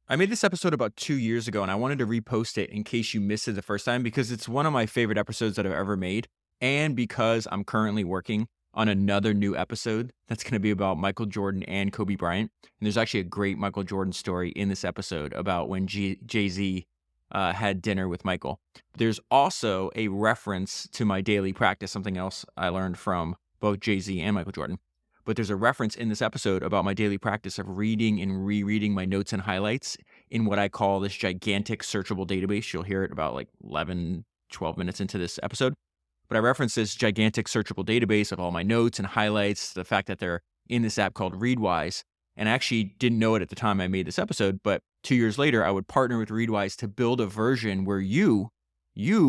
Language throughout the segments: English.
I made this episode about 2 years ago, and I wanted to repost it in case you missed it the first time because it's one of my favorite episodes that I've ever made, and because I'm currently working on another new episode that's gonna be about Michael Jordan and Kobe Bryant, and there's actually a great Michael Jordan story in this episode about when Jay-Z, had dinner with Michael. There's also a reference to my daily practice, something else I learned from both Jay-Z and Michael Jordan. But there's a reference in this episode about my daily practice of reading and rereading my notes and highlights in what I call this gigantic searchable database. You'll hear it about like 11, 12 minutes into this episode. But I reference this gigantic searchable database of all my notes and highlights, the fact that they're in this app called Readwise. And I actually didn't know it at the time I made this episode, but 2 years later, I would partner with Readwise to build a version where you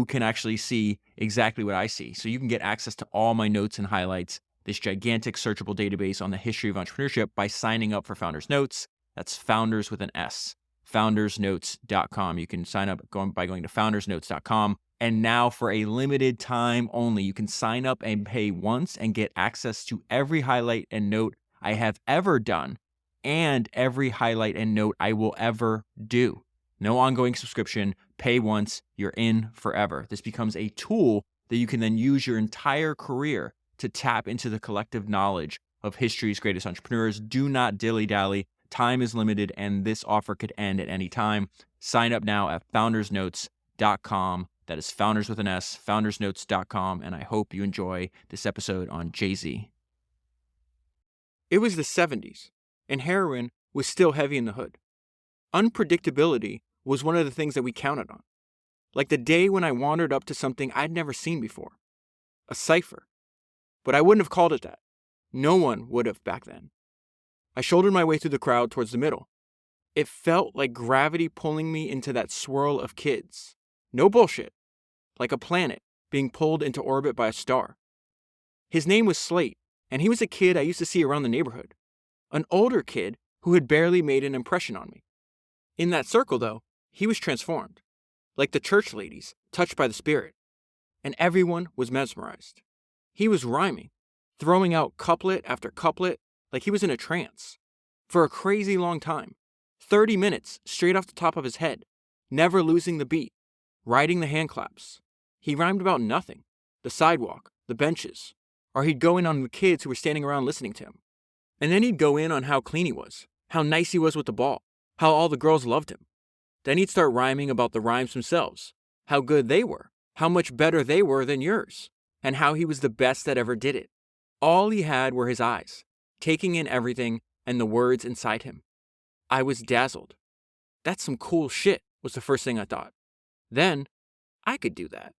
can actually see exactly what I see. So you can get access to all my notes and highlights, this gigantic searchable database on the history of entrepreneurship by signing up for Founders Notes. That's Founders with an S, foundersnotes.com. You can sign up by going to foundersnotes.com. And now for a limited time only, you can sign up and pay once and get access to every highlight and note I have ever done and every highlight and note I will ever do. No ongoing subscription, pay once, you're in forever. This becomes a tool that you can then use your entire career to tap into the collective knowledge of history's greatest entrepreneurs. Do not dilly-dally. Time is limited, and this offer could end at any time. Sign up now at foundersnotes.com. That is founders with an S, foundersnotes.com, and I hope you enjoy this episode on Jay-Z. It was the 70s, and heroin was still heavy in the hood. Unpredictability was one of the things that we counted on. Like the day when I wandered up to something I'd never seen before. A cipher. But I wouldn't have called it that. No one would have back then. I shouldered my way through the crowd towards the middle. It felt like gravity pulling me into that swirl of kids. No bullshit. Like a planet being pulled into orbit by a star. His name was Slate, and he was a kid I used to see around the neighborhood. An older kid who had barely made an impression on me. In that circle, though, he was transformed. Like the church ladies, touched by the spirit. And everyone was mesmerized. He was rhyming, throwing out couplet after couplet like he was in a trance. For a crazy long time. 30 minutes straight off the top of his head, never losing the beat, riding the hand claps. He rhymed about nothing. The sidewalk, the benches. Or he'd go in on the kids who were standing around listening to him. And then he'd go in on how clean he was, how nice he was with the ball, how all the girls loved him. Then he'd start rhyming about the rhymes themselves, how good they were, how much better they were than yours, and how he was the best that ever did it. All he had were his eyes, taking in everything and the words inside him. I was dazzled. That's some cool shit, was the first thing I thought. Then, I could do that.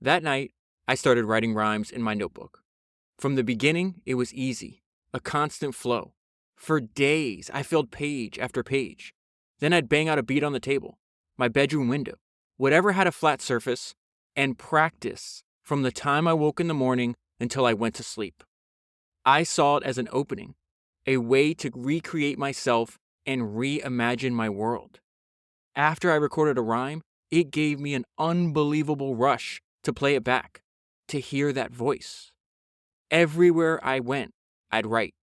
That night, I started writing rhymes in my notebook. From the beginning, it was easy, a constant flow. For days, I filled page after page. Then I'd bang out a beat on the table, my bedroom window, whatever had a flat surface, and practice from the time I woke in the morning until I went to sleep. I saw it as an opening, a way to recreate myself and reimagine my world. After I recorded a rhyme, it gave me an unbelievable rush to play it back, to hear that voice. Everywhere I went, I'd write.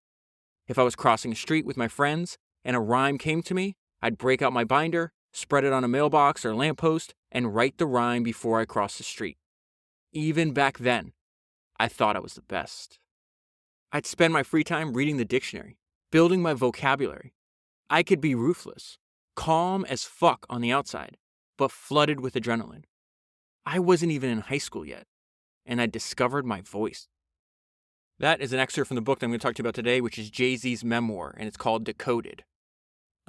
If I was crossing a street with my friends and a rhyme came to me, I'd break out my binder, spread it on a mailbox or lamppost, and write the rhyme before I crossed the street. Even back then, I thought I was the best. I'd spend my free time reading the dictionary, building my vocabulary. I could be ruthless, calm as fuck on the outside, but flooded with adrenaline. I wasn't even in high school yet, and I'd discovered my voice. That is an excerpt from the book that I'm going to talk to you about today, which is Jay-Z's memoir, and it's called Decoded.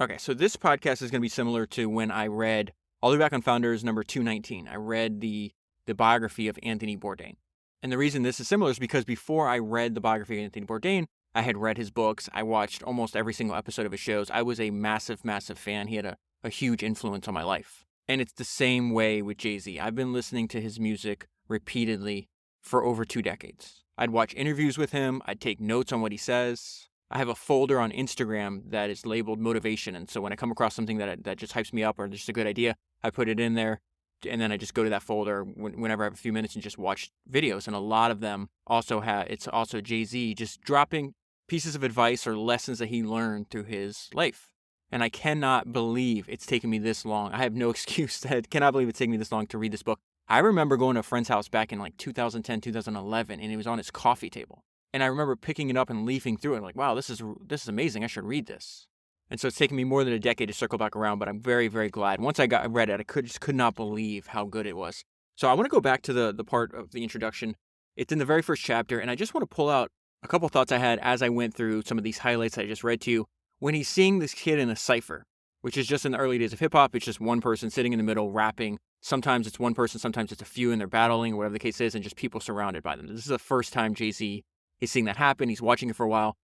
Okay, so this podcast is going to be similar to when I read, all the way back on Founders number 219, I read the biography of Anthony Bourdain. And the reason this is similar is because before I read the biography of Anthony Bourdain, I had read his books. I watched almost every single episode of his shows. I was a massive, massive fan. He had a huge influence on my life. And it's the same way with Jay-Z. I've been listening to his music repeatedly for over 2 decades. I'd watch interviews with him. I'd take notes on what he says. I have a folder on Instagram that is labeled motivation. And so when I come across something that just hypes me up or just a good idea, I put it in there. And then I just go to that folder whenever I have a few minutes and just watch videos. And a lot of them also it's also Jay-Z just dropping pieces of advice or lessons that he learned through his life. And I cannot believe it's taken me this long. I have no excuse. I cannot believe it's taken me this long to read this book. I remember going to a friend's house back in like 2010, 2011, and it was on his coffee table. And I remember picking it up and leafing through it. I'm like, wow, this is amazing. I should read this. And so it's taken me more than a decade to circle back around, but I'm very, very glad. Once I read it, I just could not believe how good it was. So I want to go back to the part of the introduction. It's in the very first chapter, and I just want to pull out a couple thoughts I had as I went through some of these highlights I just read to you. When he's seeing this kid in a cipher, which is just in the early days of hip-hop, it's just one person sitting in the middle rapping. Sometimes it's one person, sometimes it's a few, and they're battling, or whatever the case is, and just people surrounded by them. This is the first time Jay-Z is seeing that happen. He's watching it for a while.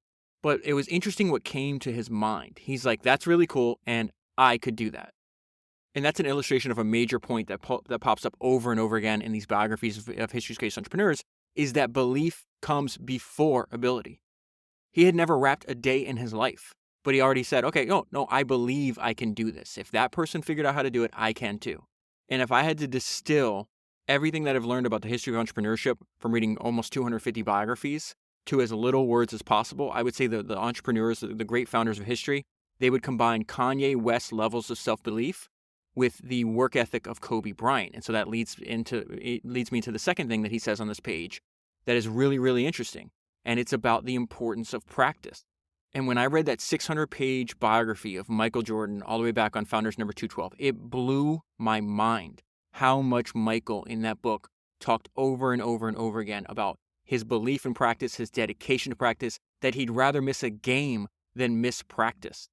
But it was interesting what came to his mind. He's like, that's really cool, and I could do that. And that's an illustration of a major point that pops up over and over again in these biographies of history's greatest entrepreneurs, is that belief comes before ability. He had never rapped a day in his life, but he already said, okay, no, I believe I can do this. If that person figured out how to do it, I can too. And if I had to distill everything that I've learned about the history of entrepreneurship from reading almost 250 biographies to as little words as possible, I would say the entrepreneurs, the great founders of history, they would combine Kanye West levels of self-belief with the work ethic of Kobe Bryant. And so that leads me to the second thing that he says on this page that is really, really interesting. And it's about the importance of practice. And when I read that 600-page biography of Michael Jordan all the way back on Founders number 212, it blew my mind how much Michael in that book talked over and over and over again about his belief in practice, his dedication to practice, that he'd rather miss a game than miss practice.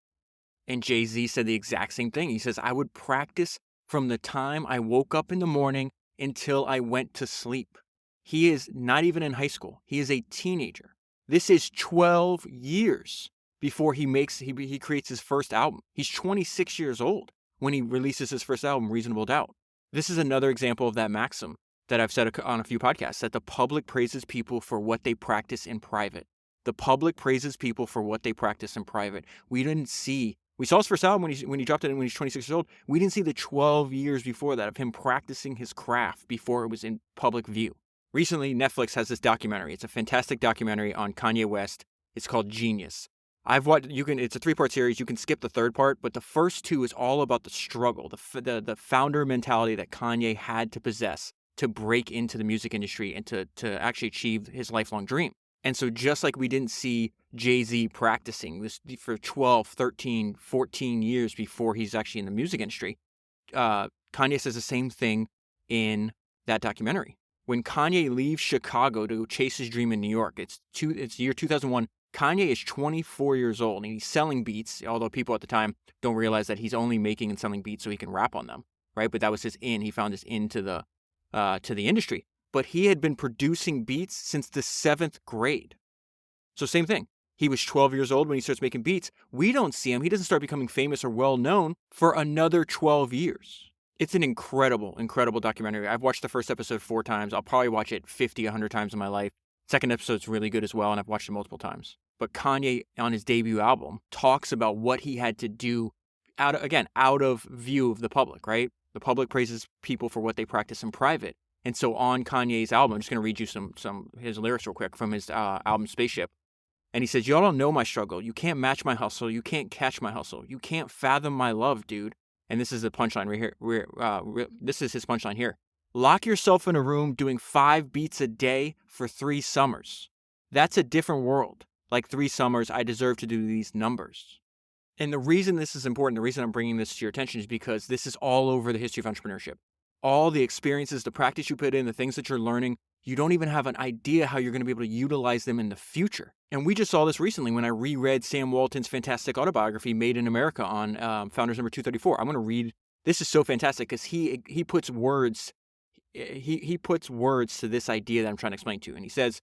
And Jay-Z said the exact same thing. He says, I would practice from the time I woke up in the morning until I went to sleep. He is not even in high school. He is a teenager. This is 12 years before he creates his first album. He's 26 years old when he releases his first album, Reasonable Doubt. This is another example of that maxim that I've said on a few podcasts, that the public praises people for what they practice in private. The public praises people for what they practice in private. We saw his first album when he dropped it when he's 26 years old. We didn't see the 12 years before that of him practicing his craft before it was in public view. Recently, Netflix has this documentary. It's a fantastic documentary on Kanye West. It's called Genius. It's a 3-part series. You can skip the third part, but the first 2 is all about the struggle, the founder mentality that Kanye had to possess to break into the music industry and to actually achieve his lifelong dream. And so just like we didn't see Jay-Z practicing this for 12, 13, 14 years before he's actually in the music industry, Kanye says the same thing in that documentary. When Kanye leaves Chicago to chase his dream in New York, it's year 2001, Kanye is 24 years old and he's selling beats, although people at the time don't realize that he's only making and selling beats so he can rap on them, right? But that was his in. He found his into the industry. But he had been producing beats since the 7th grade. So same thing. He was 12 years old when he starts making beats. We don't see him. He doesn't start becoming famous or well-known for another 12 years. It's an incredible, incredible documentary. I've watched the first episode 4 times. I'll probably watch it 50, 100 times in my life. Second episode's really good as well, and I've watched it multiple times. But Kanye, on his debut album, talks about what he had to do out of view of the public, right? The public praises people for what they practice in private. And so on Kanye's album, I'm just going to read you some his lyrics real quick from his album Spaceship. And he says, y'all don't know my struggle. You can't match my hustle. You can't catch my hustle. You can't fathom my love, dude. And this is the punchline right here. This is his punchline here. Lock yourself in a room doing 5 beats a day for 3 summers. That's a different world. Like 3 summers, I deserve to do these numbers. And the reason this is important, the reason I'm bringing this to your attention is because this is all over the history of entrepreneurship. All the experiences, the practice you put in, the things that you're learning, you don't even have an idea how you're going to be able to utilize them in the future. And we just saw this recently when I reread Sam Walton's fantastic autobiography, Made in America, on Founders number 234. I'm going to read. This is so fantastic because he puts words to this idea that I'm trying to explain to you. And he says,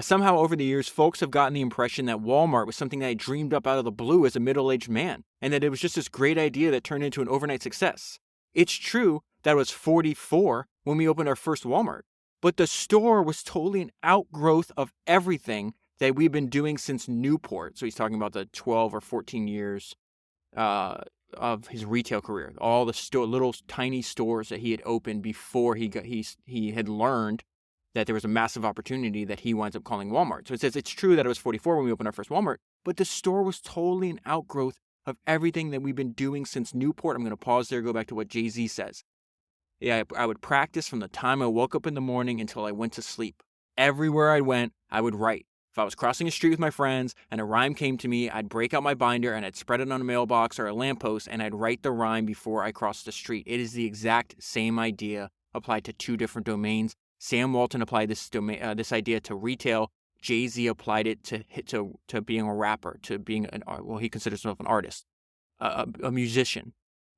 somehow over the years, folks have gotten the impression that Walmart was something that I dreamed up out of the blue as a middle-aged man, and that it was just this great idea that turned into an overnight success. It's true that I was 44 when we opened our first Walmart, but the store was totally an outgrowth of everything that we've been doing since Newport. So he's talking about the 12 or 14 years of his retail career, all the little tiny stores that he had opened before he had learned that there was a massive opportunity that he winds up calling Walmart. So it says it's true that I was 44 when we opened our first Walmart, but the store was totally an outgrowth of everything that we've been doing since Newport. I'm going to pause there, go back to what Jay-Z says. Yeah, I would practice from the time I woke up in the morning until I went to sleep. Everywhere I went, I would write. If I was crossing a street with my friends and a rhyme came to me, I'd break out my binder and I'd spread it on a mailbox or a lamppost and I'd write the rhyme before I crossed the street. It is the exact same idea applied to two different domains. Sam Walton applied this idea to retail. Jay-Z applied it to being a rapper, to being he considers himself an artist, a musician.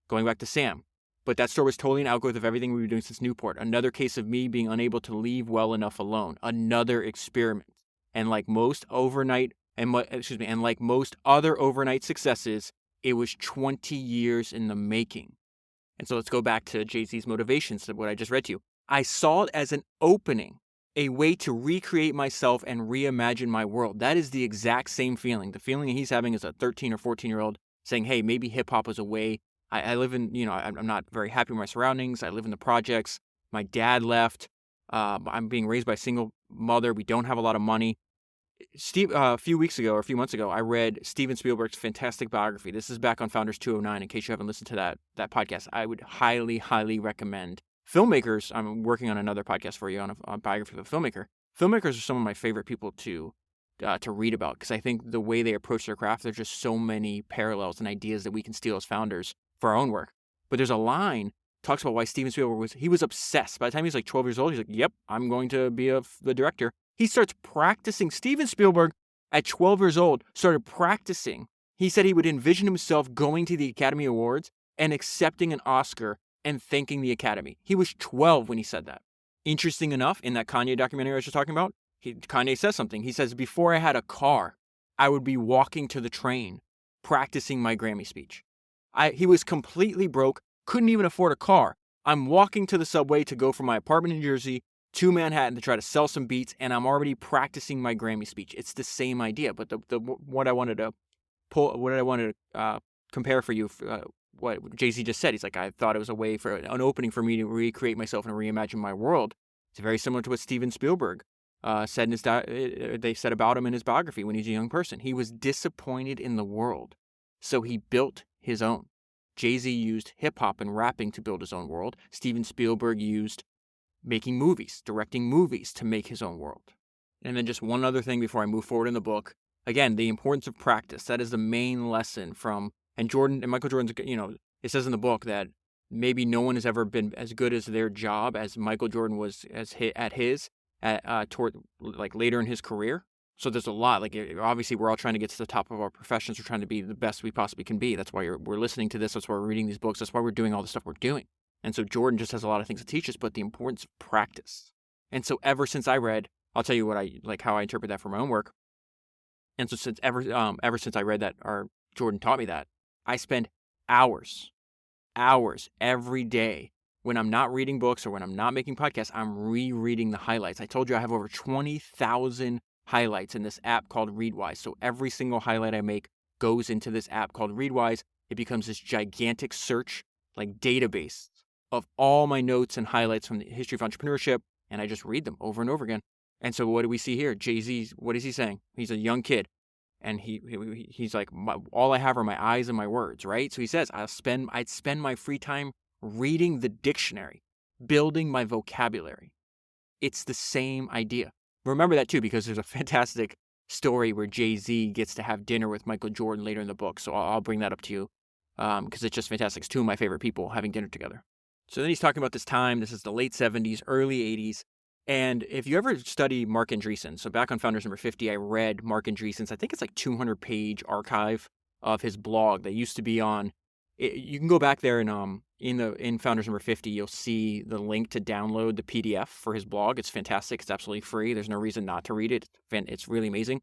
Going back to Sam. But that store was totally an outgrowth of everything we were doing since Newport. Another case of me being unable to leave well enough alone. Another experiment. And like most other overnight successes, it was 20 years in the making. And so let's go back to Jay-Z's motivations, to what I just read to you. I saw it as an opening, a way to recreate myself and reimagine my world. That is the exact same feeling. The feeling he's having as a 13 or 14-year-old saying, hey, maybe hip-hop is a way. I live in, I'm not very happy with my surroundings. I live in the projects. My dad left. I'm being raised by a single mother. We don't have a lot of money. A few months ago, I read Steven Spielberg's fantastic biography. This is back on Founders 209, in case you haven't listened to that podcast. I would highly, highly recommend. Filmmakers, I'm working on another podcast for you on a biography of a filmmaker. Filmmakers are some of my favorite people to read about, because I think the way they approach their craft, there's just so many parallels and ideas that we can steal as founders for our own work. But there's a line talks about why Steven Spielberg was obsessed. By the time he was like 12 years old, he's like, yep, I'm going to be the director. He starts practicing. Steven Spielberg, at 12 years old, started practicing. He said he would envision himself going to the Academy Awards and accepting an Oscar and thanking the Academy. He was 12 when he said that. Interesting enough, in that Kanye documentary I was just talking about, Kanye says something. He says, before I had a car, I would be walking to the train, practicing my Grammy speech. He was completely broke, couldn't even afford a car. I'm walking to the subway to go from my apartment in Jersey to Manhattan to try to sell some beats, and I'm already practicing my Grammy speech. It's the same idea, but what I wanted to compare for you, what Jay-Z just said. He's like, I thought it was a way for an opening for me to recreate myself and reimagine my world. It's very similar to what Steven Spielberg said they said about him in his biography when he's a young person. He was disappointed in the world, so he built his own. Jay-Z used hip-hop and rapping to build his own world. Steven Spielberg used making movies, directing movies to make his own world. And then just one other thing before I move forward in the book. Again, the importance of practice. That is the main lesson from, and Michael Jordan's, it says in the book that maybe no one has ever been as good as their job as Michael Jordan was toward later in his career. So there's a lot. Obviously, we're all trying to get to the top of our professions. We're trying to be the best we possibly can be. That's why we're listening to this. That's why we're reading these books. That's why we're doing all the stuff we're doing. And so Jordan just has a lot of things to teach us, but the importance of practice. And so ever since I read, I'll tell you how I interpret that for my own work. And so ever since I read that, or Jordan taught me that, I spend hours every day. When I'm not reading books or when I'm not making podcasts, I'm rereading the highlights. I told you I have over 20,000 highlights in this app called Readwise. So every single highlight I make goes into this app called Readwise. It becomes this gigantic search, database of all my notes and highlights from the history of entrepreneurship, and I just read them over and over again. And so what do we see here? Jay-Z, what is he saying? He's a young kid, and he's like, all I have are my eyes and my words, right? So he says, I'd spend my free time reading the dictionary, building my vocabulary. It's the same idea. Remember that too, because there's a fantastic story where Jay-Z gets to have dinner with Michael Jordan later in the book. So I'll bring that up to you because it's just fantastic. It's two of my favorite people having dinner together. So then he's talking about this time. This is the late 70s, early 80s. And if you ever study Marc Andreessen, so back on Founders number 50, I read Marc Andreessen's, I think it's 200-page archive of his blog that used to be on. You can go back there and in Founders number 50, you'll see the link to download the PDF for his blog. It's fantastic. It's absolutely free. There's no reason not to read it. It's really amazing.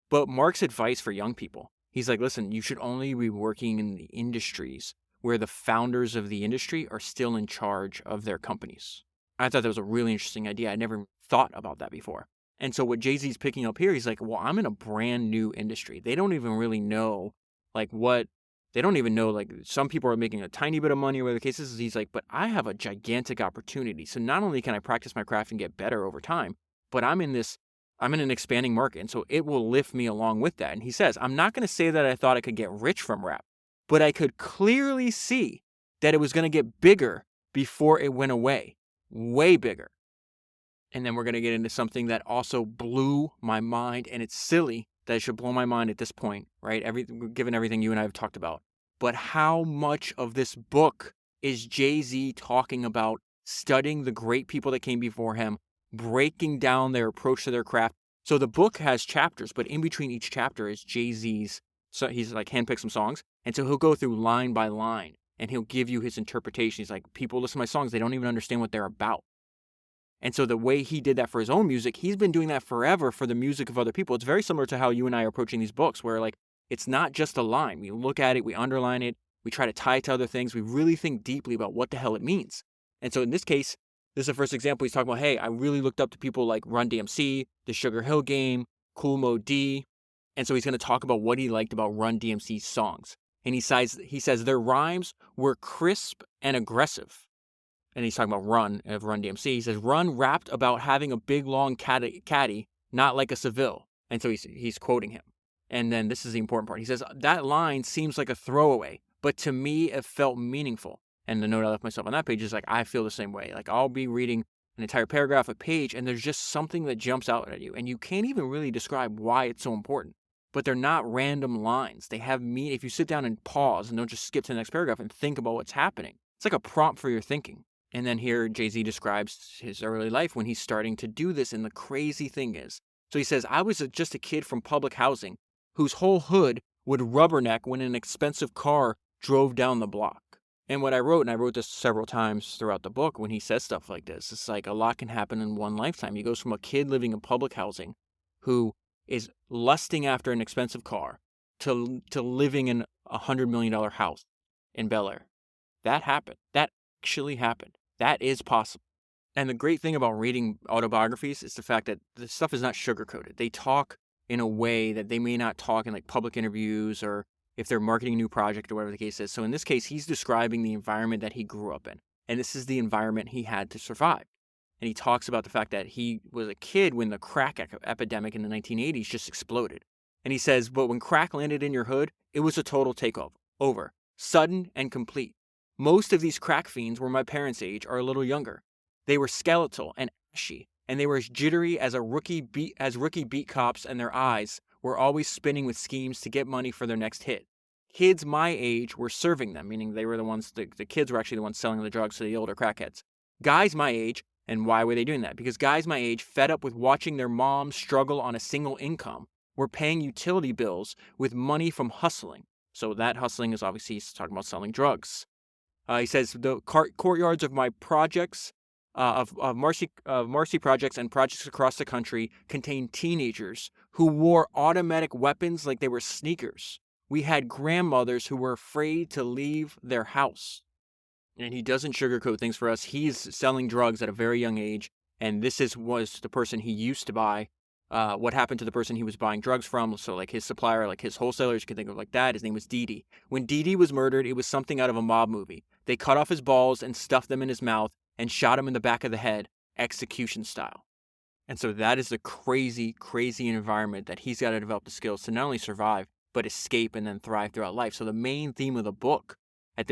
But Marc's advice for young people, he's like, listen, you should only be working in the industries where the founders of the industry are still in charge of their companies. I thought that was a really interesting idea. I never thought about that before. And so what Jay-Z's picking up here, he's like, well, I'm in a brand new industry. They don't even really know some people are making a tiny bit of money or whatever the case is. He's like, but I have a gigantic opportunity. So not only can I practice my craft and get better over time, but I'm in an expanding market. And so it will lift me along with that. And he says, I'm not going to say that I thought I could get rich from rap. but I could clearly see that it was going to get bigger before it went away, way bigger. And then we're going to get into something that also blew my mind, and it's silly that it should blow my mind at this point, right? Given everything you and I have talked about. But how much of this book is Jay-Z talking about studying the great people that came before him, breaking down their approach to their craft? So the book has chapters, but in between each chapter is Jay-Z's, so he's like handpicked some songs, and so he'll go through line by line, and he'll give you his interpretation. He's like, people listen to my songs, they don't even understand what they're about. And so the way he did that for his own music, he's been doing that forever for the music of other people. It's very similar to how you and I are approaching these books, where like it's not just a line. We look at it, we underline it, we try to tie it to other things. We really think deeply about what the hell it means. And so in this case, this is the first example. He's talking about, hey, I really looked up to people like Run DMC, The Sugar Hill Gang, Kool Moe Dee. And so he's going to talk about what he liked about Run DMC's songs. And he says their rhymes were crisp and aggressive. And he's talking about Run DMC. He says, Run rapped about having a big, long caddy, not like a Seville. And so he's quoting him. And then this is the important part. He says, that line seems like a throwaway, but to me, it felt meaningful. And the note I left myself on that page is like, I feel the same way. Like, I'll be reading an entire paragraph, a page, and there's just something that jumps out at you. And you can't even really describe why it's so important. But they're not random lines. They have meaning. If you sit down and pause and don't just skip to the next paragraph and think about what's happening, it's like a prompt for your thinking. And then here, Jay-Z describes his early life when he's starting to do this. And the crazy thing is, so he says, I was just a kid from public housing whose whole hood would rubberneck when an expensive car drove down the block. And what I wrote, and I wrote this several times throughout the book, when he says stuff like this, it's like a lot can happen in one lifetime. He goes from a kid living in public housing who is lusting after an expensive car to living in a $100 million house in Bel Air. That happened. That actually happened. That is possible. And the great thing about reading autobiographies is the fact that the stuff is not sugarcoated. They talk in a way that they may not talk in like public interviews or if they're marketing a new project or whatever the case is. So in this case, he's describing the environment that he grew up in. And this is the environment he had to survive. And he talks about the fact that he was a kid when the crack epidemic in the 1980s just exploded. And he says, but when crack landed in your hood, it was a total takeover, sudden and complete. Most of these crack fiends were my parents' age or a little younger. They were skeletal and ashy, and they were as jittery as rookie beat cops, and their eyes were always spinning with schemes to get money for their next hit. Kids my age were serving them, meaning they were the ones, the kids were actually the ones selling the drugs to the older crackheads. Guys my age, and why were they doing that? Because guys my age, fed up with watching their moms struggle on a single income, were paying utility bills with money from hustling. So that hustling is obviously he's talking about selling drugs. He says the courtyards of my projects, of Marcy projects and projects across the country contained teenagers who wore automatic weapons like they were sneakers. We had grandmothers who were afraid to leave their house. And he doesn't sugarcoat things for us. He's selling drugs at a very young age, and this was the person he used to buy. What happened to the person he was buying drugs from? So like his supplier, like his wholesalers, you can think of like that. His name was Dee. When Dee was murdered, it was something out of a mob movie. They cut off his balls and stuffed them in his mouth and shot him in the back of the head, execution style. And so that is the crazy, crazy environment that he's got to develop the skills to not only survive, but escape and then thrive throughout life. So the main theme of the book,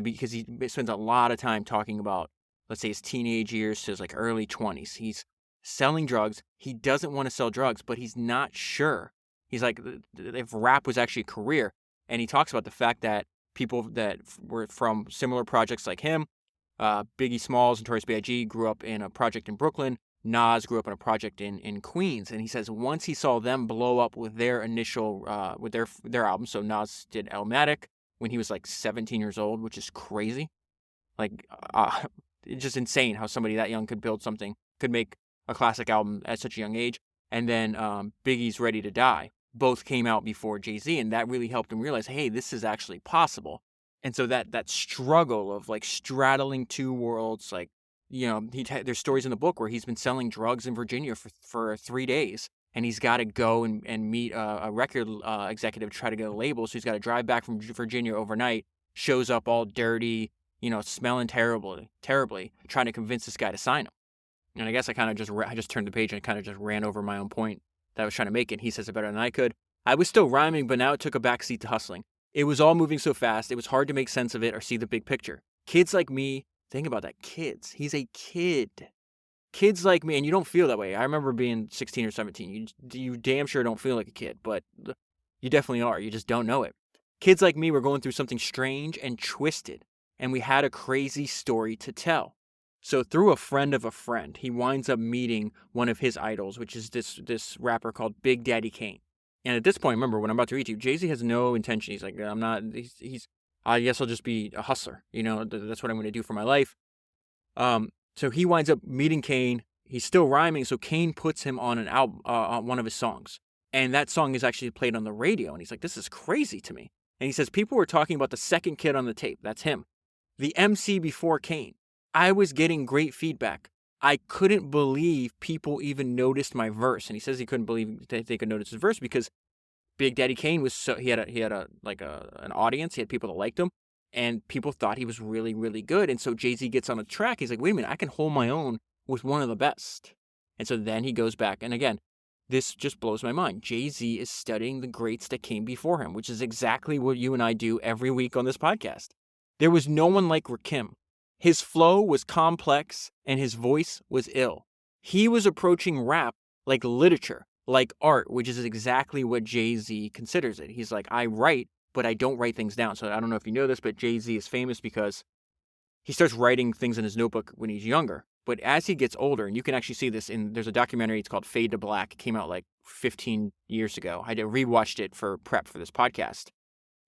because he spends a lot of time talking about, let's say, his teenage years to his like early 20s. He's selling drugs. He doesn't want to sell drugs, but he's not sure. He's like, if rap was actually a career. And he talks about the fact that people that were from similar projects like him, Biggie Smalls, Notorious B.I.G. grew up in a project in Brooklyn. Nas grew up in a project in Queens. And he says once he saw them blow up with their initial, with their album, so Nas did Illmatic when he was like 17 years old, which is crazy. Like, it's just insane how somebody that young could build something, could make a classic album at such a young age. And then Biggie's Ready to Die both came out before Jay-Z, and that really helped him realize, hey, this is actually possible. And so that struggle of like straddling two worlds, like, you know, there's stories in the book where he's been selling drugs in Virginia for 3 days, and he's got to go and meet a record executive to try to get a label. So he's got to drive back from Virginia overnight, shows up all dirty, you know, smelling terribly, trying to convince this guy to sign him. And I guess I just turned the page and kind of just ran over my own point that I was trying to make it. He says it better than I could. I was still rhyming, but now it took a backseat to hustling. It was all moving so fast, it was hard to make sense of it or see the big picture. Kids like me, think about that, kids. He's a kid. Kids like me, and you don't feel that way. I remember being 16 or 17. You damn sure don't feel like a kid, but you definitely are. You just don't know it. Kids like me were going through something strange and twisted, and we had a crazy story to tell. So through a friend of a friend, he winds up meeting one of his idols, which is this rapper called Big Daddy Kane. And at this point, remember, when I'm about to read you, Jay-Z has no intention. He's like, I'm not, I guess I'll just be a hustler. You know, that's what I'm going to do for my life. So he winds up meeting Kane. He's still rhyming, so Kane puts him on an album, on one of his songs. And that song is actually played on the radio. And he's like, this is crazy to me. And he says, people were talking about the second kid on the tape. That's him. The MC before Kane. I was getting great feedback. I couldn't believe people even noticed my verse. And he says he couldn't believe that they could notice his verse because Big Daddy Kane was he had an audience. He had people that liked him, and people thought he was really, really good. And so Jay-Z gets on a track. He's like, wait a minute, I can hold my own with one of the best. And so then he goes back. And again, this just blows my mind. Jay-Z is studying the greats that came before him, which is exactly what you and I do every week on this podcast. There was no one like Rakim. His flow was complex and his voice was ill. He was approaching rap like literature, like art, which is exactly what Jay-Z considers it. He's like, I write, but I don't write things down. So I don't know if you know this, but Jay-Z is famous because he starts writing things in his notebook when he's younger. But as he gets older, and you can actually see this there's a documentary, it's called Fade to Black. It came out like 15 years ago. I rewatched it for prep for this podcast.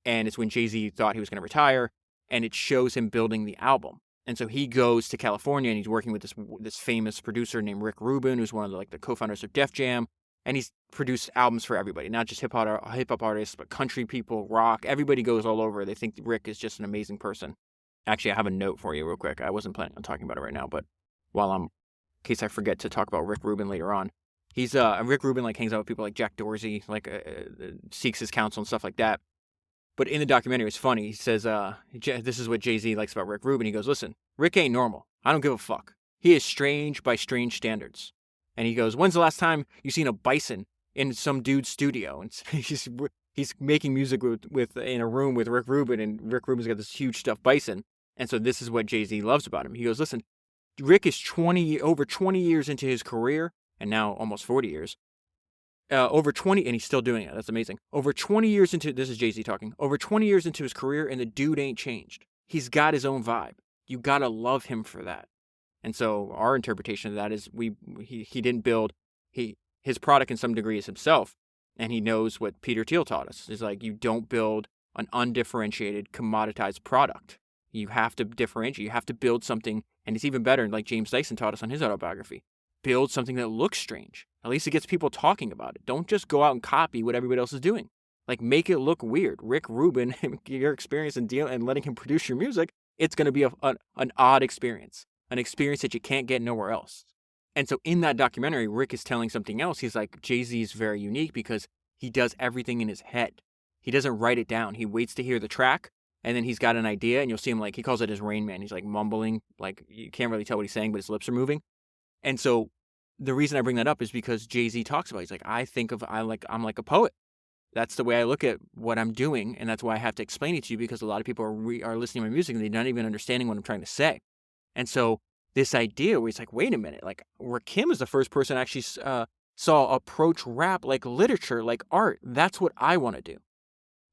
And it's when Jay-Z thought he was going to retire, and it shows him building the album. And so he goes to California, and he's working with this famous producer named Rick Rubin, who's one of the co-founders of Def Jam. And he's produced albums for everybody, not just hip-hop artists, but country people, rock. Everybody goes all over. They think Rick is just an amazing person. Actually, I have a note for you real quick. I wasn't planning on talking about it right now, but in case I forget to talk about Rick Rubin later on. He's Rick Rubin hangs out with people like Jack Dorsey, seeks his counsel and stuff like that. But in the documentary, it's funny. He says, this is what Jay-Z likes about Rick Rubin. He goes, listen, Rick ain't normal. I don't give a fuck. He is strange by strange standards. And he goes, when's the last time you seen a bison in some dude's studio? And he's making music in a room with Rick Rubin, and Rick Rubin's got this huge stuffed bison. And so this is what Jay-Z loves about him. He goes, listen, Rick is over 20 years into his career, and now almost 40 years. Over 20, and he's still doing it. That's amazing. Over 20 years into, this is Jay-Z talking, over 20 years into his career, and the dude ain't changed. He's got his own vibe. You gotta love him for that. And so our interpretation of that is he didn't build, his product in some degree is himself, and he knows what Peter Thiel taught us. It's like, you don't build an undifferentiated, commoditized product. You have to differentiate. You have to build something, and it's even better, like James Dyson taught us on his autobiography. Build something that looks strange. At least it gets people talking about it. Don't just go out and copy what everybody else is doing. Make it look weird. Rick Rubin, your experience and letting him produce your music, it's going to be an odd experience. An experience that you can't get nowhere else. And so in that documentary, Rick is telling something else. He's like, Jay-Z is very unique because he does everything in his head. He doesn't write it down. He waits to hear the track, and then he's got an idea, and you'll see him he calls it his Rain Man. He's mumbling, you can't really tell what he's saying, but his lips are moving. And so the reason I bring that up is because Jay-Z talks about it. He's like, I'm like a poet. That's the way I look at what I'm doing, and that's why I have to explain it to you, because a lot of people are listening to my music and they're not even understanding what I'm trying to say. And so this idea where he's like, wait a minute, Rakim is the first person I actually saw approach rap like literature, like art. That's what I want to do.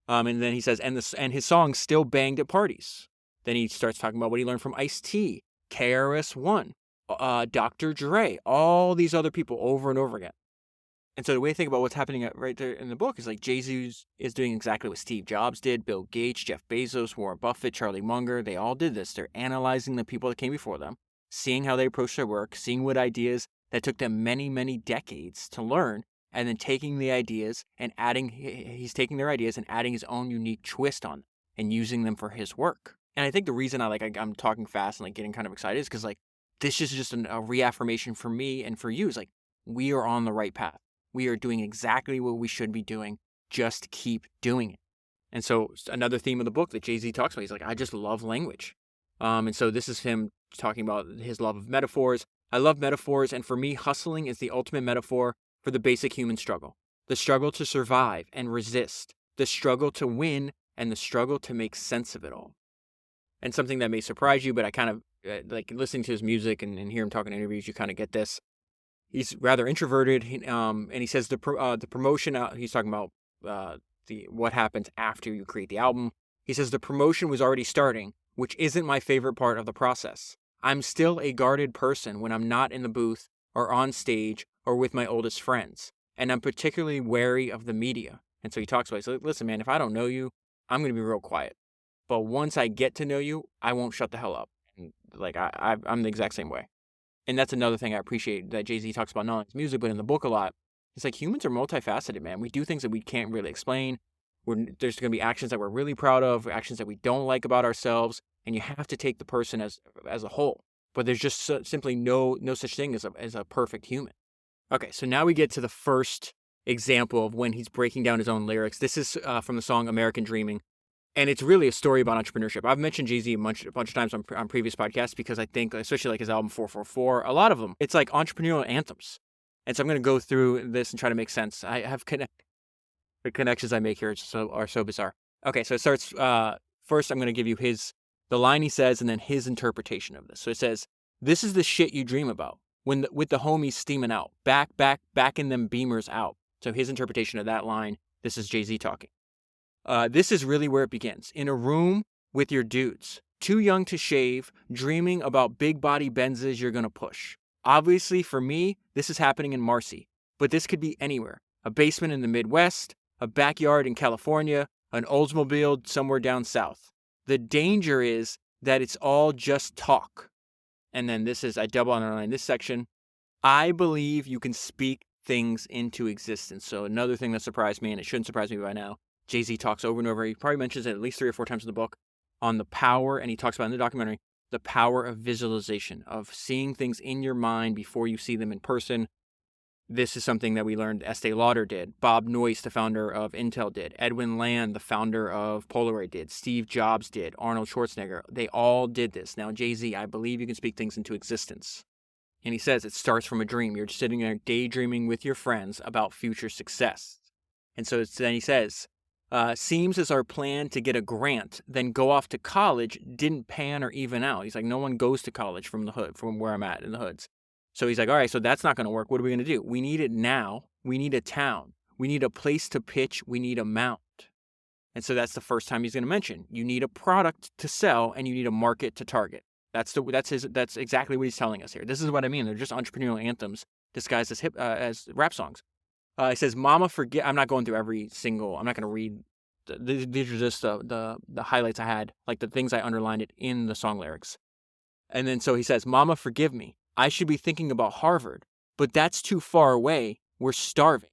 And then he says, and his songs still banged at parties. Then he starts talking about what he learned from Ice-T, KRS-One, Dr. Dre, all these other people over and over again. And so the way to think about what's happening right there in the book is Jay-Z is doing exactly what Steve Jobs did, Bill Gates, Jeff Bezos, Warren Buffett, Charlie Munger. They all did this. They're analyzing the people that came before them, seeing how they approached their work, seeing what ideas that took them many, many decades to learn, and then taking the ideas and he's taking their ideas and adding his own unique twist on them and using them for his work. And I think the reason I'm talking fast and getting kind of excited is because this is just a reaffirmation for me and for you. Is we are on the right path. We are doing exactly what we should be doing. Just keep doing it. And so another theme of the book that Jay-Z talks about, he's I just love language. And so this is him talking about his love of metaphors. I love metaphors, and for me, hustling is the ultimate metaphor for the basic human struggle. The struggle to survive and resist. The struggle to win and the struggle to make sense of it all. And something that may surprise you, but I kind of like listening to his music and hear him talking in interviews, you kind of get this. He's rather introverted, and he says the promotion. He's talking about what happens after you create the album. He says the promotion was already starting, which isn't my favorite part of the process. I'm still a guarded person when I'm not in the booth or on stage or with my oldest friends, and I'm particularly wary of the media. And so he talks about, he's like, listen, man, if I don't know you, I'm going to be real quiet. But once I get to know you, I won't shut the hell up. And like I'm the exact same way. And that's another thing I appreciate that Jay-Z talks about, not in his music, but in the book a lot. It's like humans are multifaceted, man. We do things that we can't really explain. There's going to be actions that we're really proud of, actions that we don't like about ourselves, and you have to take the person as a whole. But there's just simply no such thing as a perfect human. Okay, so now we get to the first example of when he's breaking down his own lyrics. This is from the song American Dreaming. And it's really a story about entrepreneurship. I've mentioned Jay-Z a bunch of times on previous podcasts because I think, especially like his album 444, a lot of them, it's like entrepreneurial anthems. And so I'm going to go through this and try to make sense. I have the connections I make here are so bizarre. Okay, so it starts, first I'm going to give you the line he says and then his interpretation of this. So it says, this is the shit you dream about with the homies steaming out, back in them beamers out. So his interpretation of that line, this is Jay-Z talking. This is really where it begins. In a room with your dudes, too young to shave, dreaming about big body Benzes you're going to push. Obviously, for me, this is happening in Marcy, but this could be anywhere. A basement in the Midwest, a backyard in California, an Oldsmobile somewhere down south. The danger is that it's all just talk. And then I double underline this section. I believe you can speak things into existence. So another thing that surprised me, and it shouldn't surprise me by now, Jay-Z talks over and over, he probably mentions it at least 3 or 4 times in the book, on the power, and he talks about in the documentary, the power of visualization, of seeing things in your mind before you see them in person. This is something that we learned Estee Lauder did, Bob Noyce, the founder of Intel, did, Edwin Land, the founder of Polaroid, did, Steve Jobs did, Arnold Schwarzenegger. They all did this. Now, Jay-Z, I believe you can speak things into existence. And he says it starts from a dream. You're sitting there daydreaming with your friends about future success. And so then he says, seems as our plan to get a grant, then go off to college didn't pan or even out. He's like, no one goes to college from the hood, from where I'm at in the hoods. So he's like, all right, so that's not going to work. What are we going to do? We need it now. We need a town. We need a place to pitch. We need a mount. And so that's the first time he's going to mention. You need a product to sell and you need a market to target. That's exactly what he's telling us here. This is what I mean. They're just entrepreneurial anthems disguised as rap songs. It says, Mama, forget. I'm not going through every single. I'm not going to read. These are just the highlights I had, like the things I underlined it in the song lyrics. And then so he says, Mama, forgive me. I should be thinking about Harvard, but that's too far away. We're starving.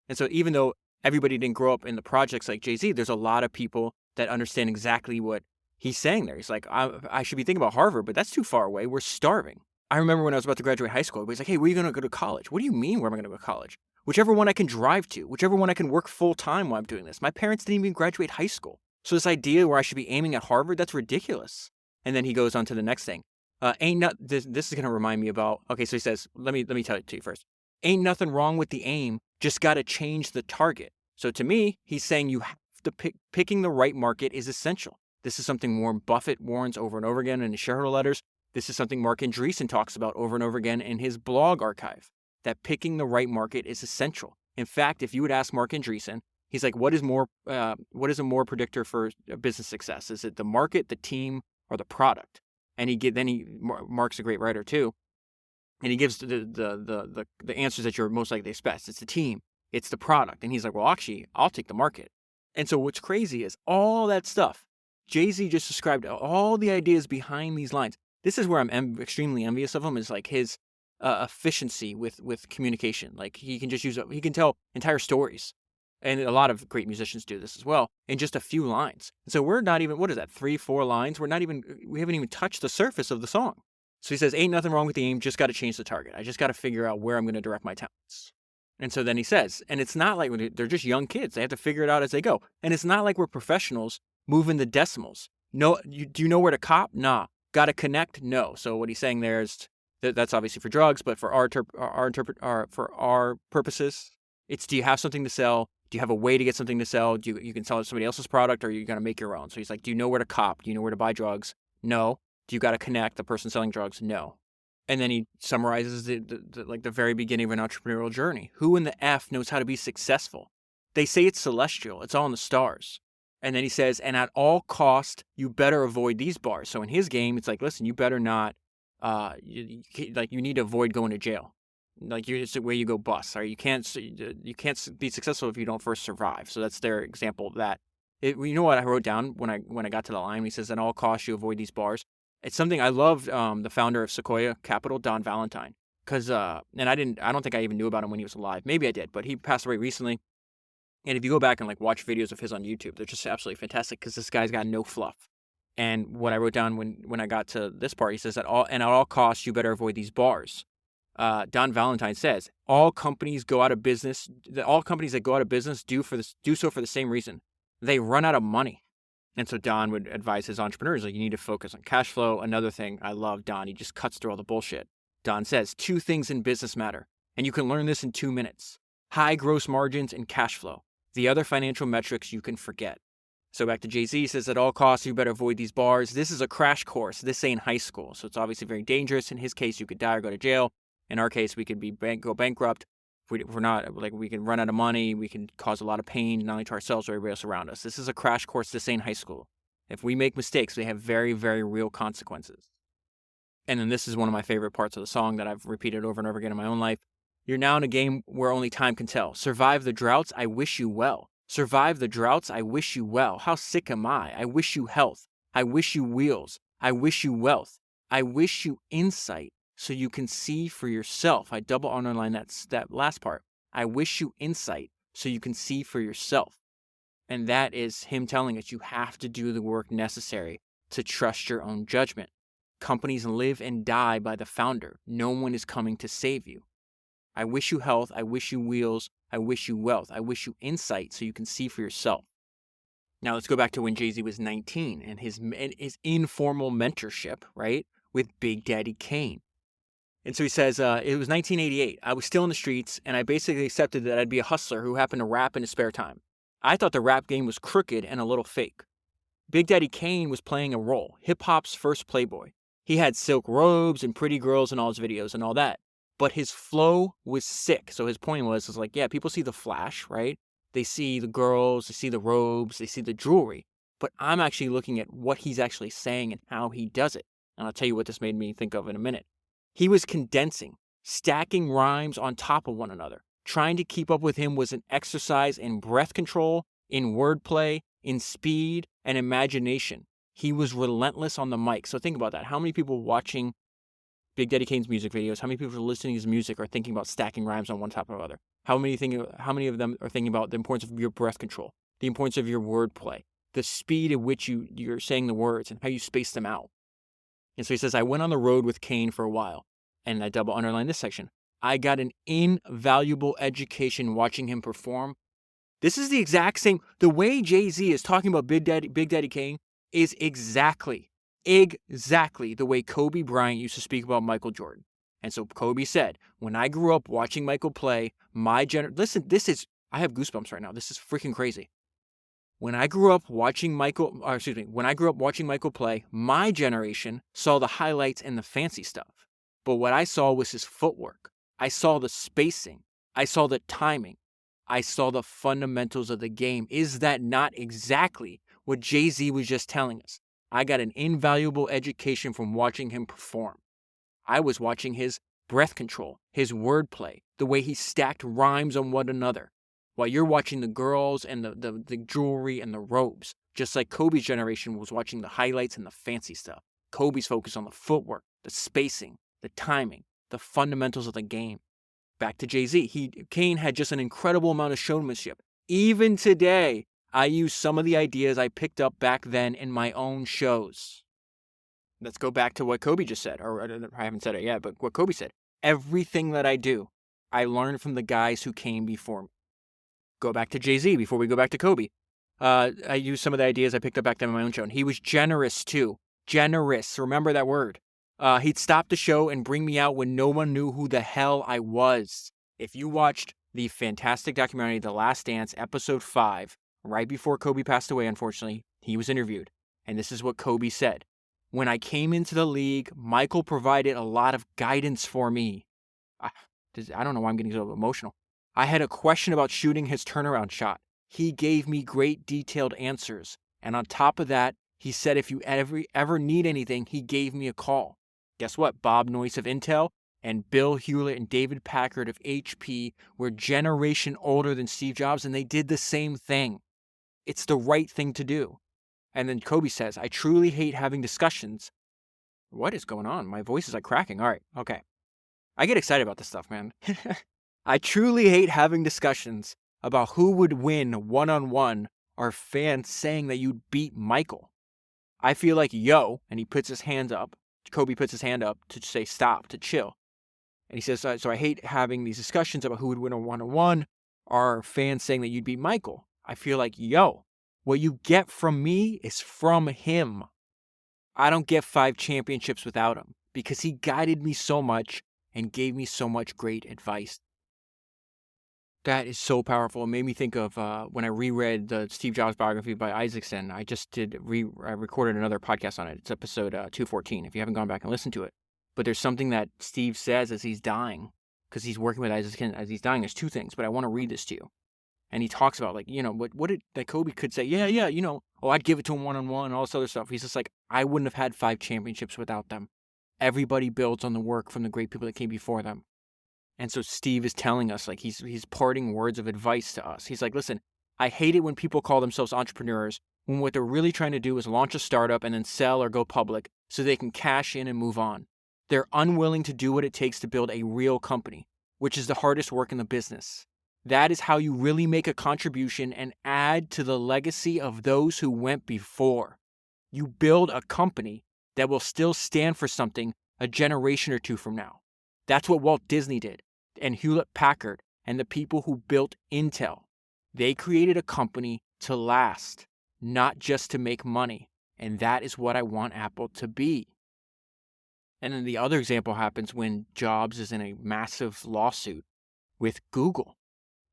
And so even though everybody didn't grow up in the projects like Jay-Z, there's a lot of people that understand exactly what he's saying there. He's like, I should be thinking about Harvard, but that's too far away. We're starving. I remember when I was about to graduate high school, everybody's like, hey, where are you going to go to college? What do you mean where am I going to go to college? Whichever one I can drive to, whichever one I can work full time while I'm doing this. My parents didn't even graduate high school. So this idea where I should be aiming at Harvard, that's ridiculous. And then he goes on to the next thing. This is going to remind me about, okay, so he says, let me tell it to you first. Ain't nothing wrong with the aim, just got to change the target. So to me, he's saying you have to picking the right market is essential. This is something Warren Buffett warns over and over again in his shareholder letters. This is something Marc Andreessen talks about over and over again in his blog archive, that picking the right market is essential. In fact, if you would ask Marc Andreessen, he's like, what is a more predictor for business success? Is it the market, the team, or the product? And Marc's a great writer too, and he gives the answers that you're most likely to expect. It's the team, it's the product, and he's like, well, actually, I'll take the market. And so what's crazy is all that stuff. Jay-Z just described all the ideas behind these lines. This is where I'm extremely envious of him, is like his efficiency with communication. Like he can tell entire stories. And a lot of great musicians do this as well in just a few lines. And so we're not even, 3-4 lines? We haven't even touched the surface of the song. So he says, ain't nothing wrong with the aim, just got to change the target. I just got to figure out where I'm going to direct my talents. And so then he says, and it's not like they're just young kids. They have to figure it out as they go. And it's not like we're professionals moving the decimals. No, do you know where to cop? Nah. Got to connect? No. So what he's saying there is that's obviously for drugs, but for our purposes, it's, do you have something to sell? Do you have a way to get something to sell? You can sell somebody else's product, or you got to make your own? So he's like, do you know where to cop? Do you know where to buy drugs? No. Do you got to connect the person selling drugs? No. And then he summarizes the very beginning of an entrepreneurial journey. Who in the F knows how to be successful? They say it's celestial. It's all in the stars. And then he says, and at all cost, you better avoid these bars. So in his game, it's like, listen, you better not, you need to avoid going to jail. Like, it's the way you go bust. Right? You can't be successful if you don't first survive. So that's their example of that. You know what I wrote down when I got to the line? He says, at all costs, you avoid these bars. It's something I loved. The founder of Sequoia Capital, Don Valentine, because and I don't think I even knew about him when he was alive. Maybe I did, but he passed away recently. And if you go back and watch videos of his on YouTube, they're just absolutely fantastic because this guy's got no fluff. And what I wrote down when I got to this part, he says at all costs, you better avoid these bars. Don Valentine says all companies that go out of business do so for the same reason. They run out of money. And so Don would advise his entrepreneurs, you need to focus on cash flow. Another thing, I love Don. He just cuts through all the bullshit. Don says 2 things in business matter, and you can learn this in 2 minutes: high gross margins and cash flow. The other financial metrics you can forget. So back to Jay-Z, he says at all costs, you better avoid these bars. This is a crash course. This ain't high school. So it's obviously very dangerous. In his case, you could die or go to jail. In our case, we could go bankrupt. If we're not, we can run out of money. We can cause a lot of pain, not only to ourselves, but everybody else around us. This is a crash course. This ain't high school. If we make mistakes, they have very, very real consequences. And then this is one of my favorite parts of the song that I've repeated over and over again in my own life. You're now in a game where only time can tell. Survive the droughts, I wish you well. Survive the droughts, I wish you well. How sick am I wish you health. I wish you wheels. I wish you wealth. I wish you insight so you can see for yourself. I double underline that last part. I wish you insight so you can see for yourself. And that is him telling us you have to do the work necessary to trust your own judgment. Companies live and die by the founder. No one is coming to save you. I wish you health. I wish you wheels. I wish you wealth. I wish you insight so you can see for yourself. Now let's go back to when Jay-Z was 19 and his informal mentorship, right, with Big Daddy Kane. And so he says, it was 1988. I was still in the streets, and I basically accepted that I'd be a hustler who happened to rap in his spare time. I thought the rap game was crooked and a little fake. Big Daddy Kane was playing a role, hip-hop's first playboy. He had silk robes and pretty girls in all his videos and all that. But his flow was sick. So his point was yeah, people see the flash, right? They see the girls, they see the robes, they see the jewelry. But I'm actually looking at what he's actually saying and how he does it. And I'll tell you what this made me think of in a minute. He was condensing, stacking rhymes on top of one another. Trying to keep up with him was an exercise in breath control, in wordplay, in speed, and imagination. He was relentless on the mic. So think about that. How many people watching Big Daddy Kane's music videos, how many people listening to his music are thinking about stacking rhymes on one top of other? How many of them are thinking about the importance of your breath control, the importance of your wordplay, the speed at which you're saying the words and how you space them out? And so he says, I went on the road with Kane for a while, and I double underline this section. I got an invaluable education watching him perform. This is the exact same, the way Jay-Z is talking about Big Daddy Kane is exactly the way Kobe Bryant used to speak about Michael Jordan. And so Kobe said, when I grew up watching Michael play, listen, I have goosebumps right now. This is freaking crazy. When I grew up watching Michael play, my generation saw the highlights and the fancy stuff. But what I saw was his footwork. I saw the spacing. I saw the timing. I saw the fundamentals of the game. Is that not exactly what Jay-Z was just telling us? I got an invaluable education from watching him perform. I was watching his breath control, his wordplay, the way he stacked rhymes on one another, while you're watching the girls and the jewelry and the robes, just like Kobe's generation was watching the highlights and the fancy stuff. Kobe's focused on the footwork, the spacing, the timing, the fundamentals of the game. Back to Jay-Z, Kane had just an incredible amount of showmanship. Even today, I use some of the ideas I picked up back then in my own shows. Let's go back to what Kobe just said, or I haven't said it yet, but what Kobe said. Everything that I do, I learned from the guys who came before me. Go back to Jay-Z before we go back to Kobe. I used some of the ideas I picked up back then in my own show, and he was generous too. Generous, remember that word. He'd stop the show and bring me out when no one knew who the hell I was. If you watched the fantastic documentary, The Last Dance, episode 5, right before Kobe passed away, unfortunately, he was interviewed. And this is what Kobe said. When I came into the league, Michael provided a lot of guidance for me. I don't know why I'm getting so emotional. I had a question about shooting his turnaround shot. He gave me great detailed answers. And on top of that, he said if you ever need anything, he gave me a call. Guess what? Bob Noyce of Intel and Bill Hewlett and David Packard of HP were generation older than Steve Jobs, and they did the same thing. It's the right thing to do. And then Kobe says, I truly hate having discussions. What is going on? My voice is like cracking. All right, okay. I get excited about this stuff, man. I truly hate having discussions about who would win one-on-one or fans saying that you'd beat Michael. I feel like, yo, and he puts his hands up. Kobe puts his hand up to say stop, to chill. And he says, so I hate having these discussions about who would win a one-on-one or fans saying that you'd beat Michael. I feel like, yo, what you get from me is from him. I don't get 5 championships without him because he guided me so much and gave me so much great advice. That is so powerful. It made me think of when I reread the Steve Jobs biography by Andreessen. I just I recorded another podcast on it. It's episode 214, if you haven't gone back and listened to it. But there's something that Steve says as he's dying, because he's working with Andreessen as he's dying. There's 2 things, but I want to read this to you. And he talks about, like, what did that Kobe could say, I'd give it to him one-on-one and all this other stuff. He's just like, I wouldn't have had 5 championships without them. Everybody builds on the work from the great people that came before them. And so Steve is telling us, like, he's parting words of advice to us. He's like, listen, I hate it when people call themselves entrepreneurs when what they're really trying to do is launch a startup and then sell or go public so they can cash in and move on. They're unwilling to do what it takes to build a real company, which is the hardest work in the business. That is how you really make a contribution and add to the legacy of those who went before. You build a company that will still stand for something a generation or 2 from now. That's what Walt Disney did, and Hewlett Packard, and the people who built Intel. They created a company to last, not just to make money. And that is what I want Apple to be. And then the other example happens when Jobs is in a massive lawsuit with Google.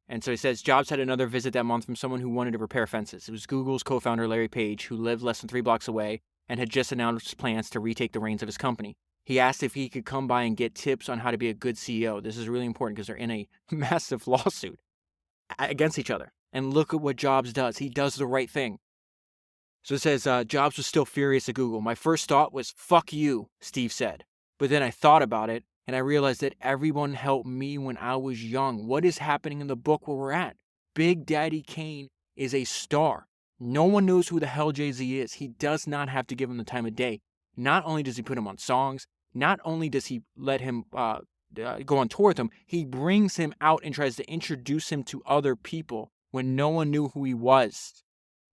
And so he says, Jobs had another visit that month from someone who wanted to repair fences. It was Google's co-founder, Larry Page, who lived less than 3 blocks away and had just announced plans to retake the reins of his company. He asked if he could come by and get tips on how to be a good CEO. This is really important because they're in a massive lawsuit against each other. And look at what Jobs does. He does the right thing. So it says, Jobs was still furious at Google. My first thought was, fuck you, Steve said. But then I thought about it, and I realized that everyone helped me when I was young. What is happening in the book where we're at? Big Daddy Kane is a star. No one knows who the hell Jay-Z is. He does not have to give him the time of day. Not only does he put him on songs, not only does he let him go on tour with him, he brings him out and tries to introduce him to other people when no one knew who he was.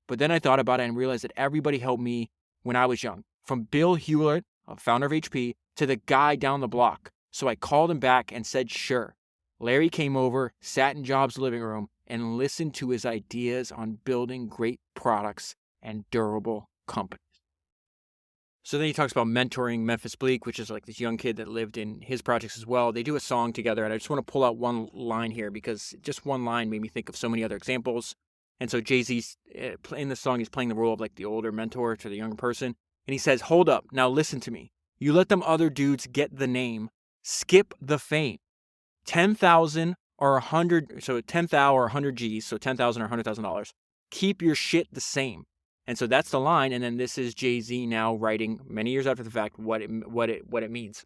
But then I thought about it and realized that everybody helped me when I was young. From Bill Hewlett, a founder of HP, to the guy down the block. So I called him back and said, sure. Larry came over, sat in Jobs' living room, and listened to his ideas on building great products and durable companies. So then he talks about mentoring Memphis Bleak, which is like this young kid that lived in his projects as well. They do a song together, and I just want to pull out one line here because just one line made me think of so many other examples. And so Jay-Z's, in the song, he's playing the role of like the older mentor to the younger person. And he says, hold up, now listen to me. You let them other dudes get the name, skip the fame. 10,000 or 100, so 10,000 or 100 G's, so 10,000 or $100,000. Keep your shit the same. And so that's the line. And then this is Jay-Z now writing many years after the fact what it means.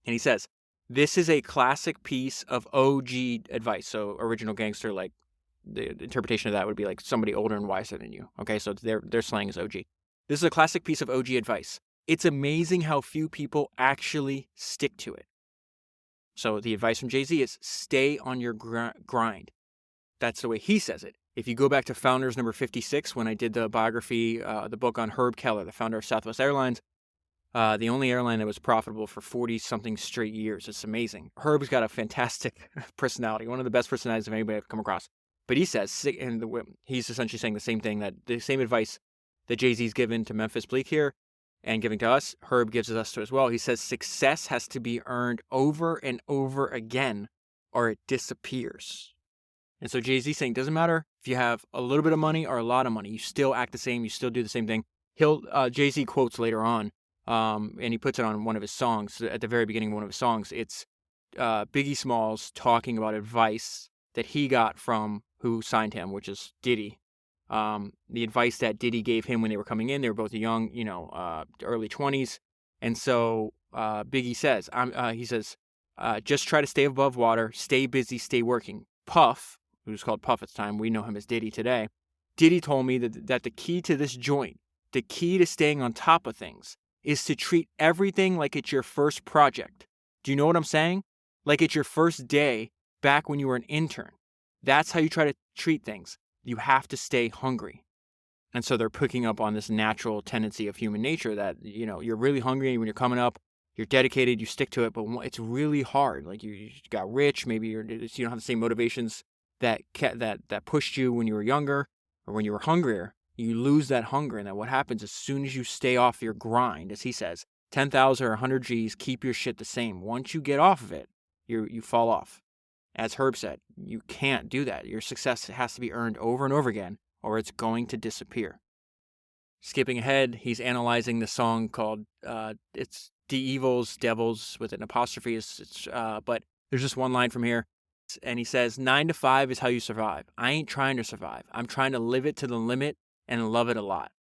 And he says, this is a classic piece of OG advice. So original gangster, like the interpretation of that would be like somebody older and wiser than you. Okay, so their slang is OG. This is a classic piece of OG advice. It's amazing how few people actually stick to it. So the advice from Jay-Z is stay on your grind. That's the way he says it. If you go back to Founders number 56, when I did the biography, the book on Herb Keller, the founder of Southwest Airlines, the only airline that was profitable for 40-something straight years. It's amazing. Herb's got a fantastic personality, one of the best personalities of anybody I've come across. But he says, and he's essentially saying the same thing, that the same advice that Jay-Z's given to Memphis Bleak here and giving to us, Herb gives us to as well. He says, success has to be earned over and over again or it disappears. And so Jay-Z saying, doesn't matter if you have a little bit of money or a lot of money, you still act the same, you still do the same thing. Jay-Z quotes later on, and he puts it on one of his songs, at the very beginning of one of his songs. It's Biggie Smalls talking about advice that he got from who signed him, which is Diddy. The advice that Diddy gave him when they were coming in, they were both young, early 20s. And so Biggie says, he says, just try to stay above water, stay busy, stay working. Puff, who was called Puff at the time, we know him as Diddy today. Diddy told me that the key to this joint, the key to staying on top of things, is to treat everything like it's your first project. Do you know what I'm saying? Like it's your first day back when you were an intern. That's how you try to treat things. You have to stay hungry. And so they're picking up on this natural tendency of human nature that, you're really hungry when you're coming up, you're dedicated, you stick to it, but it's really hard. Like you got rich, maybe you don't have the same motivations that pushed you when you were younger or when you were hungrier. You lose that hunger, and then what happens as soon as you stay off your grind, as he says, 10,000 or 100 G's, keep your shit the same. Once you get off of it, you fall off. As Herb said, you can't do that. Your success has to be earned over and over again, or it's going to disappear. Skipping ahead, he's analyzing the song called, it's The Evils, Devils with an apostrophe, but there's just one line from here, and he says, 9 to 5 is how you survive. I ain't trying to survive. I'm trying to live it to the limit and love it a lot.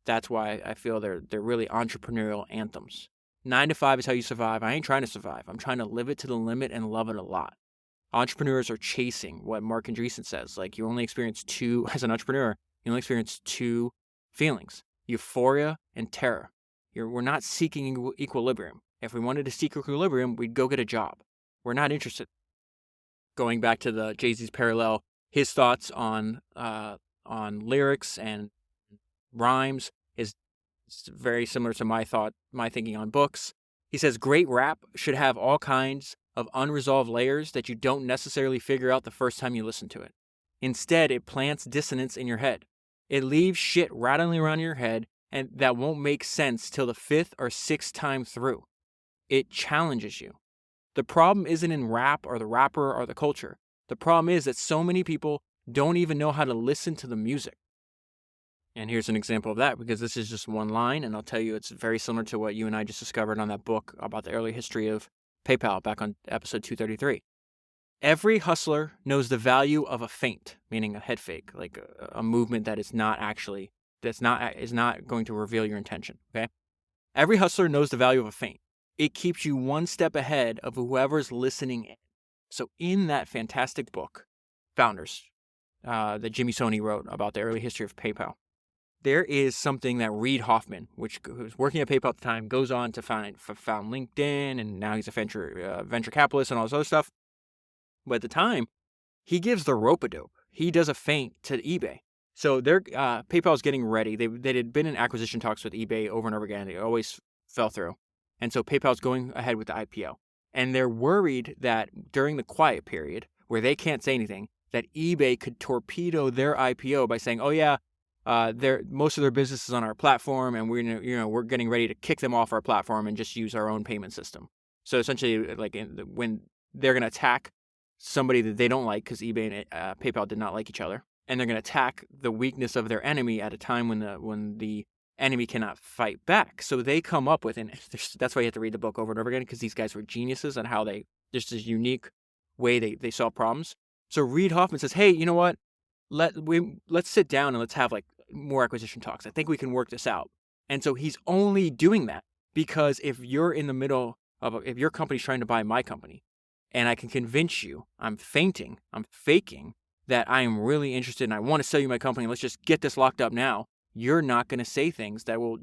That's why I feel they're really entrepreneurial anthems. 9 to 5 is how you survive. I ain't trying to survive. I'm trying to live it to the limit and love it a lot. Entrepreneurs are chasing what Marc Andreessen says. Like you only experience two, as an entrepreneur, you only experience two feelings, euphoria and terror. We're not seeking equilibrium. If we wanted to seek equilibrium, we'd go get a job. We're not interested. Going back to the Jay-Z's parallel, his thoughts on lyrics and rhymes is very similar to my thinking on books. He says, great rap should have all kinds of unresolved layers that you don't necessarily figure out the first time you listen to it. Instead, it plants dissonance in your head. It leaves shit rattling around your head and that won't make sense till the 5th or 6th time through. It challenges you. The problem isn't in rap or the rapper or the culture. The problem is that so many people don't even know how to listen to the music. And here's an example of that, because this is just one line, and I'll tell you it's very similar to what you and I just discovered on that book about the early history of PayPal back on episode 233. Every hustler knows the value of a feint, meaning a head fake, like a movement that is not going to reveal your intention, okay? Every hustler knows the value of a feint. It keeps you one step ahead of whoever's listening in. So in that fantastic book, Founders, that Jimmy Soni wrote about the early history of PayPal, there is something that Reid Hoffman, who was working at PayPal at the time, goes on to found LinkedIn, and now he's a venture capitalist and all this other stuff. But at the time, he gives the rope-a-dope. He does a feint to eBay. So PayPal is getting ready. They had been in acquisition talks with eBay over and over again. They always fell through. And so PayPal's going ahead with the IPO. And they're worried that during the quiet period, where they can't say anything, that eBay could torpedo their IPO by saying, oh yeah, most of their business is on our platform, and we're getting ready to kick them off our platform and just use our own payment system. So essentially, like when they're going to attack somebody that they don't like, because eBay and PayPal did not like each other, and they're going to attack the weakness of their enemy at a time when the enemy cannot fight back. So they come up with, and that's why you have to read the book over and over again, because these guys were geniuses on how just this unique way they solve problems. So Reid Hoffman says, hey, you know what? Let's sit down and let's have like more acquisition talks. I think we can work this out. And so he's only doing that because if you're in the middle of if your company's trying to buy my company, and I can convince you, I'm faking that I am really interested and I want to sell you my company. Let's just get this locked up now. You're not going to say things that will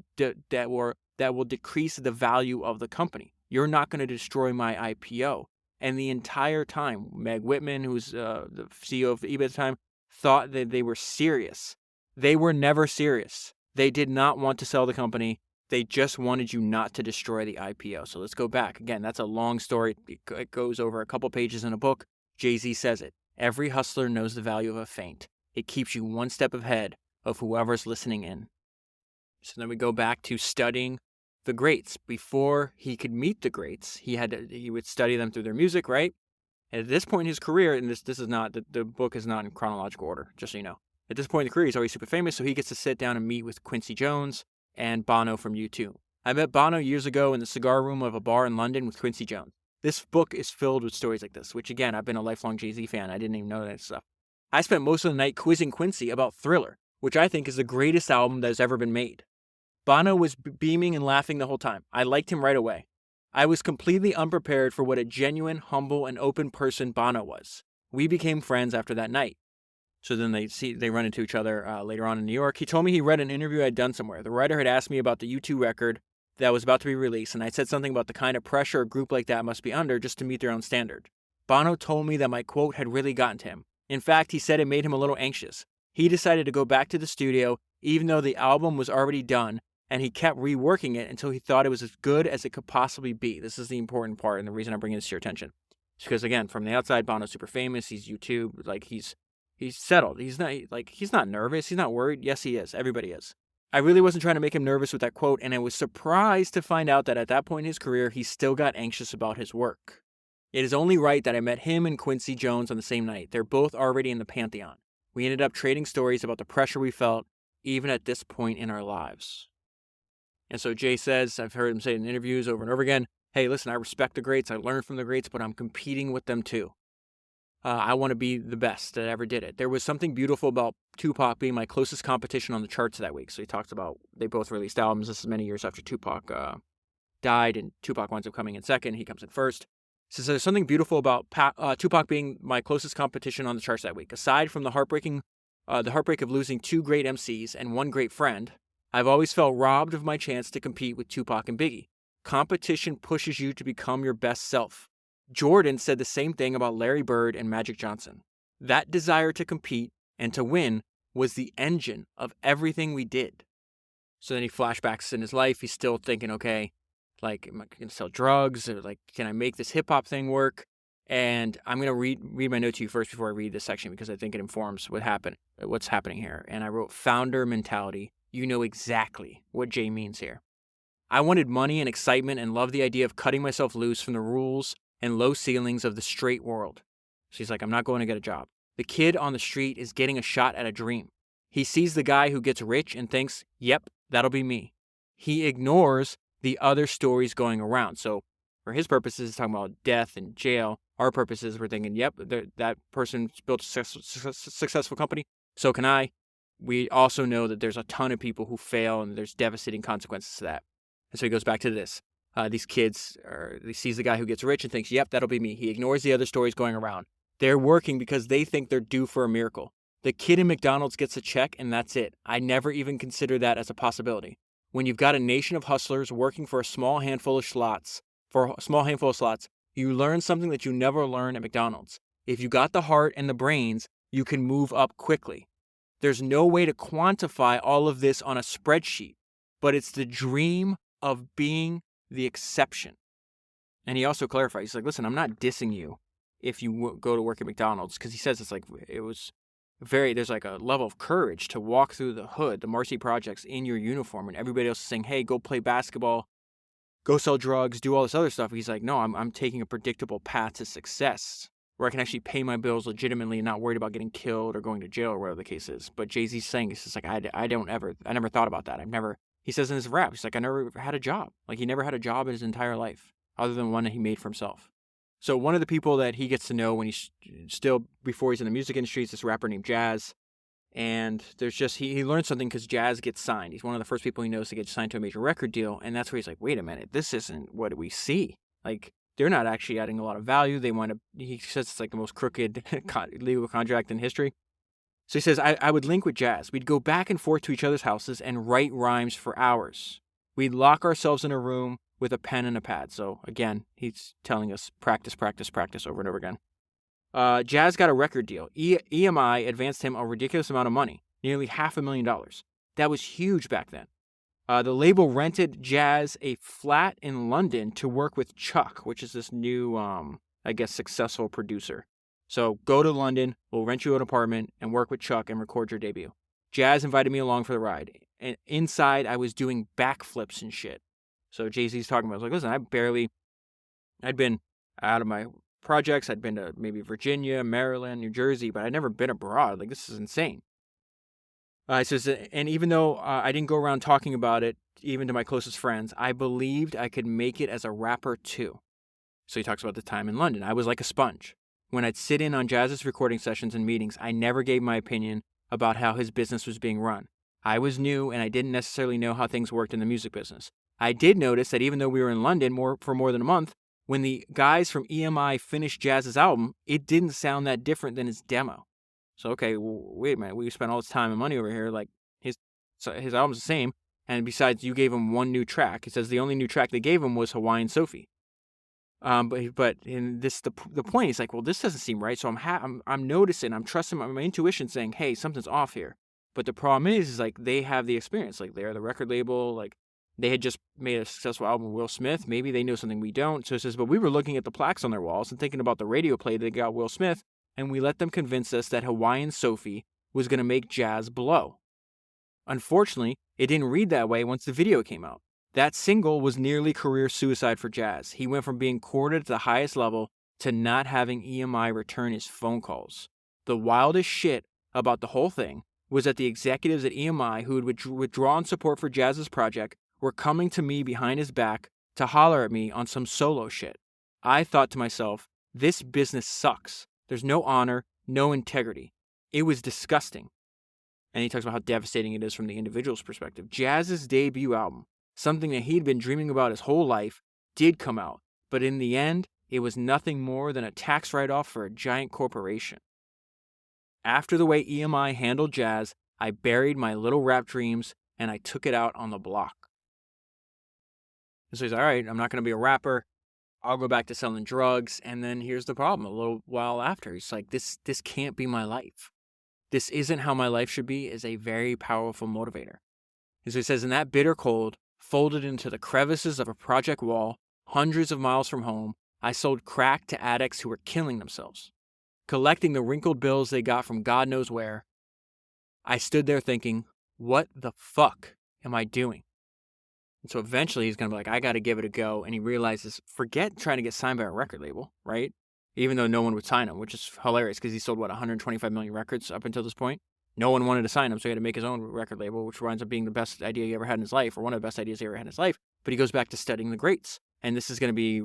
decrease the value of the company. You're not going to destroy my IPO. And the entire time, Meg Whitman, who's the CEO of eBay at the time, thought that they were serious. They were never serious. They did not want to sell the company. They just wanted you not to destroy the IPO. So let's go back. Again, that's a long story. It goes over a couple pages in a book. Jay-Z says it. Every hustler knows the value of a feint. It keeps you one step ahead of whoever's listening in. So then we go back to studying the greats. Before he could meet the greats, he would study them through their music, right? And at this point in his career, and this is not, the book is not in chronological order, just so you know. At this point in the career, he's already super famous, so he gets to sit down and meet with Quincy Jones and Bono from U2. I met Bono years ago in the cigar room of a bar in London with Quincy Jones. This book is filled with stories like this, which again, I've been a lifelong Jay-Z fan. I didn't even know that stuff. I spent most of the night quizzing Quincy about Thriller, which I think is the greatest album that has ever been made. Bono was beaming and laughing the whole time. I liked him right away. I was completely unprepared for what a genuine, humble, and open person Bono was. We became friends after that night. So then they run into each other later on in New York. He told me he read an interview I'd done somewhere. The writer had asked me about the U2 record that was about to be released, and I said something about the kind of pressure a group like that must be under just to meet their own standard. Bono told me that my quote had really gotten to him. In fact, he said it made him a little anxious. He decided to go back to the studio even though the album was already done, and he kept reworking it until he thought it was as good as it could possibly be. This is the important part and the reason I'm bringing this to your attention. It's because, again, from the outside, Bono's super famous. He's YouTube. Like, he's settled. He's not nervous. He's not worried. Yes, he is. Everybody is. I really wasn't trying to make him nervous with that quote, and I was surprised to find out that at that point in his career, he still got anxious about his work. It is only right that I met him and Quincy Jones on the same night. They're both already in the pantheon. We ended up trading stories about the pressure we felt, even at this point in our lives. And so Jay says, I've heard him say in interviews over and over again, hey, listen, I respect the greats, I learn from the greats, but I'm competing with them too. I want to be the best that ever did it. There was something beautiful about Tupac being my closest competition on the charts that week. So he talks about, they both released albums. This is many years after Tupac died, and Tupac winds up coming in second. He comes in first. So there's something beautiful about Tupac being my closest competition on the charts that week. Aside from the heartbreak of losing two great MCs and one great friend, I've always felt robbed of my chance to compete with Tupac and Biggie. Competition pushes you to become your best self. Jordan said the same thing about Larry Bird and Magic Johnson. That desire to compete and to win was the engine of everything we did. So then he flashbacks in his life. He's still thinking, okay, like, am I going to sell drugs? Or like, can I make this hip-hop thing work? And I'm going to read my note to you first before I read this section because I think it informs what's happening here. And I wrote, founder mentality. You know exactly what Jay means here. I wanted money and excitement and loved the idea of cutting myself loose from the rules and low ceilings of the straight world. She's like, I'm not going to get a job. The kid on the street is getting a shot at a dream. He sees the guy who gets rich and thinks, yep, that'll be me. He ignores the other stories going around. So for his purposes, he's talking about death and jail. Our purposes, we're thinking, yep, that person built a successful company. So can I. We also know that there's a ton of people who fail and there's devastating consequences to that. And so he goes back to this. These kids, he sees the guy who gets rich and thinks, yep, that'll be me. He ignores the other stories going around. They're working because they think they're due for a miracle. The kid in McDonald's gets a check and that's it. I never even consider that as a possibility. When you've got a nation of hustlers working for a small handful of slots, you learn something that you never learn at McDonald's. If you got the heart and the brains, you can move up quickly. There's no way to quantify all of this on a spreadsheet, but it's the dream of being the exception. And he also clarifies, he's like, listen, I'm not dissing you if you go to work at McDonald's, because he says it's like, there's like a level of courage to walk through the hood, the Marcy Projects in your uniform, and everybody else is saying, hey, go play basketball, go sell drugs, do all this other stuff. He's like, no, I'm taking a predictable path to success where I can actually pay my bills legitimately and not worried about getting killed or going to jail or whatever the case is. But Jay-Z's saying, it's just like, I never thought about that. He says in his rap, he's like, I never had a job. Like, he never had a job in his entire life other than one that he made for himself. So one of the people that he gets to know when he's still, before he's in the music industry, is this rapper named Jazz. And there's just, he learned something because Jazz gets signed. He's one of the first people he knows to get signed to a major record deal. And that's where he's like, wait a minute, this isn't what we see. Like, they're not actually adding a lot of value. He says it's like the most crooked legal contract in history. So he says, I would link with Jazz. We'd go back and forth to each other's houses and write rhymes for hours. We'd lock ourselves in a room with a pen and a pad. So again, he's telling us practice over and over again. Jazz got a record deal. EMI advanced him a ridiculous amount of money, nearly $500,000. That was huge back then. The label rented Jazz a flat in London to work with Chuck, which is this new, successful producer. So go to London, we'll rent you an apartment and work with Chuck and record your debut. Jazz invited me along for the ride. And inside, I was doing backflips and shit. So Jay-Z's talking about, I was like, listen, I'd been out of my projects. I'd been to maybe Virginia, Maryland, New Jersey, but I'd never been abroad. Like, this is insane. He says, and even though I didn't go around talking about it, even to my closest friends, I believed I could make it as a rapper too. So he talks about the time in London. I was like a sponge. When I'd sit in on Jazz's recording sessions and meetings, I never gave my opinion about how his business was being run. I was new and I didn't necessarily know how things worked in the music business. I did notice that even though we were in London for more than a month, when the guys from EMI finished Jazz's album, it didn't sound that different than his demo. So, okay, wait a minute. We spent all this time and money over here. Like, his album's the same. And besides, you gave him one new track. He says the only new track they gave him was Hawaiian Sophie. But in this, the point, he's like, well, this doesn't seem right. So I'm noticing, I'm trusting my intuition saying, hey, something's off here. But the problem is like, they have the experience. Like, they're the record label. Like, they had just made a successful album with Will Smith. Maybe they know something we don't. So it says, but we were looking at the plaques on their walls and thinking about the radio play they got Will Smith. And we let them convince us that Hawaiian Sophie was going to make jazz blow. Unfortunately, it didn't read that way once the video came out. That single was nearly career suicide for Jazz. He went from being courted at the highest level to not having EMI return his phone calls. The wildest shit about the whole thing was that the executives at EMI who had withdrawn support for Jazz's project were coming to me behind his back to holler at me on some solo shit. I thought to myself, this business sucks. There's no honor, no integrity. It was disgusting. And he talks about how devastating it is from the individual's perspective. Jazz's debut album, something that he'd been dreaming about his whole life, did come out. But in the end, it was nothing more than a tax write-off for a giant corporation. After the way EMI handled Jazz, I buried my little rap dreams and I took it out on the block. And so he's all right, I'm not going to be a rapper. I'll go back to selling drugs. And then here's the problem. A little while after, he's like, this can't be my life. This isn't how my life should be is a very powerful motivator. And so he says, in that bitter cold, folded into the crevices of a project wall, hundreds of miles from home, I sold crack to addicts who were killing themselves. Collecting the wrinkled bills they got from God knows where, I stood there thinking, what the fuck am I doing? And so eventually he's going to be like, I got to give it a go. And he realizes, forget trying to get signed by a record label, right? Even though no one would sign him, which is hilarious because he sold, 125 million records up until this point. No one wanted to sign him, so he had to make his own record label, which winds up being the best idea he ever had in his life, or one of the best ideas he ever had in his life. But he goes back to studying the greats. And this is going to be,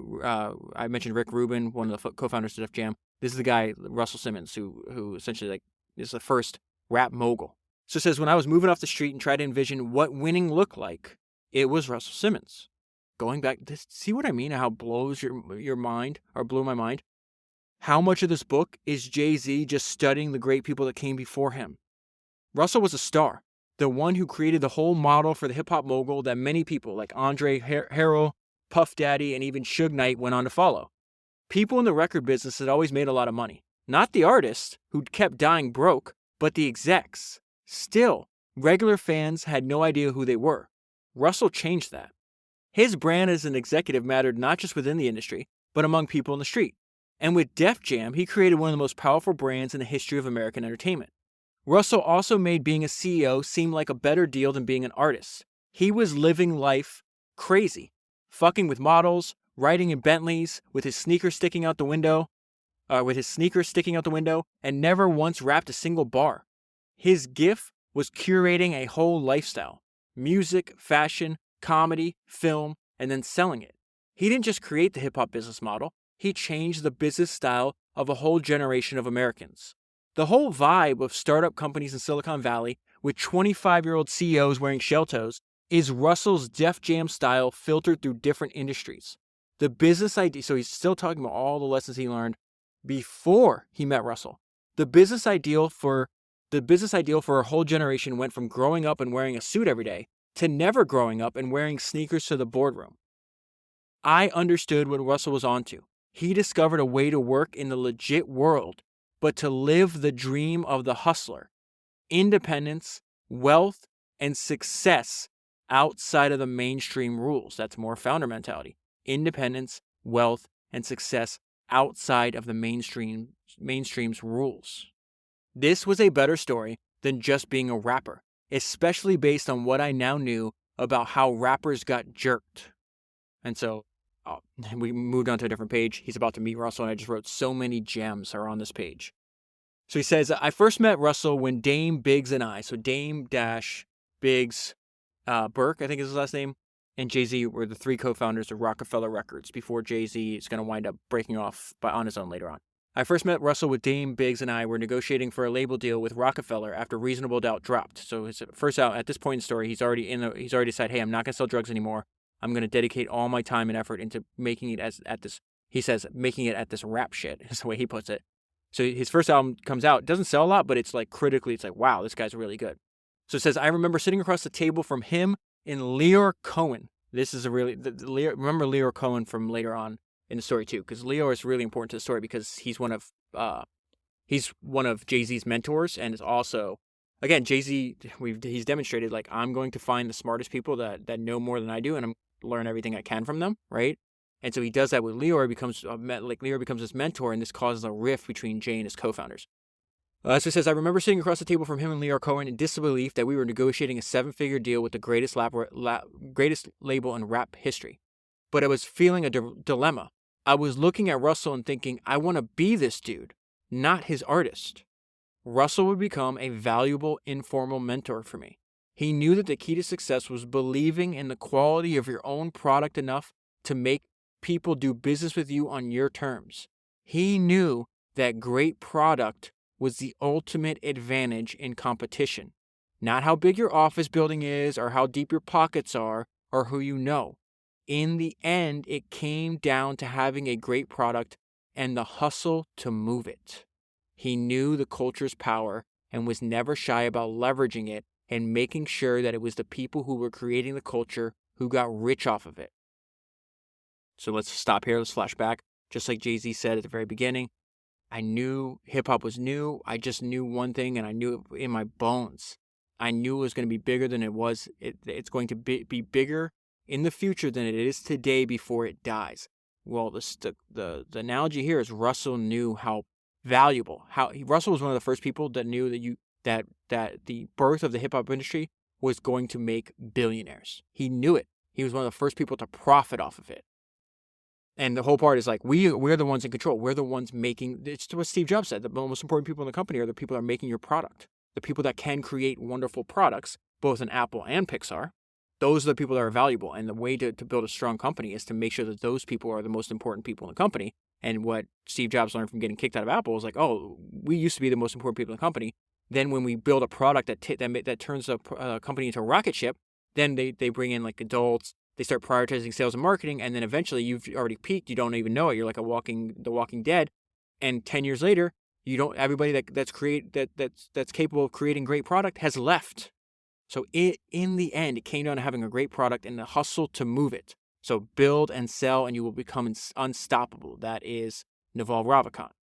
I mentioned Rick Rubin, one of the co-founders of Def Jam. This is the guy, Russell Simmons, who essentially is the first rap mogul. So it says, when I was moving off the street and tried to envision what winning looked like, it was Russell Simmons. Going back, see what I mean? How it blows your mind, or blew my mind? How much of this book is Jay-Z just studying the great people that came before him? Russell was a star, the one who created the whole model for the hip-hop mogul that many people like Andre Harrell, Puff Daddy, and even Suge Knight went on to follow. People in the record business had always made a lot of money. Not the artists, who kept dying broke, but the execs. Still, regular fans had no idea who they were. Russell changed that. His brand as an executive mattered not just within the industry, but among people in the street. And with Def Jam, he created one of the most powerful brands in the history of American entertainment. Russell also made being a CEO seem like a better deal than being an artist. He was living life crazy, fucking with models, riding in Bentleys, with his sneakers sticking out the window, and never once rapped a single bar. His gift was curating a whole lifestyle: music, fashion, comedy, film, and then selling it. He didn't just create the hip-hop business model, he changed the business style of a whole generation of Americans. The whole vibe of startup companies in Silicon Valley with 25-year-old CEOs wearing shell toes is Russell's Def Jam style filtered through different industries. The business idea, so he's still talking about all the lessons he learned before he met Russell. The business ideal for a whole generation went from growing up and wearing a suit every day to never growing up and wearing sneakers to the boardroom. I understood what Russell was onto. He discovered a way to work in the legit world, but to live the dream of the hustler: independence, wealth, and success outside of the mainstream rules. That's more founder mentality. Independence, wealth, and success outside of the mainstream's rules. This was a better story than just being a rapper, especially based on what I now knew about how rappers got jerked. And so we moved on to a different page. He's about to meet Russell, and I just wrote so many gems are on this page. So he says, I first met Russell when Dame Biggs and I, so Dame dash Biggs, Burke, I think is his last name, and Jay-Z were the 3 co-founders of Rockefeller Records before Jay-Z is going to wind up breaking off on his own later on. I first met Russell with Dame Biggs and I were negotiating for a label deal with Rockefeller after Reasonable Doubt dropped. So his first out at this point in the story, he's already decided, hey, I'm not going to sell drugs anymore. I'm going to dedicate all my time and effort into making it making it at this rap shit is the way he puts it. So his first album comes out, doesn't sell a lot, but it's like critically, it's like, wow, this guy's really good. So it says, I remember sitting across the table from him and Leor Cohen. This is remember Leor Cohen from later on in the story too, because Leor is really important to the story because he's one of Jay-Z's mentors, and is also, again, Jay-Z, he's demonstrated, like, I'm going to find the smartest people that know more than I do, and I'm learn everything I can from them, right? And so he does that with Leor. Leor becomes his mentor, and this causes a rift between Jay and his co-founders. So it says, I remember sitting across the table from him and Leor Cohen in disbelief that we were negotiating a 7-figure deal with the greatest label in rap history. But I was feeling a dilemma. I was looking at Russell and thinking, I want to be this dude, not his artist. Russell would become a valuable informal mentor for me. He knew that the key to success was believing in the quality of your own product enough to make people do business with you on your terms. He knew that great product was the ultimate advantage in competition. Not how big your office building is or how deep your pockets are or who you know. In the end, it came down to having a great product and the hustle to move it. He knew the culture's power and was never shy about leveraging it and making sure that it was the people who were creating the culture who got rich off of it. So let's stop here. Let's flash back. Just like Jay-Z said at the very beginning, I knew hip-hop was new. I just knew one thing, and I knew it in my bones. I knew it was going to be bigger than it was. It's going to be bigger in the future than it is today before it dies. Well, the analogy here is Russell knew how valuable. Russell was one of the first people that knew that the birth of the hip-hop industry was going to make billionaires. He knew it. He was one of the first people to profit off of it. And the whole part is like, we're the ones in control. We're the ones making, it's what Steve Jobs said, the most important people in the company are the people that are making your product. The people that can create wonderful products, both in Apple and Pixar. Those are the people that are valuable. And the way to build a strong company is to make sure that those people are the most important people in the company. And what Steve Jobs learned from getting kicked out of Apple was like, oh, we used to be the most important people in the company. Then when we build a product that turns a company into a rocket ship, then they bring in like adults. They start prioritizing sales and marketing, and then eventually you've already peaked. You don't even know it. You're like the Walking Dead. And 10 years later, everybody that's capable of creating great product has left. So in the end, it came down to having a great product and the hustle to move it. So build and sell, and you will become unstoppable. That is Naval Ravikant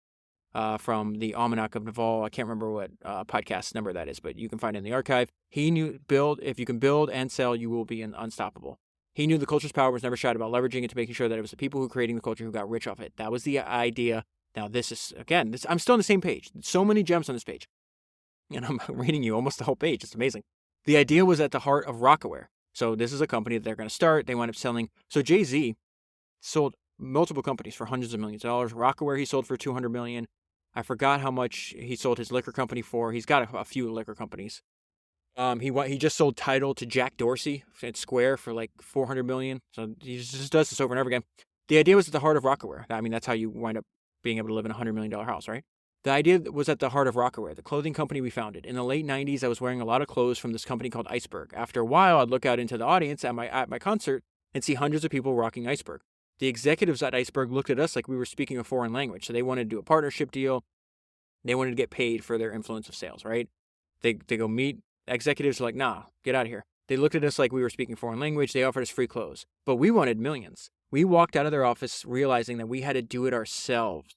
from the Almanac of Naval. I can't remember what podcast number that is, but you can find it in the archive. He knew if you can build and sell, you will be unstoppable. He knew the culture's power, was never shy about leveraging it to making sure that it was the people who were creating the culture who got rich off it. That was the idea. Now this is, again, I'm still on the same page. So many gems on this page. And I'm reading you almost the whole page. It's amazing. The idea was at the heart of Rockaware. So this is a company that they're going to start. They wind up selling. So Jay-Z sold multiple companies for hundreds of millions of dollars. Rockaware he sold for $200 million. I forgot how much he sold his liquor company for. He's got a few liquor companies. He just sold Tidal to Jack Dorsey at Square for like $400 million. So he just does this over and over again. The idea was at the heart of Rockaware. I mean, that's how you wind up being able to live in a $100 million house, right? The idea was at the heart of Rockaware, the clothing company we founded. In the late 90s, I was wearing a lot of clothes from this company called Iceberg. After a while, I'd look out into the audience at my concert and see hundreds of people rocking Iceberg. The executives at Iceberg looked at us like we were speaking a foreign language. So they wanted to do a partnership deal. They wanted to get paid for their influence of sales, right? They go meet. Executives are like, nah, get out of here. They looked at us like we were speaking foreign language. They offered us free clothes. But we wanted millions. We walked out of their office realizing that we had to do it ourselves.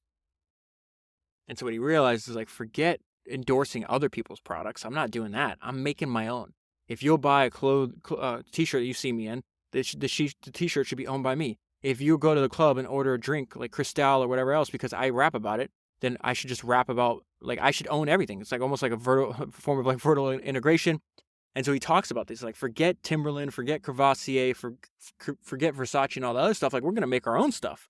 And so what he realized is like, forget endorsing other people's products. I'm not doing that. I'm making my own. If you'll buy a t-shirt that you see me in, the t-shirt should be owned by me. If you go to the club and order a drink like Cristal or whatever else because I rap about it, then I should just rap about, like, I should own everything. It's like almost like a form of like vertical integration. And so he talks about this, like, forget Timberland, forget Crevassier, forget Versace and all the other stuff. Like, we're going to make our own stuff.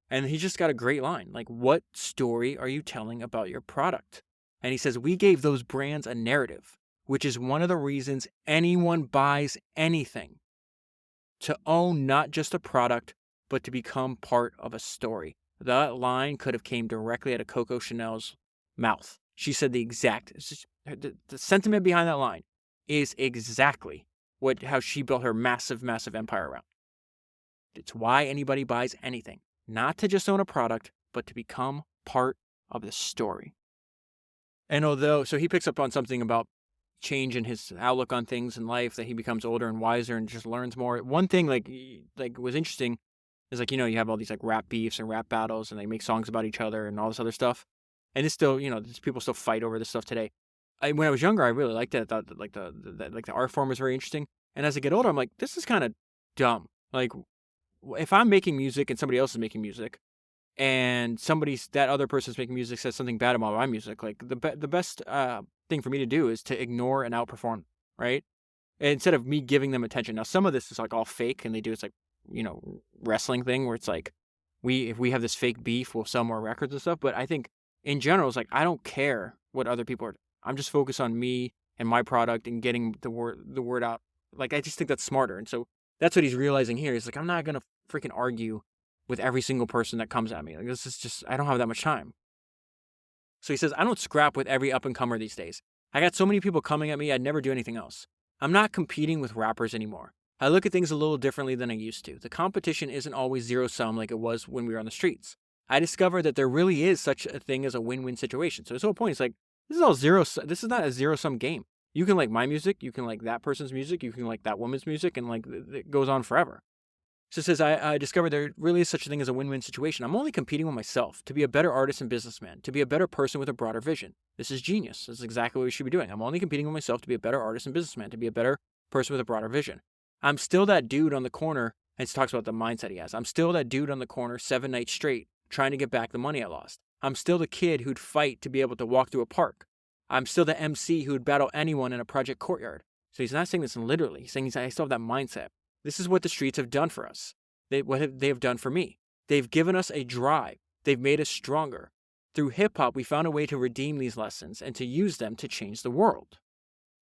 And he just got a great line. Like, what story are you telling about your product? And he says, we gave those brands a narrative, which is one of the reasons anyone buys anything. To own not just a product, but to become part of a story. That line could have came directly out of Coco Chanel's mouth. She said the sentiment behind that line is exactly how she built her massive, massive empire around. It's why anybody buys anything. Not to just own a product, but to become part of the story. And so he picks up on something about change in his outlook on things in life, that he becomes older and wiser and just learns more. One thing like was interesting is, like, you have all these like rap beefs and rap battles, and they make songs about each other and all this other stuff. And it's still, people still fight over this stuff today. When I was younger, I really liked it. I thought that, the art form was very interesting. And as I get older, I'm like, this is kind of dumb. Like, if I'm making music and somebody else is making music, and that other person's making music says something bad about my music, like the best thing for me to do is to ignore and outperform, right? Instead of me giving them attention. Now, some of this is like all fake, and they do it's like, wrestling thing where it's like, if we have this fake beef, we'll sell more records and stuff. But I think in general, it's like, I don't care what other people are. I'm just focused on me and my product and getting the word out. Like, I just think that's smarter. And so that's what he's realizing here. He's like, I'm not going to freaking argue with every single person that comes at me. Like, this is just, I don't have that much time. So he says, I don't scrap with every up-and-comer these days. I got so many people coming at me, I'd never do anything else. I'm not competing with rappers anymore. I look at things a little differently than I used to. The competition isn't always zero-sum like it was when we were on the streets. I discovered that there really is such a thing as a win-win situation. So his whole point is like, this is not a zero-sum game. You can like my music, you can like that person's music, you can like that woman's music, and like it goes on forever. So it says, I discovered there really is such a thing as a win-win situation. I'm only competing with myself to be a better artist and businessman, to be a better person with a broader vision. This is genius. This is exactly what we should be doing. I'm only competing with myself to be a better artist and businessman, to be a better person with a broader vision. I'm still that dude on the corner, and he talks about the mindset he has. I'm still that dude on the corner 7 nights straight trying to get back the money I lost. I'm still the kid who'd fight to be able to walk through a park. I'm still the MC who'd battle anyone in a project courtyard. So he's not saying this literally. He's saying I still have that mindset. This is what the streets have done for us. They have done for me. They've given us a drive. They've made us stronger. Through hip-hop, we found a way to redeem these lessons and to use them to change the world.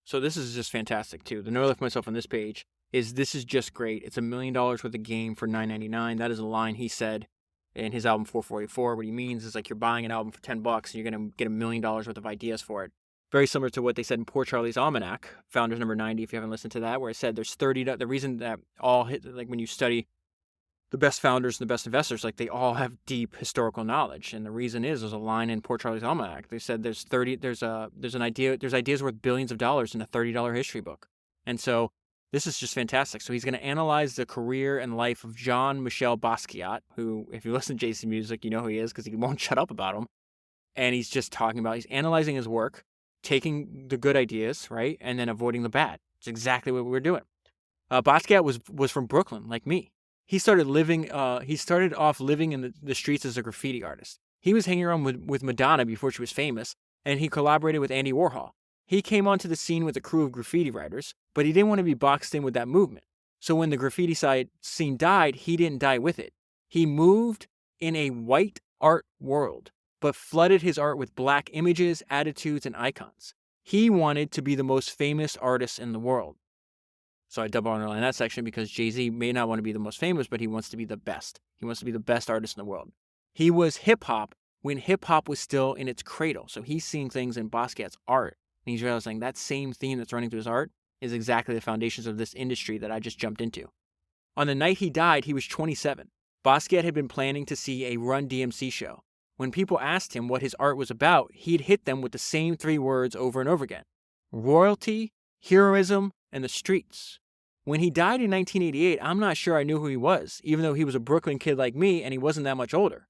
So this is just fantastic, too. The note I left myself on this page is, this is just great. It's $1 million worth of game for $9.99. That is a line he said in his album 444. What he means is like, you're buying an album for $10 and you're going to get $1 million worth of ideas for it. Very similar to what they said in Poor Charlie's Almanac, Founders number 90, if you haven't listened to that, where it said there's 30, the reason that all hit, like when you study the best founders and the best investors, like they all have deep historical knowledge. And the reason is, there's a line in Poor Charlie's Almanac. They said there's ideas worth billions of dollars in a $30 history book. And so this is just fantastic. So he's going to analyze the career and life of Jean-Michel Basquiat, who, if you listen to JC Music, you know who he is because he won't shut up about him. And he's just he's analyzing his work, taking the good ideas, right, and then avoiding the bad. It's exactly what we're doing. Basquiat was from Brooklyn, like me. He started off living in the streets as a graffiti artist. He was hanging around with Madonna before she was famous, and he collaborated with Andy Warhol. He came onto the scene with a crew of graffiti writers, but he didn't want to be boxed in with that movement. So when the graffiti scene died, he didn't die with it. He moved in a white art world, but flooded his art with black images, attitudes, and icons. He wanted to be the most famous artist in the world. So I double underline that section because Jay-Z may not want to be the most famous, but he wants to be the best. He wants to be the best artist in the world. He was hip-hop when hip-hop was still in its cradle. So he's seeing things in Basquiat's art, and he's realizing that same theme that's running through his art is exactly the foundations of this industry that I just jumped into. On the night he died, he was 27. Basquiat had been planning to see a Run DMC show. When people asked him what his art was about, he'd hit them with the same 3 words over and over again: royalty, heroism, and the streets. When he died in 1988, I'm not sure I knew who he was, even though he was a Brooklyn kid like me and he wasn't that much older.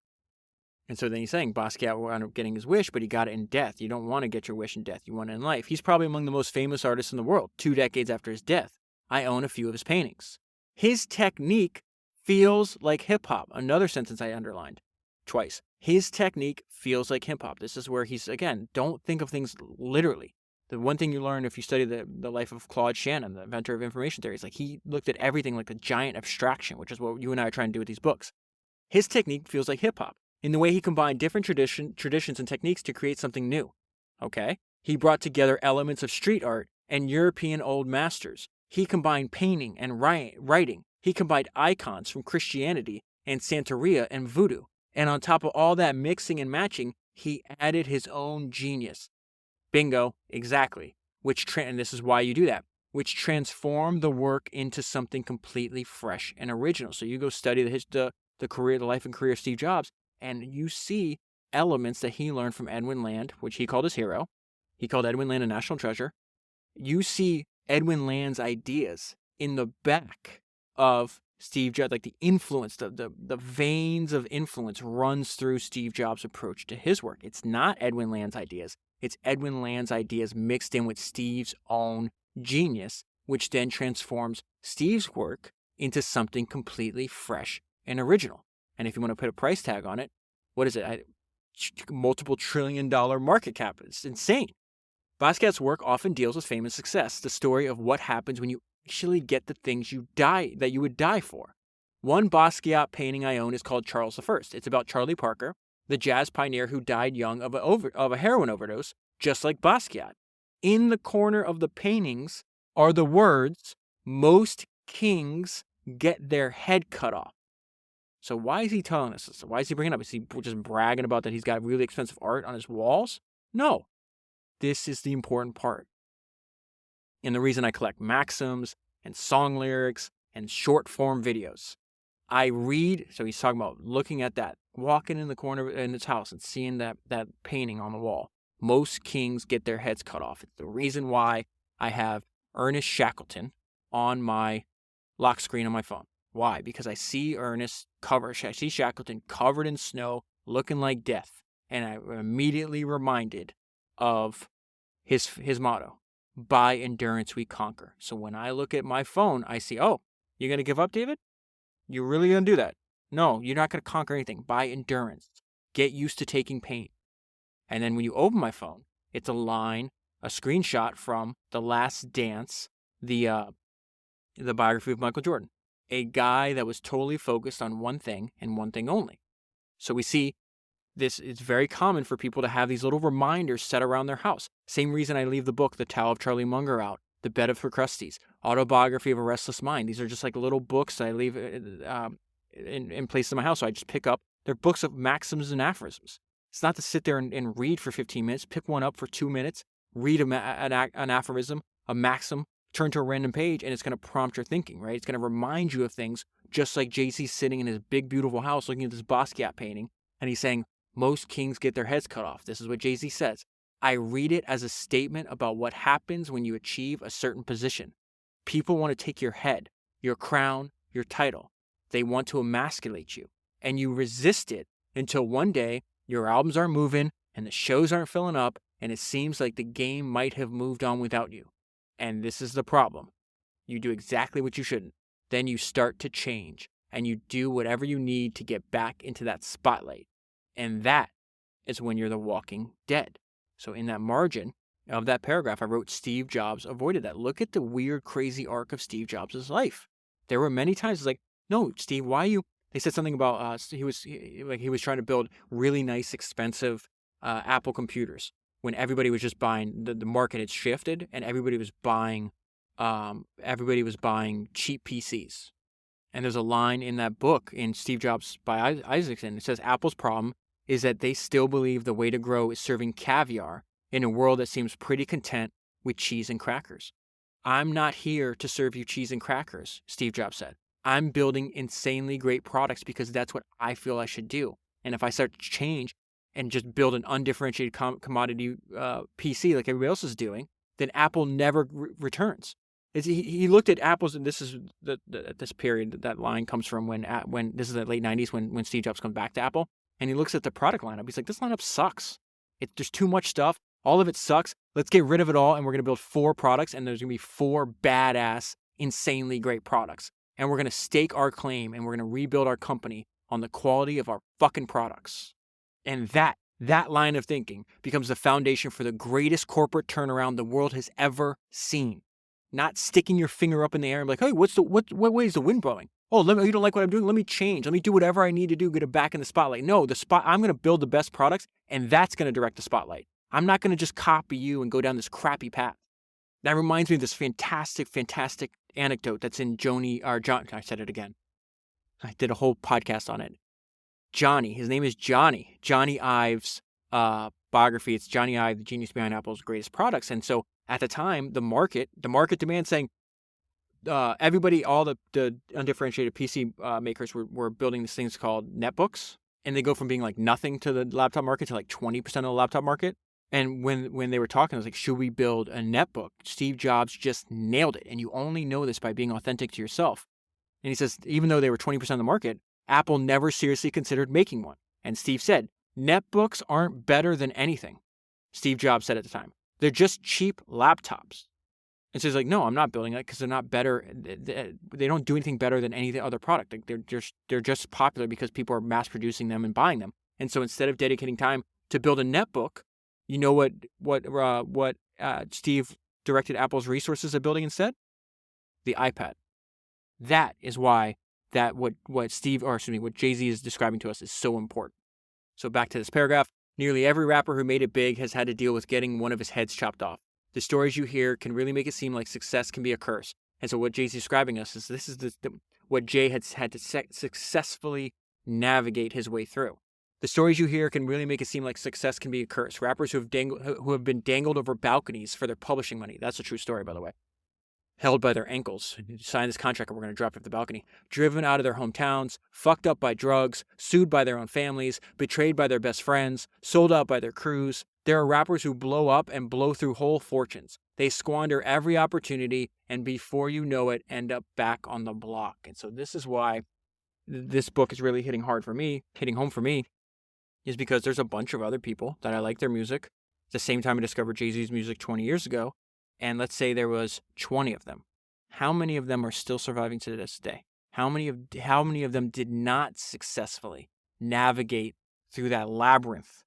And so then he's saying Basquiat wound up getting his wish, but he got it in death. You don't want to get your wish in death. You want it in life. He's probably among the most famous artists in the world. 2 decades after his death, I own a few of his paintings. His technique feels like hip-hop. Another sentence I underlined twice. His technique feels like hip-hop. This is where he's, again, don't think of things literally. The one thing you learn if you study the life of Claude Shannon, the inventor of information theory, is like he looked at everything like a giant abstraction, which is what you and I are trying to do with these books. His technique feels like hip-hop in the way he combined different traditions and techniques to create something new. Okay? He brought together elements of street art and European old masters. He combined painting and writing. He combined icons from Christianity and Santeria and voodoo. And on top of all that mixing and matching, he added his own genius. Bingo, exactly. And this is why you do that, which transformed the work into something completely fresh and original. So you go study the life and career of Steve Jobs, and you see elements that he learned from Edwin Land, which he called his hero. He called Edwin Land a national treasure. You see Edwin Land's ideas in the back of Steve Jobs, like the influence, the veins of influence runs through Steve Jobs' approach to his work. It's not Edwin Land's ideas. It's Edwin Land's ideas mixed in with Steve's own genius, which then transforms Steve's work into something completely fresh and original. And if you want to put a price tag on it, what is it? Multiple $1 trillion market cap. It's insane. Basquiat's work often deals with fame and success, the story of what happens when you actually get the things that you would die for. One Basquiat painting I own is called Charles I. It's about Charlie Parker, the jazz pioneer who died young of a heroin overdose, just like Basquiat. In the corner of the paintings are the words, "Most kings get their head cut off." So why is he telling us this? Why is he bringing it up? Is he just bragging about that he's got really expensive art on his walls? No. This is the important part. And the reason I collect maxims and song lyrics and short form videos. I read, so he's talking about looking at that, walking in the corner in his house and seeing that painting on the wall. Most kings get their heads cut off. It's the reason why I have Ernest Shackleton on my lock screen on my phone. Why? Because I see Shackleton covered in snow, looking like death. And I'm immediately reminded of his motto, "By endurance we conquer." So when I look at my phone, I see, oh, you're going to give up, David? You're really going to do that? No, you're not going to conquer anything. By endurance. Get used to taking pain. And then when you open my phone, it's a screenshot from The Last Dance, the biography of Michael Jordan. A guy that was totally focused on one thing and one thing only. So we see this is very common for people to have these little reminders set around their house. Same reason I leave the book, The Tao of Charlie Munger out, The Bed of Procrustes, Autobiography of a Restless Mind. These are just like little books that I leave in place in my house. So I just pick up. They're books of maxims and aphorisms. It's not to sit there and read for 15 minutes. Pick one up for 2 minutes, read an aphorism, a maxim, turn to a random page, and it's going to prompt your thinking, right? It's going to remind you of things, just like Jay-Z's sitting in his big, beautiful house looking at this Basquiat painting, and he's saying, most kings get their heads cut off. This is what Jay-Z says. I read it as a statement about what happens when you achieve a certain position. People want to take your head, your crown, your title. They want to emasculate you, and you resist it until one day your albums aren't moving and the shows aren't filling up, and it seems like the game might have moved on without you. And this is the problem. You do exactly what you shouldn't. Then you start to change, and you do whatever you need to get back into that spotlight. And that is when you're the walking dead. So in that margin of that paragraph, I wrote Steve Jobs avoided that. Look at the weird, crazy arc of Steve Jobs' life. There were many times it's like, no, Steve, why you? They said something about he was trying to build really nice, expensive Apple computers when everybody was just buying. The market had shifted and everybody was buying cheap PCs. And there's a line in that book in Steve Jobs by Andreessen. It says Apple's problem is that they still believe the way to grow is serving caviar in a world that seems pretty content with cheese and crackers. I'm not here to serve you cheese and crackers, Steve Jobs said. I'm building insanely great products because that's what I feel I should do. And if I start to change and just build an undifferentiated commodity PC like everybody else is doing, then Apple never returns. He looked at Apple's, and this is at this period that line comes from when this is the late 90s when Steve Jobs comes back to Apple, and he looks at the product lineup. He's like, this lineup sucks. There's too much stuff. All of it sucks. Let's get rid of it all, and we're going to build 4 products, and there's going to be 4 badass, insanely great products. And we're going to stake our claim, and we're going to rebuild our company on the quality of our fucking products. And that That line of thinking becomes the foundation for the greatest corporate turnaround the world has ever seen. Not sticking your finger up in the air and like, hey, what way is the wind blowing? Oh, you don't like what I'm doing? Let me change. Let me do whatever I need to do, get it back in the spotlight. No, I'm going to build the best products, and that's going to direct the spotlight. I'm not going to just copy you and go down this crappy path. That reminds me of this fantastic anecdote that's in John. I said it again. I did a whole podcast on it. Johnny, his name is Johnny. Johnny Ive's biography. It's Johnny Ive, the genius behind Apple's greatest products. And so at the time, the market demand saying, everybody, all the undifferentiated PC makers were building these things called netbooks, and they go from being like nothing to the laptop market to like 20% of the laptop market. And when they were talking, I was like, should we build a netbook? Steve Jobs just nailed it. And you only know this by being authentic to yourself. And he says, even though they were 20% of the market, Apple never seriously considered making one. And Steve said, netbooks aren't better than anything. Steve Jobs said at the time, they're just cheap laptops. And so he's like, no, I'm not building it because they're not better. They don't do anything better than any other product. Like they're just popular because people are mass producing them and buying them. And so instead of dedicating time to build a netbook, you know what Steve directed Apple's resources at building instead? The iPad. That is why what Jay-Z is describing to us is so important. So back to this paragraph. Nearly every rapper who made it big has had to deal with getting one of his heads chopped off. The stories you hear can really make it seem like success can be a curse. And so what Jay's describing us is this is what Jay has had to successfully navigate his way through. The stories you hear can really make it seem like success can be a curse. Rappers who have been dangled over balconies for their publishing money. That's a true story, by the way. Held by their ankles. Sign this contract and we're going to drop off the balcony. Driven out of their hometowns, fucked up by drugs, sued by their own families, betrayed by their best friends, sold out by their crews. There are rappers who blow up and blow through whole fortunes. They squander every opportunity and before you know it, end up back on the block. And so this is why this book is really hitting home for me, is because there's a bunch of other people that I like their music. At the same time I discovered Jay-Z's music 20 years ago. And let's say there was 20 of them. How many of them are still surviving to this day? How many of them did not successfully navigate through that labyrinth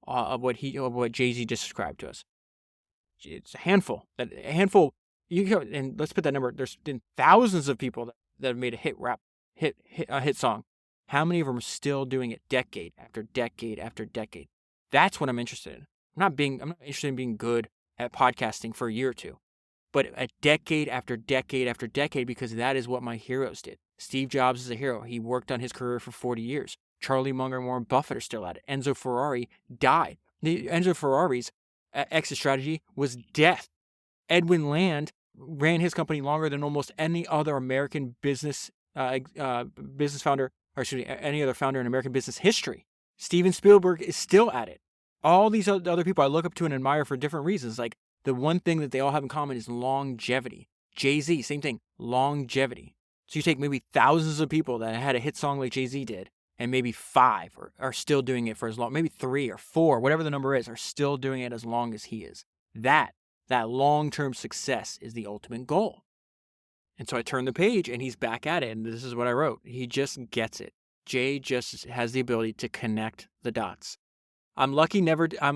of what Jay-Z just described to us? It's a handful. And let's put that number. There's been thousands of people that have made a hit song. How many of them are still doing it decade after decade after decade? That's what I'm interested in. I'm not interested in being good at podcasting for a year or two, but a decade after decade after decade, because that is what my heroes did. Steve Jobs is a hero. He worked on his career for 40 years. Charlie Munger and Warren Buffett are still at it. Enzo Ferrari died. Enzo Ferrari's exit strategy was death. Edwin Land ran his company longer than almost any other American business founder, any other founder in American business history. Steven Spielberg is still at it. All these other people I look up to and admire for different reasons. Like the one thing that they all have in common is longevity. Jay-Z, same thing, longevity. So you take maybe thousands of people that had a hit song like Jay-Z did, and maybe 5 are still doing it for as long, maybe 3 or 4, whatever the number is, are still doing it as long as he is. That long-term success is the ultimate goal. And so I turn the page and he's back at it. And this is what I wrote. He just gets it. Jay just has the ability to connect the dots. I'm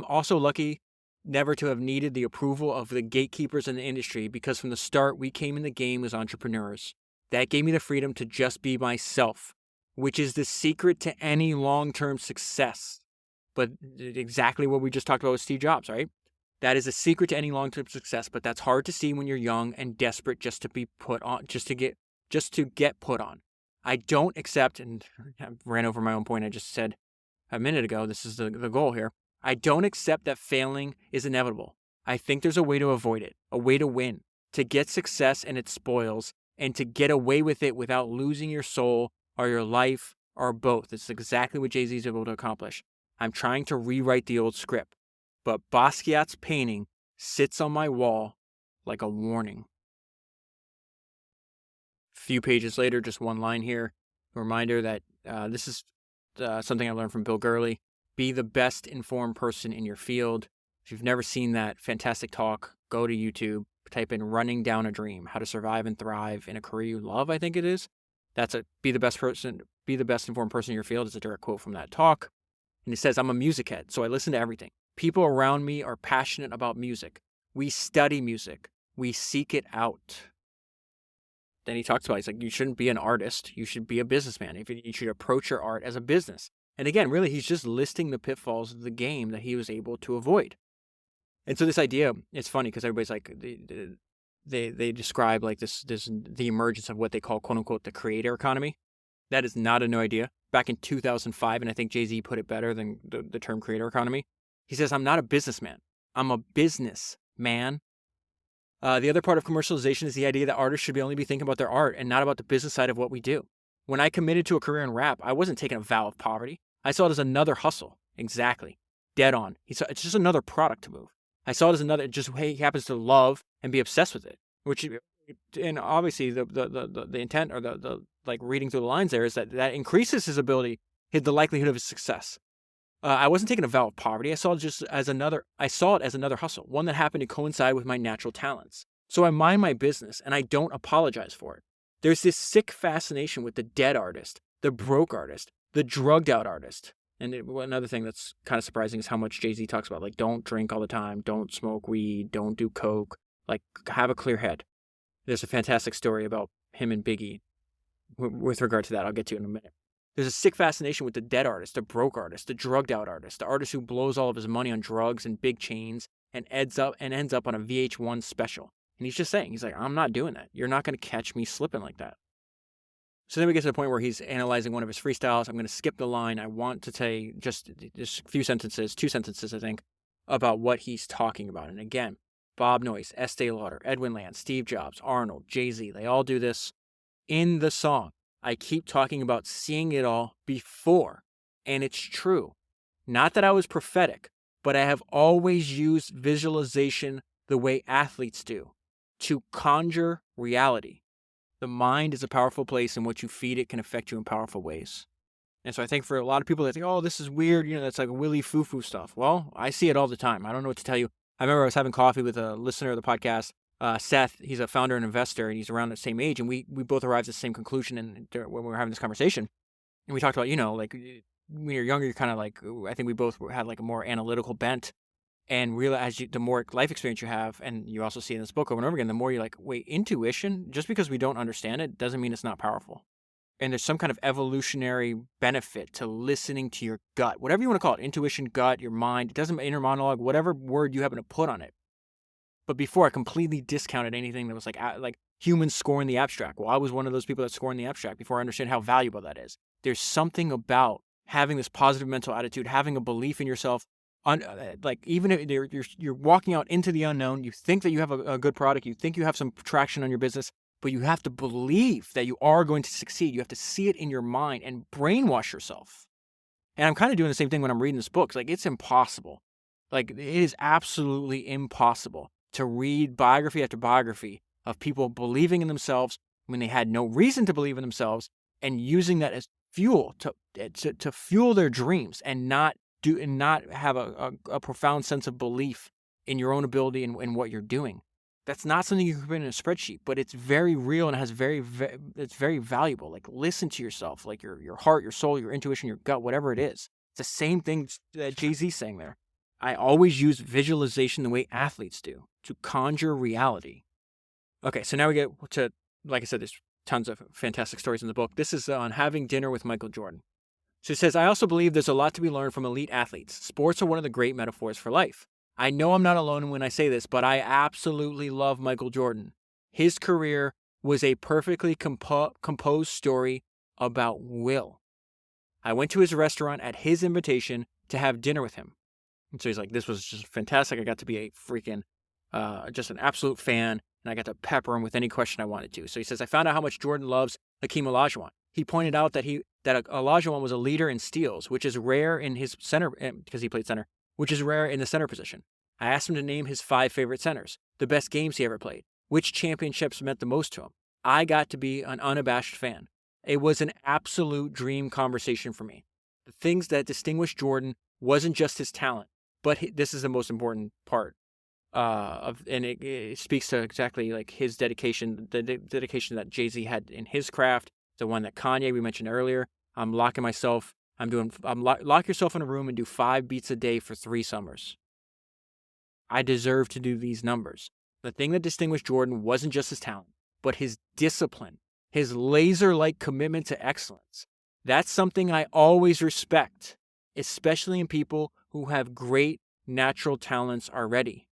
also lucky never to have needed the approval of the gatekeepers in the industry, because from the start, we came in the game as entrepreneurs. That gave me the freedom to just be myself, which is the secret to any long-term success. But exactly what we just talked about with Steve Jobs, right? That is a secret to any long-term success, but that's hard to see when you're young and desperate just to be put on, just to get put on. I don't accept, and I ran over my own point I just said a minute ago, this is the goal here. I don't accept that failing is inevitable. I think there's a way to avoid it, a way to win, to get success and its spoils, and to get away with it without losing your soul or your life or both. It's exactly what Jay-Z is able to accomplish. I'm trying to rewrite the old script, but Basquiat's painting sits on my wall like a warning. A few pages later, just one line here, a reminder that this is something I learned from Bill Gurley. Be the best informed person in your field. If you've never seen that fantastic talk, go to YouTube, type in Running Down a Dream, How to Survive and Thrive in a Career You Love, I think it is. Be the best informed person in your field is a direct quote from that talk. And he says, I'm a music head, so I listen to everything. People around me are passionate about music. We study music. We seek it out. Then he talks about, he's like, you shouldn't be an artist. You should be a businessman. You should approach your art as a business. And again, really, he's just listing the pitfalls of the game that he was able to avoid. And so this idea, it's funny because everybody's like, they describe like this the emergence of what they call, quote unquote, the creator economy. That is not a new idea. Back in 2005, and I think Jay-Z put it better than the term creator economy. He says, I'm not a businessman. I'm a businessman. The other part of commercialization is the idea that artists should only be thinking about their art and not about the business side of what we do. When I committed to a career in rap, I wasn't taking a vow of poverty. I saw it as another hustle. Exactly. Dead on. It's just another product to move. I saw it as another, just he happens to love and be obsessed with it. And obviously the intent or the like reading through the lines there is that increases his ability, the likelihood of his success. I wasn't taking a vow of poverty. I saw it as another hustle, one that happened to coincide with my natural talents. So I mind my business and I don't apologize for it. There's this sick fascination with the dead artist, the broke artist, the drugged out artist. And another thing that's kind of surprising is how much Jay-Z talks about, like, don't drink all the time, don't smoke weed, don't do coke, like, have a clear head. There's a fantastic story about him and Biggie with regard to that. I'll get to it in a minute. There's a sick fascination with the dead artist, the broke artist, the drugged out artist, the artist who blows all of his money on drugs and big chains and ends up on a VH1 special. And he's just saying, he's like, I'm not doing that. You're not going to catch me slipping like that. So then we get to the point where he's analyzing one of his freestyles. I'm going to skip the line. I want to say just a few sentences, 2 sentences, I think, about what he's talking about. And again, Bob Noyce, Estee Lauder, Edwin Land, Steve Jobs, Arnold, Jay-Z, they all do this in the song. I keep talking about seeing it all before, and it's true. Not that I was prophetic, but I have always used visualization the way athletes do, to conjure reality. The mind is a powerful place, and what you feed it can affect you in powerful ways. And so I think for a lot of people, they think, oh, this is weird, that's like willy foo-foo stuff. Well, I see it all the time. I don't know what to tell you. I remember I was having coffee with a listener of the podcast, Seth. He's a founder and investor, and he's around the same age, and we both arrived at the same conclusion when we were having this conversation. And we talked about, like when you're younger, you're kind of like, I think we both had like a more analytical bent, and realize the more life experience you have, and you also see in this book over and over again, the more you're like, wait, intuition, just because we don't understand it doesn't mean it's not powerful. And there's some kind of evolutionary benefit to listening to your gut, whatever you want to call it, intuition, gut, your mind, it doesn't, inner monologue, whatever word you happen to put on it. But before, I completely discounted anything that was like humans scoring the abstract. Well, I was one of those people that score in the abstract before I understand how valuable that is. There's something about having this positive mental attitude, having a belief in yourself. Like, even if you're walking out into the unknown, you think that you have a good product, you think you have some traction on your business, but you have to believe that you are going to succeed. You have to see it in your mind and brainwash yourself. And I'm kind of doing the same thing when I'm reading this book. It's like, it's impossible. Like, it is absolutely impossible to read biography after biography of people believing in themselves when they had no reason to believe in themselves, and using that as fuel to fuel their dreams, and not have a profound sense of belief in your own ability and what you're doing. That's not something you can put in a spreadsheet, but it's very real and it's very valuable. Like, listen to yourself, like your heart, your soul, your intuition, your gut, whatever it is. It's the same thing that Jay-Z's saying there. I always use visualization the way athletes do, to conjure reality. Okay, so now we get to, like I said, there's tons of fantastic stories in the book. This is on having dinner with Michael Jordan. So he says, I also believe there's a lot to be learned from elite athletes. Sports are one of the great metaphors for life. I know I'm not alone when I say this, but I absolutely love Michael Jordan. His career was a perfectly composed story about will. I went to his restaurant at his invitation to have dinner with him. And so he's like, this was just fantastic. I got to be a freaking, just an absolute fan, and I got to pepper him with any question I wanted to. So he says, I found out how much Jordan loves Hakeem Olajuwon. He pointed out that Olajuwon was a leader in steals, which is rare in his center, because he played center, which is rare in the center position. I asked him to name his 5 favorite centers, the best games he ever played, which championships meant the most to him. I got to be an unabashed fan. It was an absolute dream conversation for me. The things that distinguished Jordan wasn't just his talent, but this is the most important part and it speaks to exactly like his dedication, the dedication that Jay-Z had in his craft, the one that Kanye, we mentioned earlier. I'm locking myself Lock yourself in a room and do 5 beats a day for 3 summers. I deserve to do these numbers. The thing that distinguished Jordan wasn't just his talent, but his discipline, his laser-like commitment to excellence. That's something I always respect, especially in people who have great natural talents already.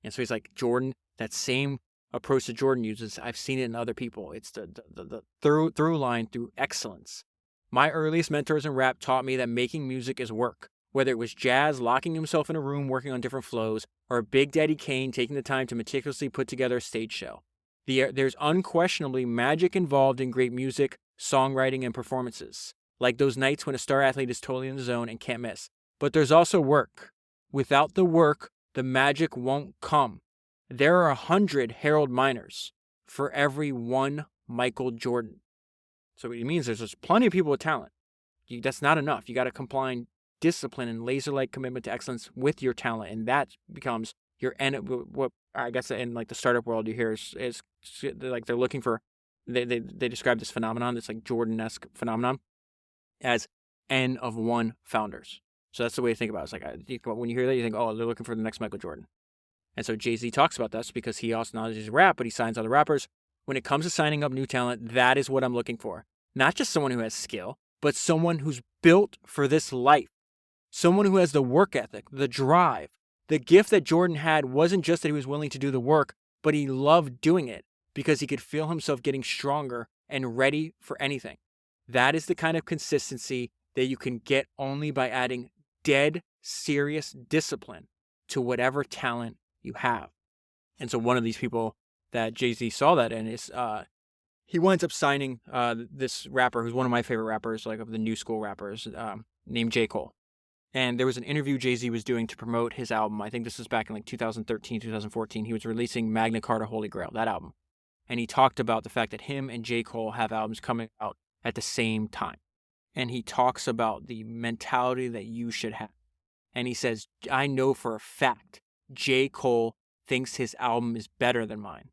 And so he's like, Jordan, that same approach that Jordan uses, I've seen it in other people. It's the through line through excellence. My earliest mentors in rap taught me that making music is work. Whether it was Jazz locking himself in a room working on different flows, or Big Daddy Kane taking the time to meticulously put together a stage show. There's unquestionably magic involved in great music, songwriting, and performances, like those nights when a star athlete is totally in the zone and can't miss. But there's also work. Without the work, the magic won't come. There are 100 Harold Miners for every one Michael Jordan. So what it means is there's plenty of people with talent. That's not enough. You got to combine discipline and laser-like commitment to excellence with your talent, and that becomes your end. What I guess in like the startup world you hear is like they're looking for. They describe this phenomenon, this like Jordan-esque phenomenon, as N of 1 founders. So that's the way to think about it. It's like when you hear that, you think, oh, they're looking for the next Michael Jordan. And so Jay-Z talks about this because he also not just rap, but he signs other rappers. When it comes to signing up new talent, that is what I'm looking for. Not just someone who has skill, but someone who's built for this life. Someone who has the work ethic, the drive. The gift that Jordan had wasn't just that he was willing to do the work, but he loved doing it because he could feel himself getting stronger and ready for anything. That is the kind of consistency that you can get only by adding dead serious discipline to whatever talent you have. And so one of these people that Jay-Z saw that in is he winds up signing this rapper who's one of my favorite rappers, like of the new school rappers, named J. Cole. And there was an interview Jay-Z was doing to promote his album. I think this was back in like 2013, 2014. He was releasing Magna Carta Holy Grail, that album. And he talked about the fact that him and J. Cole have albums coming out at the same time. And he talks about the mentality that you should have. And he says, I know for a fact J. Cole thinks his album is better than mine.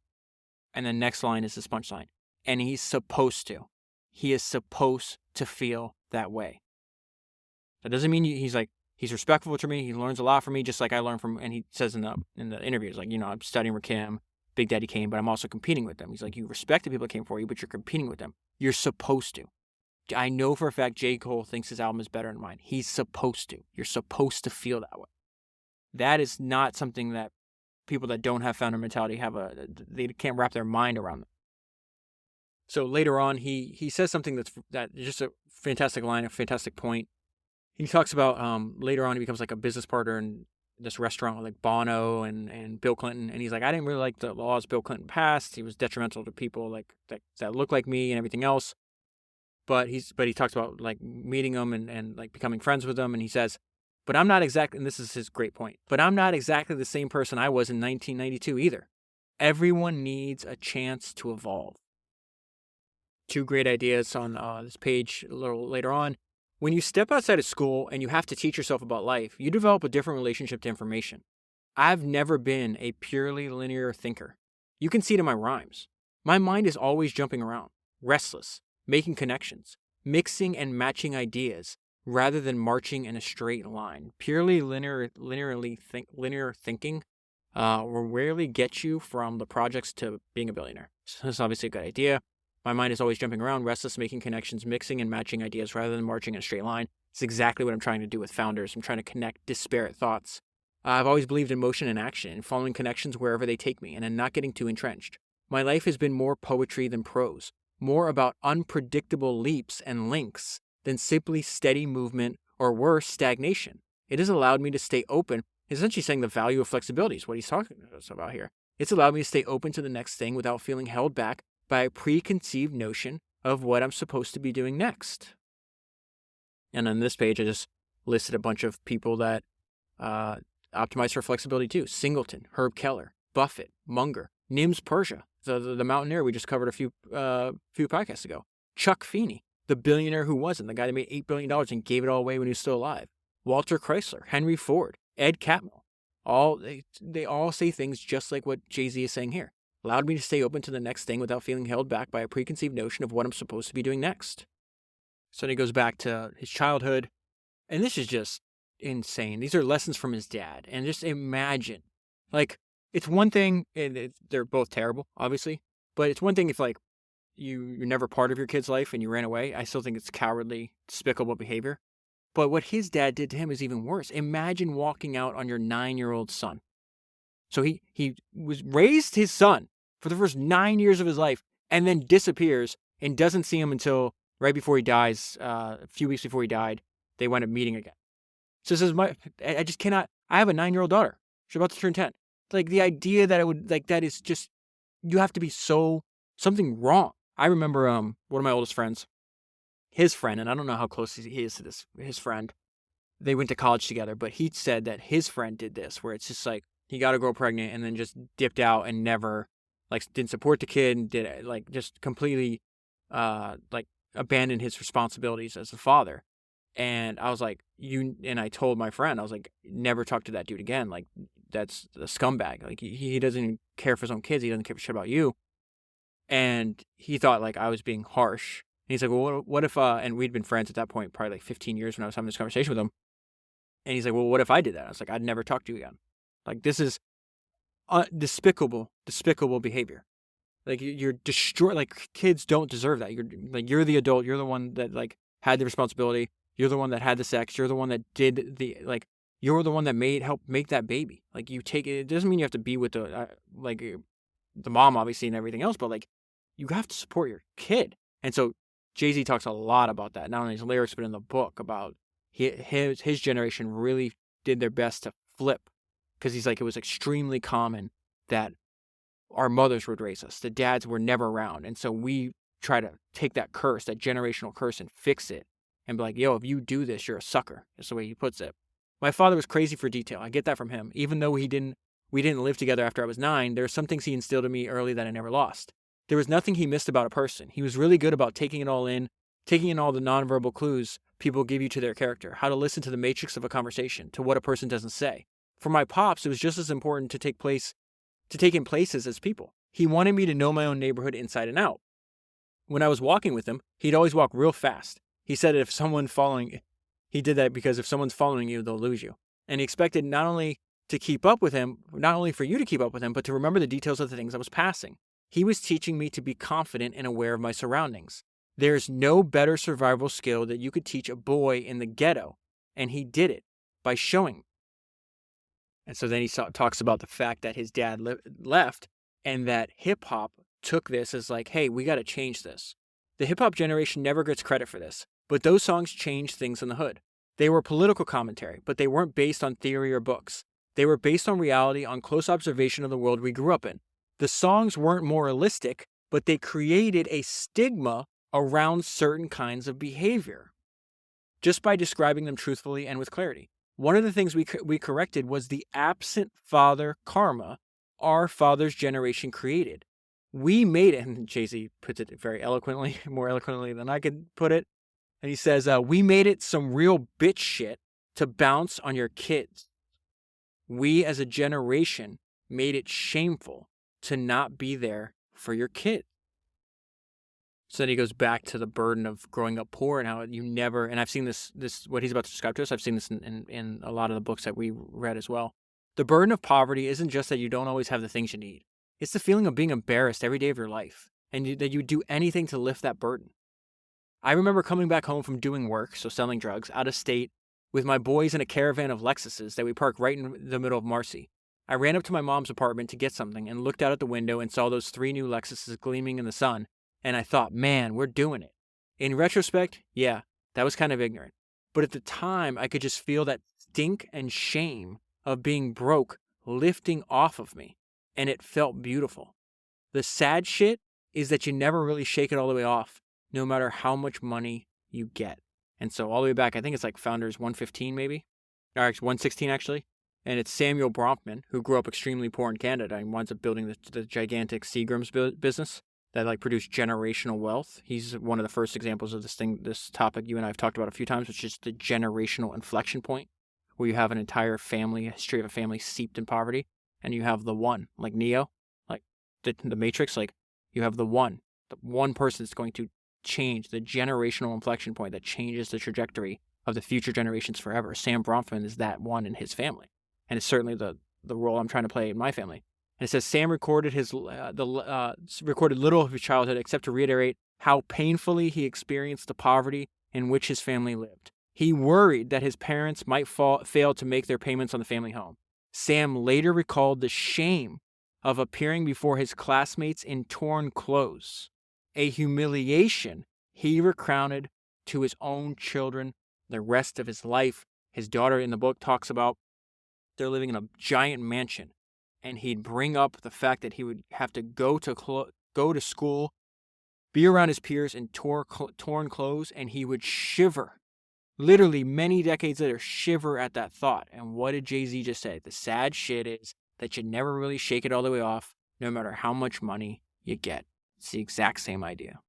And the next line is this punchline. And he's supposed to. He is supposed to feel that way. That doesn't mean he's respectful to me. He learns a lot from me, just like I learn from. And he says in the interviews, like, I'm studying Rakim, Big Daddy Kane, but I'm also competing with them. He's like, you respect the people that came for you, but you're competing with them. You're supposed to. I know for a fact J. Cole thinks his album is better than mine. He's supposed to. You're supposed to feel that way. That is not something that people that don't have founder mentality they can't wrap their mind around them. So later on, he says something that's just a fantastic line, a fantastic point. He talks about later on he becomes like a business partner in this restaurant with like Bono and Bill Clinton, and he's like, I didn't really like the laws Bill Clinton passed. He was detrimental to people like that look like me and everything else. But he talks about like meeting them and like becoming friends with them, and he says, but I'm not exactly, and this is his great point, but I'm not exactly the same person I was in 1992 either. Everyone needs a chance to evolve. 2 great ideas on this page a little later on. When you step outside of school and you have to teach yourself about life, you develop a different relationship to information. I've never been a purely linear thinker. You can see it in my rhymes. My mind is always jumping around, restless, making connections, mixing and matching ideas, rather than marching in a straight line. Purely linear thinking will rarely get you from the projects to being a billionaire. So that's obviously a good idea. My mind is always jumping around, restless, making connections, mixing and matching ideas rather than marching in a straight line. It's exactly what I'm trying to do with founders. I'm trying to connect disparate thoughts. I've always believed in motion and action, and following connections wherever they take me, and in not getting too entrenched. My life has been more poetry than prose, more about unpredictable leaps and links than simply steady movement or worse, stagnation. It has allowed me to stay open. Essentially saying the value of flexibility is what he's talking to us about here. It's allowed me to stay open to the next thing without feeling held back by a preconceived notion of what I'm supposed to be doing next. And on this page, I just listed a bunch of people that optimize for flexibility too. Singleton, Herb Keller, Buffett, Munger, Nims Persia, the mountaineer we just covered a few podcasts ago. Chuck Feeney, the billionaire who wasn't, the guy that made $8 billion and gave it all away when he was still alive. Walter Chrysler, Henry Ford, Ed Catmull. They all say things just like what Jay-Z is saying here. Allowed me to stay open to the next thing without feeling held back by a preconceived notion of what I'm supposed to be doing next. So then he goes back to his childhood. And this is just insane. These are lessons from his dad. And just imagine, like, it's one thing, and they're both terrible, obviously. But it's one thing if, like, you're never part of your kid's life and you ran away. I still think it's cowardly, despicable behavior. But what his dad did to him is even worse. Imagine walking out on your 9-year-old son. So he raised his son for the first 9 years of his life and then disappears and doesn't see him until right before he dies, a few weeks before he died. They wind up meeting again. So it says, I just cannot, I have a 9-year-old daughter. She's about to turn 10. Like, the idea that it would, like, that is just, you have to be something wrong. I remember one of my oldest friends, his friend, and I don't know how close he is to his friend. They went to college together, but he said that his friend did this, where it's just like, he got a girl pregnant and then just dipped out and never, like, didn't support the kid and did, like, just completely, like, abandoned his responsibilities as a father. And I was like, and I told my friend, I was like, never talk to that dude again. Like, that's a scumbag. Like, he doesn't even care for his own kids. He doesn't care shit about you. And he thought, like, I was being harsh. And he's like, well, what if, and we'd been friends at that point, probably like 15 years when I was having this conversation with him. And he's like, well, what if I did that? I was like, I'd never talk to you again. Like, this is despicable behavior. Like, you're destroyed. Like, kids don't deserve that. You're the adult. You're the one that, like, had the responsibility. You're the one that had the sex. You're the one that did you're the one that helped make that baby. Like, you take it. It doesn't mean you have to be with the mom, obviously, and everything else, but, like, you have to support your kid. And so Jay-Z talks a lot about that, not only in his lyrics, but in the book about his generation really did their best to flip. Because he's like, it was extremely common that our mothers would raise us. The dads were never around. And so we try to take that curse, that generational curse, and fix it. And be like, yo, if you do this, you're a sucker. That's the way he puts it. My father was crazy for detail. I get that from him. Even though we didn't live together after I was 9, there are some things he instilled in me early that I never lost. There was nothing he missed about a person. He was really good about taking it all in, taking in all the nonverbal clues people give you to their character, how to listen to the matrix of a conversation, to what a person doesn't say. For my pops, it was just as important to take in places as people. He wanted me to know my own neighborhood inside and out. When I was walking with him, he'd always walk real fast. He said he did that because if someone's following you, they'll lose you. And he expected not only for you to keep up with him, but to remember the details of the things I was passing. He was teaching me to be confident and aware of my surroundings. There's no better survival skill that you could teach a boy in the ghetto. And he did it by showing me. And so then he talks about the fact that his dad left and that hip hop took this as like, hey, we got to change this. The hip hop generation never gets credit for this, but those songs changed things in the hood. They were political commentary, but they weren't based on theory or books. They were based on reality, on close observation of the world we grew up in. The songs weren't moralistic, but they created a stigma around certain kinds of behavior just by describing them truthfully and with clarity. One of the things we corrected was the absent father karma our father's generation created. We made it, and Jay-Z puts it very eloquently, more eloquently than I could put it. And he says, we made it some real bitch shit to bounce on your kids. We as a generation made it shameful to not be there for your kid. So then he goes back to the burden of growing up poor and how you never, and I've seen this what he's about to describe to us, I've seen this in a lot of the books that we read as well. The burden of poverty isn't just that you don't always have the things you need. It's the feeling of being embarrassed every day of your life and that you would do anything to lift that burden. I remember coming back home from doing work, so selling drugs, out of state, with my boys in a caravan of Lexuses that we parked right in the middle of Marcy. I ran up to my mom's apartment to get something and looked out at the window and saw those 3 new Lexuses gleaming in the sun, and I thought, man, we're doing it. In retrospect, yeah, that was kind of ignorant. But at the time, I could just feel that stink and shame of being broke lifting off of me, and it felt beautiful. The sad shit is that you never really shake it all the way off, no matter how much money you get. And so all the way back, I think it's like Founders 115 maybe, or 116 actually, and it's Samuel Bronfman, who grew up extremely poor in Canada and winds up building the gigantic Seagram's business that like produced generational wealth. He's one of the first examples of this topic you and I have talked about a few times, which is the generational inflection point, where you have an entire family, history of a family steeped in poverty, and you have the one, like Neo, like the Matrix, like you have the one person that's going to change, the generational inflection point that changes the trajectory of the future generations forever. Sam Bronfman is that one in his family, and it's certainly the role I'm trying to play in my family. And it says Sam recorded recorded little of his childhood except to reiterate how painfully he experienced the poverty in which his family lived. He worried that his parents might fail to make their payments on the family home. Sam later recalled the shame of appearing before his classmates in torn clothes, a humiliation he recounted to his own children the rest of his life. His daughter in the book talks about they're living in a giant mansion, and he'd bring up the fact that he would have to go to school, be around his peers in torn clothes, and he would shiver. Literally, many decades later, shiver at that thought. And what did Jay-Z just say? The sad shit is that you never really shake it all the way off, no matter how much money you get. It's the exact same idea.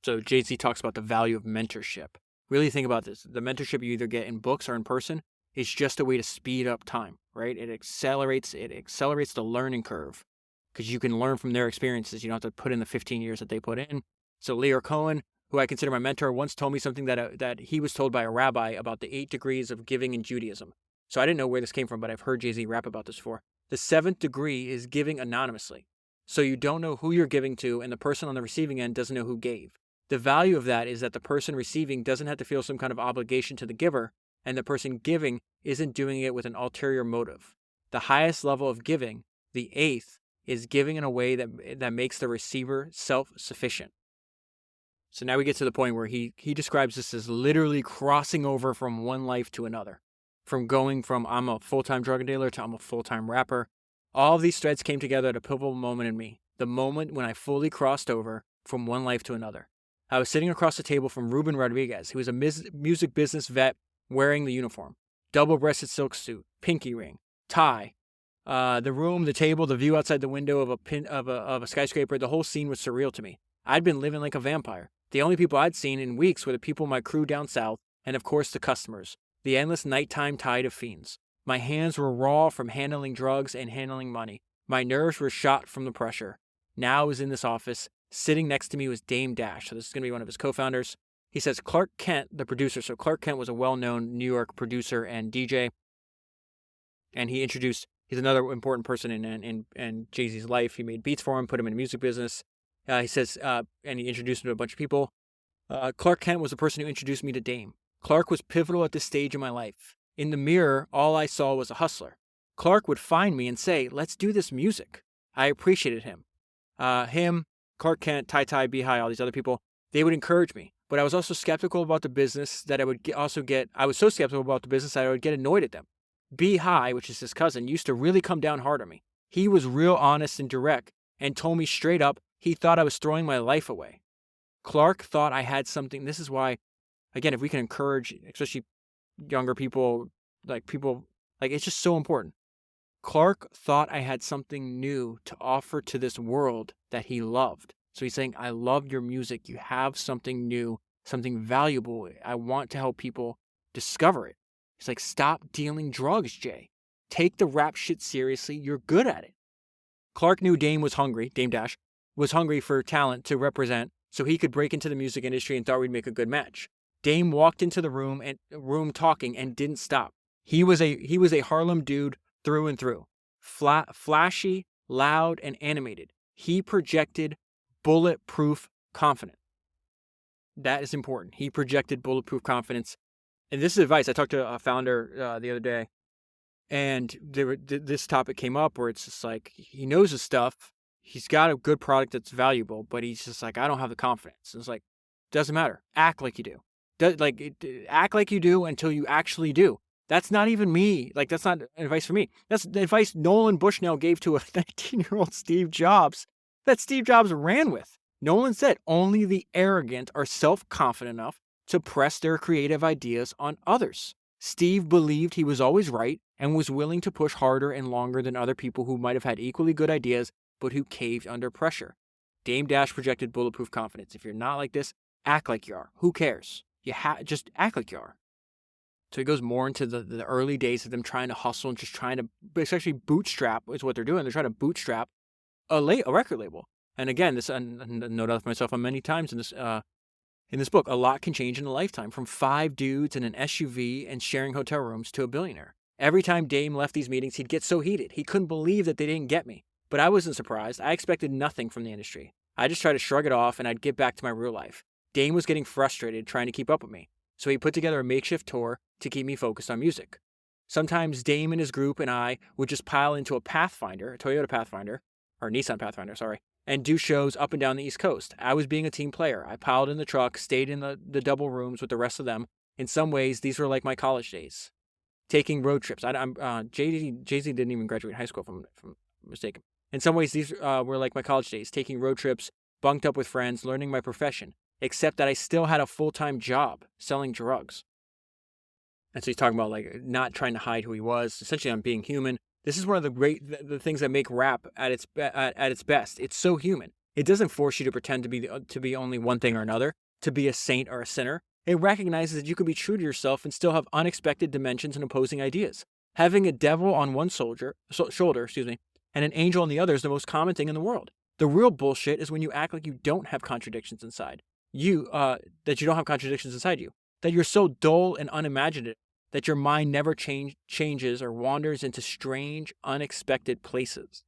So Jay-Z talks about the value of mentorship. Really think about this. The mentorship you either get in books or in person is just a way to speed up time, right? It accelerates the learning curve because you can learn from their experiences. You don't have to put in the 15 years that they put in. So Lear Cohen, who I consider my mentor, once told me something that he was told by a rabbi about the 8 degrees of giving in Judaism. So I didn't know where this came from, but I've heard Jay-Z rap about this before. The 7th degree is giving anonymously. So you don't know who you're giving to, and the person on the receiving end doesn't know who gave. The value of that is that the person receiving doesn't have to feel some kind of obligation to the giver, and the person giving isn't doing it with an ulterior motive. The highest level of giving, the 8th, is giving in a way that makes the receiver self-sufficient. So now we get to the point where he describes this as literally crossing over from one life to another. From going from I'm a full-time drug dealer to I'm a full-time rapper. All of these threads came together at a pivotal moment in me. The moment when I fully crossed over from one life to another. I was sitting across the table from Ruben Rodriguez, who was a music business vet wearing the uniform. Double-breasted silk suit, pinky ring, tie. The room, the table, the view outside the window of a skyscraper, the whole scene was surreal to me. I'd been living like a vampire. The only people I'd seen in weeks were the people in my crew down south, and of course the customers. The endless nighttime tide of fiends. My hands were raw from handling drugs and handling money. My nerves were shot from the pressure. Now I was in this office. Sitting next to me was Dame Dash. So this is going to be one of his co-founders. He says Clark Kent, the producer. So Clark Kent was a well-known New York producer and DJ. And he's another important person in Jay-Z's life. He made beats for him, put him in the music business. He says, and he introduced him to a bunch of people. Clark Kent was the person who introduced me to Dame. Clark was pivotal at this stage in my life. In the mirror, all I saw was a hustler. Clark would find me and say, let's do this music. I appreciated him. Clark Kent, Ty, Beehive, all these other people, they would encourage me. But I was also skeptical about the business that I was so skeptical about the business that I would get annoyed at them. Beehive, which is his cousin, used to really come down hard on me. He was real honest and direct and told me straight up he thought I was throwing my life away. Clark thought I had something. This is why, again, if we can encourage, especially younger people, it's just so important. Clark thought I had something new to offer to this world that he loved. So he's saying, I love your music. You have something new, something valuable. I want to help people discover it. He's like, stop dealing drugs, Jay. Take the rap shit seriously. You're good at it. Clark knew Dame Dash, was hungry for talent to represent so he could break into the music industry and thought we'd make a good match. Dame walked into the room talking and didn't stop. He was a Harlem dude through and through. Flashy, loud, and animated. He projected bulletproof confidence. That is important. He projected bulletproof confidence. And this is advice. I talked to a founder the other day, and this topic came up where it's just like, he knows his stuff. He's got a good product that's valuable, but he's just like, I don't have the confidence. It's like, doesn't matter. Act like you do. Act like you do until you actually do. That's not even me. That's not advice for me. That's the advice Nolan Bushnell gave to a 19-year-old Steve Jobs that Steve Jobs ran with. Nolan said only the arrogant are self-confident enough to press their creative ideas on others. Steve believed he was always right and was willing to push harder and longer than other people who might have had equally good ideas but who caved under pressure. Dame Dash projected bulletproof confidence. If you're not like this, act like you are. Who cares? Just act like you are. So he goes more into the early days of them trying to hustle and just trying to essentially bootstrap is what they're doing. They're trying to bootstrap a record label. And again, this a note out for myself on many times in this book, a lot can change in a lifetime, from 5 dudes in an SUV and sharing hotel rooms to a billionaire. Every time Dame left these meetings, he'd get so heated. He couldn't believe that they didn't get me. But I wasn't surprised. I expected nothing from the industry. I just tried to shrug it off and I'd get back to my real life. Dame was getting frustrated trying to keep up with me, so he put together a makeshift tour to keep me focused on music. Sometimes Dame and his group and I would just pile into a Pathfinder, a Toyota Pathfinder, or Nissan Pathfinder, sorry, and do shows up and down the East Coast. I was being a team player. I piled in the truck, stayed in the double rooms with the rest of them. In some ways, these were like my college days. Taking road trips. Jay-Z didn't even graduate high school, if I'm mistaken. In some ways, these were like my college days. Taking road trips, bunked up with friends, learning my profession, except that I still had a full-time job selling drugs. And so he's talking about like not trying to hide who he was, essentially on being human. This is one of the things that make rap at its best. It's so human. It doesn't force you to pretend to be only one thing or another, to be a saint or a sinner. It recognizes that you can be true to yourself and still have unexpected dimensions and opposing ideas. Having a devil on one shoulder, and an angel on the other is the most common thing in the world. The real bullshit is when you act like you don't have contradictions inside. That you don't have contradictions inside you. That you're so dull and unimaginative that your mind never changes or wanders into strange, unexpected places.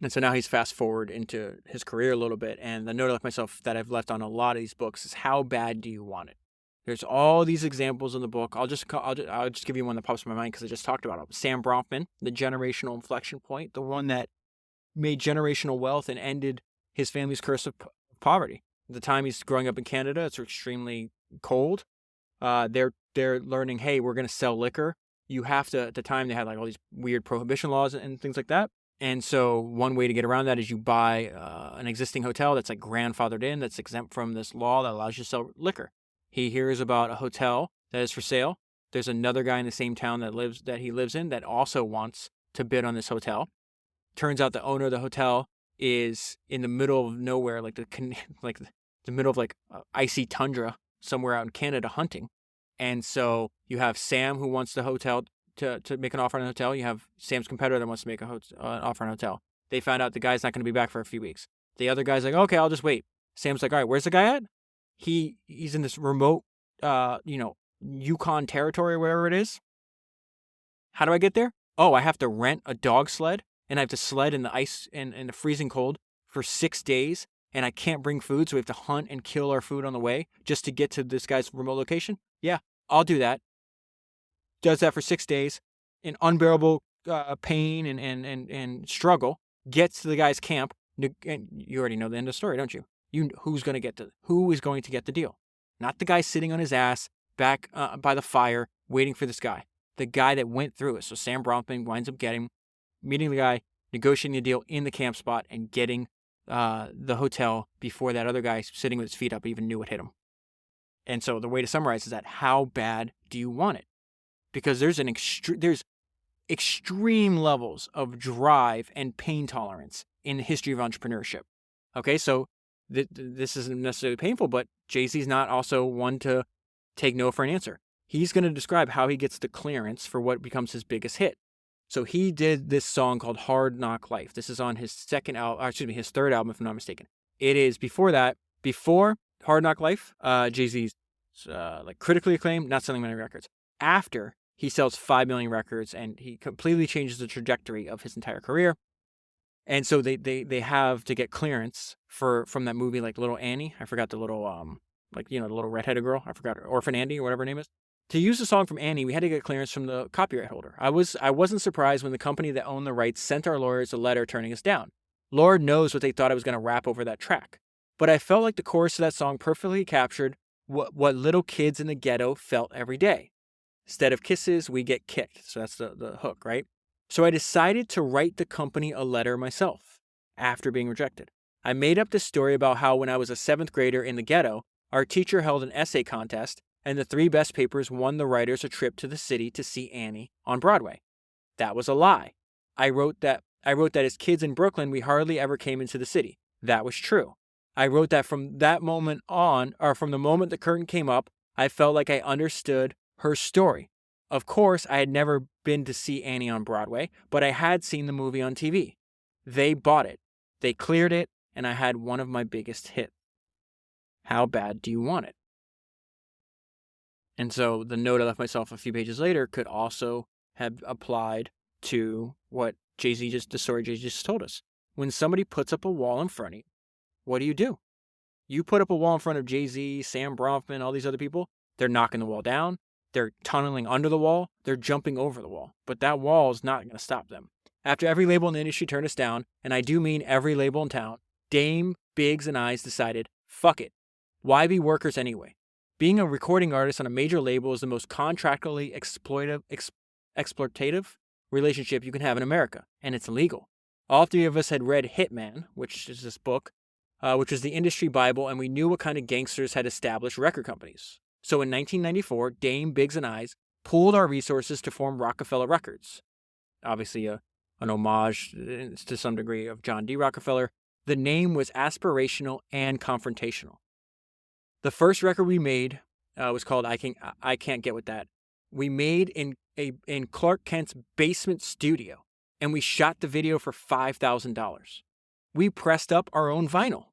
And so now he's fast forward into his career a little bit, and the note like myself that I've left on a lot of these books is, how bad do you want it? There's all these examples in the book. I'll just give you one that pops in my mind because I just talked about it. Sam Bronfman, the generational inflection point, the one that made generational wealth and ended his family's curse of poverty. At the time he's growing up in Canada, it's extremely cold. They're learning, hey, we're going to sell liquor. You have to, at the time they had like all these weird prohibition laws and things like that. And so one way to get around that is you buy an existing hotel that's like grandfathered in, that's exempt from this law that allows you to sell liquor. He hears about a hotel that is for sale. There's another guy in the same town that he lives in that also wants to bid on this hotel. Turns out the owner of the hotel is in the middle of nowhere, like the middle of like icy tundra somewhere out in Canada hunting. And so you have Sam who wants the hotel to make an offer on a hotel. You have Sam's competitor that wants to make an offer on a hotel. They found out the guy's not going to be back for a few weeks. The other guy's like, okay, I'll just wait. Sam's like, all right, where's the guy at? He's in this remote, Yukon territory or wherever it is. How do I get there? Oh, I have to rent a dog sled, and I have to sled in the ice and the freezing cold for 6 days, and I can't bring food, so we have to hunt and kill our food on the way just to get to this guy's remote location. Yeah, I'll do that. Does that for 6 days in unbearable pain and struggle, gets to the guy's camp, and you already know the end of the story, don't you? Who is going to get the deal? Not the guy sitting on his ass back by the fire waiting for this guy. The guy that went through it. So Sam Bronfman winds up meeting the guy, negotiating the deal in the camp spot, and getting the hotel before that other guy sitting with his feet up even knew what hit him. And so the way to summarize is that, how bad do you want it? Because there's extreme levels of drive and pain tolerance in the history of entrepreneurship. Okay, so this isn't necessarily painful, but Jay-Z's not also one to take no for an answer. He's going to describe how he gets the clearance for what becomes his biggest hit. So he did this song called Hard Knock Life. This is on his third album, if I'm not mistaken. It is before Hard Knock Life, Jay-Z's critically acclaimed, not selling many records. After, he sells 5 million records, and he completely changes the trajectory of his entire career. And so they have to get clearance from that movie, like Little Annie. I forgot the little the little redheaded girl. I forgot her, Orphan Annie or whatever her name is. To use the song from Annie, we had to get clearance from the copyright holder. I wasn't surprised when the company that owned the rights sent our lawyers a letter turning us down. Lord knows what they thought I was going to rap over that track. But I felt like the chorus of that song perfectly captured what little kids in the ghetto felt every day. Instead of kisses, we get kicked. So that's the hook, right? So I decided to write the company a letter myself after being rejected. I made up this story about how when I was a 7th grader in the ghetto, our teacher held an essay contest, and the 3 best papers won the writers a trip to the city to see Annie on Broadway. That was a lie. I wrote that as kids in Brooklyn, we hardly ever came into the city. That was true. I wrote that from that moment on, or from the moment the curtain came up, I felt like I understood her story. Of course, I had never been to see Annie on Broadway, but I had seen the movie on TV. They bought it. They cleared it, and I had one of my biggest hits. How bad do you want it? And so the note I left myself a few pages later could also have applied to what the story Jay-Z just told us. When somebody puts up a wall in front of you, what do? You put up a wall in front of Jay-Z, Sam Bronfman, all these other people, they're knocking the wall down, they're tunneling under the wall, they're jumping over the wall. But that wall is not going to stop them. After every label in the industry turned us down, and I do mean every label in town, Dame, Biggs, and I's decided, fuck it. Why be workers anyway? Being a recording artist on a major label is the most contractually exploitative relationship you can have in America, and it's illegal. All three of us had read Hitman, which is this book, which was the industry Bible, and we knew what kind of gangsters had established record companies. So in 1994, Dame, Biggs, and I pooled our resources to form Rockefeller Records. Obviously, an homage to some degree of John D. Rockefeller. The name was aspirational and confrontational. The first record we made was called I Can't Get With That. We made in Clark Kent's basement studio, and we shot the video for $5,000. We pressed up our own vinyl,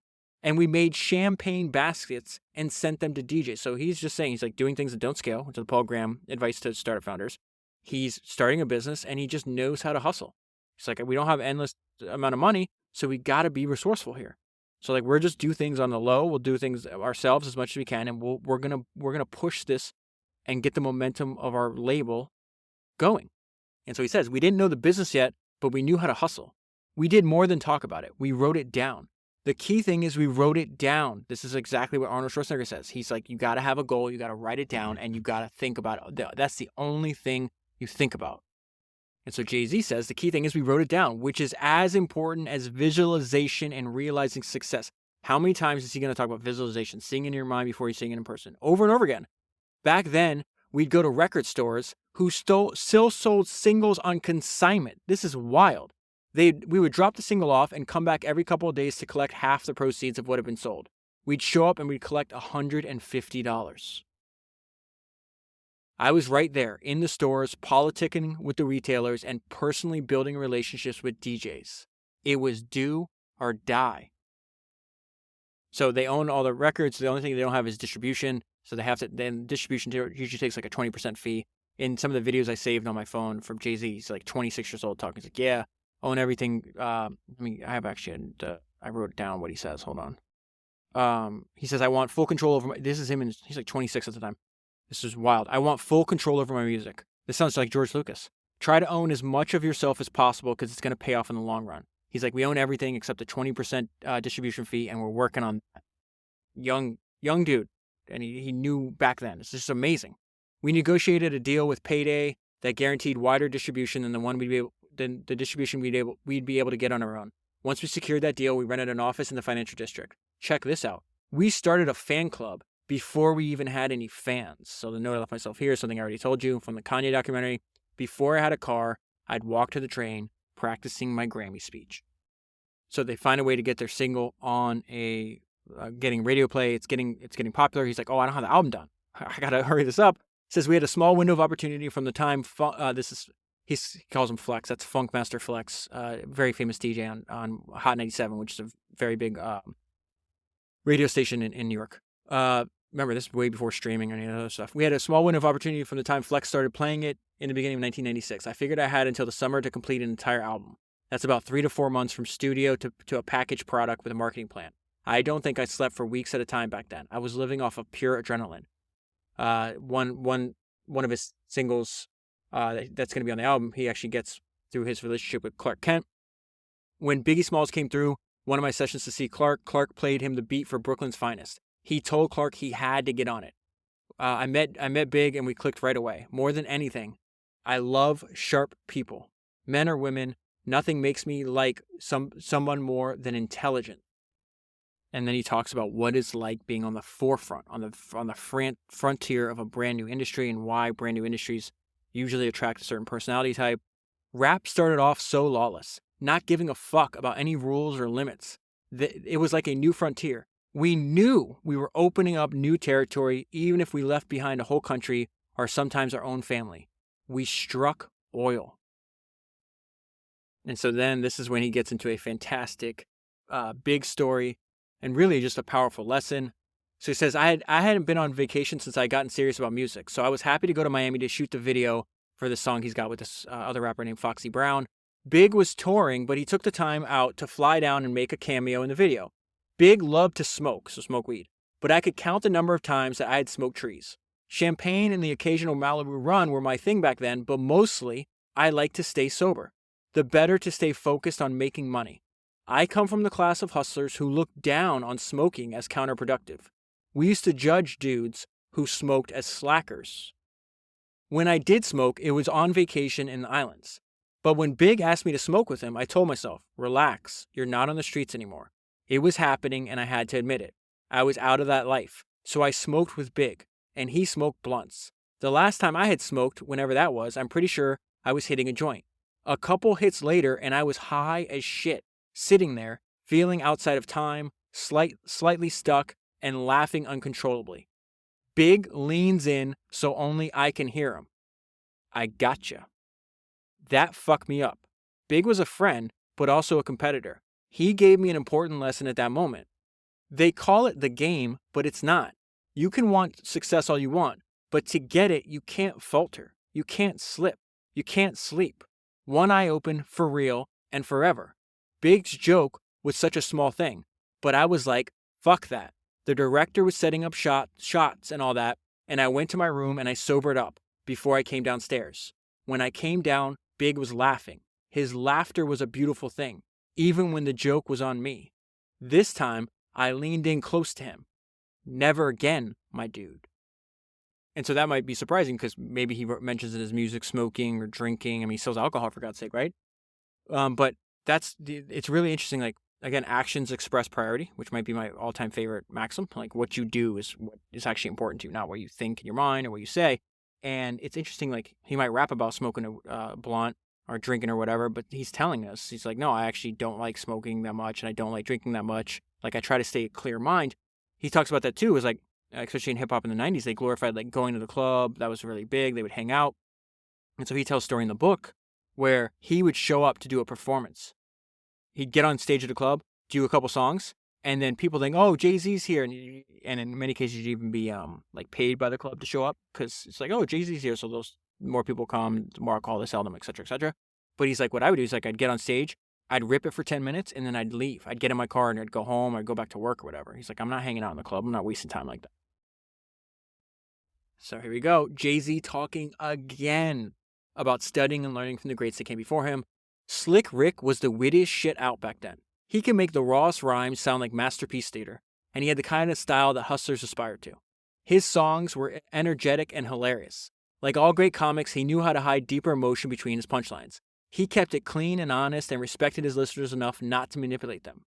and we made champagne baskets and sent them to DJs. So he's just saying, he's like doing things that don't scale, which is the Paul Graham advice to startup founders. He's starting a business, and he just knows how to hustle. He's like, we don't have endless amount of money, so we got to be resourceful here. So like, we're just do things on the low. We'll do things ourselves as much as we can, and we're gonna push this and get the momentum of our label going. And so he says, we didn't know the business yet, but we knew how to hustle. We did more than talk about it. We wrote it down. The key thing is we wrote it down. This is exactly what Arnold Schwarzenegger says. He's like, you got to have a goal, you got to write it down, and you got to think about it. That's the only thing you think about. And so Jay-Z says the key thing is we wrote it down, which is as important as visualization and realizing success. How many times is he going to talk about visualization, seeing in your mind before you seeing it in person? Over and over again. Back then, we'd go to record stores who still sold singles on consignment. This is wild. We would drop the single off and come back every couple of days to collect half the proceeds of what had been sold. We'd show up and we'd collect $150. I was right there in the stores, politicking with the retailers and personally building relationships with DJs. It was do or die. So they own all the records. The only thing they don't have is distribution. So they have to, then distribution usually takes like a 20% fee. In some of the videos I saved on my phone from Jay-Z, he's like 26 years old talking. He's like, yeah, own everything. I wrote down what he says. Hold on. He says, I want full control over this is him, and he's like 26 at the time. This is wild. I want full control over my music. This sounds like George Lucas. Try to own as much of yourself as possible because it's going to pay off in the long run. He's like, we own everything except the 20% distribution fee, and we're working on that. Young dude. And he knew back then. It's just amazing. We negotiated a deal with Payday that guaranteed wider distribution than the distribution we'd be able to get on our own. Once we secured that deal, we rented an office in the financial district. Check this out. We started a fan club before we even had any fans. So the note I left myself here is something I already told you from the Kanye documentary. Before I had a car, I'd walk to the train practicing my Grammy speech. So they find a way to get their single on a getting radio play. It's getting popular. He's like, oh, I don't have the album done. I gotta hurry this up. Says we had a small window of opportunity from the time. He calls him Flex. That's Funkmaster Flex, very famous DJ on Hot 97, which is a very big radio station in New York. Remember, this is way before streaming or any other stuff. We had a small window of opportunity from the time Flex started playing it in the beginning of 1996. I figured I had until the summer to complete an entire album. That's about 3 to 4 months from studio to a packaged product with a marketing plan. I don't think I slept for weeks at a time back then. I was living off of pure adrenaline. One of his singles that's going to be on the album, he actually gets through his relationship with Clark Kent. When Biggie Smalls came through one of my sessions to see Clark played him the beat for Brooklyn's Finest. He told Clark he had to get on it. I met Big and we clicked right away. More than anything, I love sharp people. Men or women, nothing makes me like someone more than intelligent. And then he talks about what it's like being on the forefront, on the frontier of a brand new industry and why brand new industries usually attract a certain personality type. Rap started off so lawless, not giving a fuck about any rules or limits. It was like a new frontier. We knew we were opening up new territory, even if we left behind a whole country or sometimes our own family. We struck oil. And so then this is when he gets into a fantastic big story, and really just a powerful lesson. So he says, I hadn't been on vacation since I gotten serious about music, so I was happy to go to Miami to shoot the video for the song he's got with this other rapper named Foxy Brown. Big was touring, but he took the time out to fly down and make a cameo in the video. Big loved to smoke, so smoke weed, but I could count the number of times that I had smoked trees. Champagne and the occasional Malibu run were my thing back then, but mostly I like to stay sober. The better to stay focused on making money. I come from the class of hustlers who looked down on smoking as counterproductive. We used to judge dudes who smoked as slackers. When I did smoke, it was on vacation in the islands. But when Big asked me to smoke with him, I told myself, relax, you're not on the streets anymore. It was happening and I had to admit it. I was out of that life. So I smoked with Big, and he smoked blunts. The last time I had smoked, whenever that was, I'm pretty sure I was hitting a joint. A couple hits later and I was high as shit, sitting there, feeling outside of time, slightly stuck, and laughing uncontrollably. Big leans in so only I can hear him. I gotcha. That fucked me up. Big was a friend, but also a competitor. He gave me an important lesson at that moment. They call it the game, but it's not. You can want success all you want, but to get it, you can't falter. You can't slip. You can't sleep. One eye open, for real, and forever. Big's joke was such a small thing, but I was like, fuck that. The director was setting up shots and all that, and I went to my room and I sobered up before I came downstairs. When I came down, Big was laughing. His laughter was a beautiful thing, even when the joke was on me. This time, I leaned in close to him. Never again, my dude. And so that might be surprising because maybe he mentions in his music smoking or drinking. I mean, he sells alcohol for God's sake, right? But it's really interesting. Like, again, actions express priority, which might be my all-time favorite maxim. Like, what you do is what is actually important to you, not what you think in your mind or what you say. And it's interesting, like, he might rap about smoking a blunt or drinking or whatever, but he's telling us, he's like, no, I actually don't like smoking that much and I don't like drinking that much. Like, I try to stay a clear mind. He talks about that too, is like, especially in hip-hop in the 90s, they glorified, like, going to the club. That was really big. They would hang out. And so he tells a story in the book where he would show up to do a performance. He'd get on stage at a club, do a couple songs, and then people think, oh, Jay-Z's here. And in many cases, you'd even be like paid by the club to show up because it's like, oh, Jay-Z's here, so those more people come, more alcohol, they sell them, et cetera, et cetera. But he's like, what I would do is, like, I'd get on stage, I'd rip it for 10 minutes, and then I'd leave. I'd get in my car and I'd go home, I'd go back to work or whatever. He's like, I'm not hanging out in the club. I'm not wasting time like that. So here we go. Jay-Z talking again about studying and learning from the greats that came before him. Slick Rick was the wittiest shit out back then. He could make the rawest rhymes sound like masterpiece theater, and he had the kind of style that hustlers aspired to. His songs were energetic and hilarious. Like all great comics, he knew how to hide deeper emotion between his punchlines. He kept it clean and honest and respected his listeners enough not to manipulate them.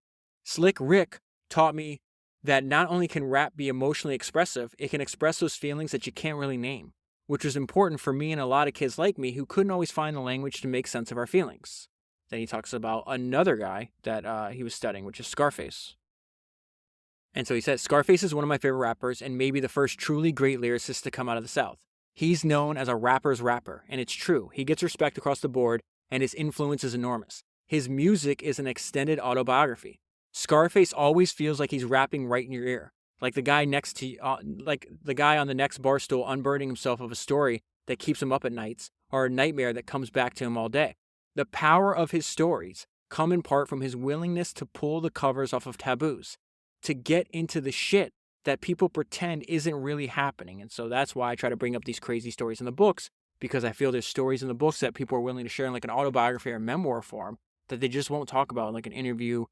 Slick Rick taught me that not only can rap be emotionally expressive, it can express those feelings that you can't really name, which was important for me and a lot of kids like me who couldn't always find the language to make sense of our feelings. Then he talks about another guy that he was studying, which is Scarface. And so he said, Scarface is one of my favorite rappers and maybe the first truly great lyricist to come out of the South. He's known as a rapper's rapper, and it's true. He gets respect across the board, and his influence is enormous. His music is an extended autobiography. Scarface always feels like he's rapping right in your ear, like the guy next to like the guy on the next bar stool unburdening himself of a story that keeps him up at nights, or a nightmare that comes back to him all day. The power of his stories come in part from his willingness to pull the covers off of taboos, to get into the shit that people pretend isn't really happening. And so that's why I try to bring up these crazy stories in the books, because I feel there's stories in the books that people are willing to share in like an autobiography or memoir form that they just won't talk about in like an interview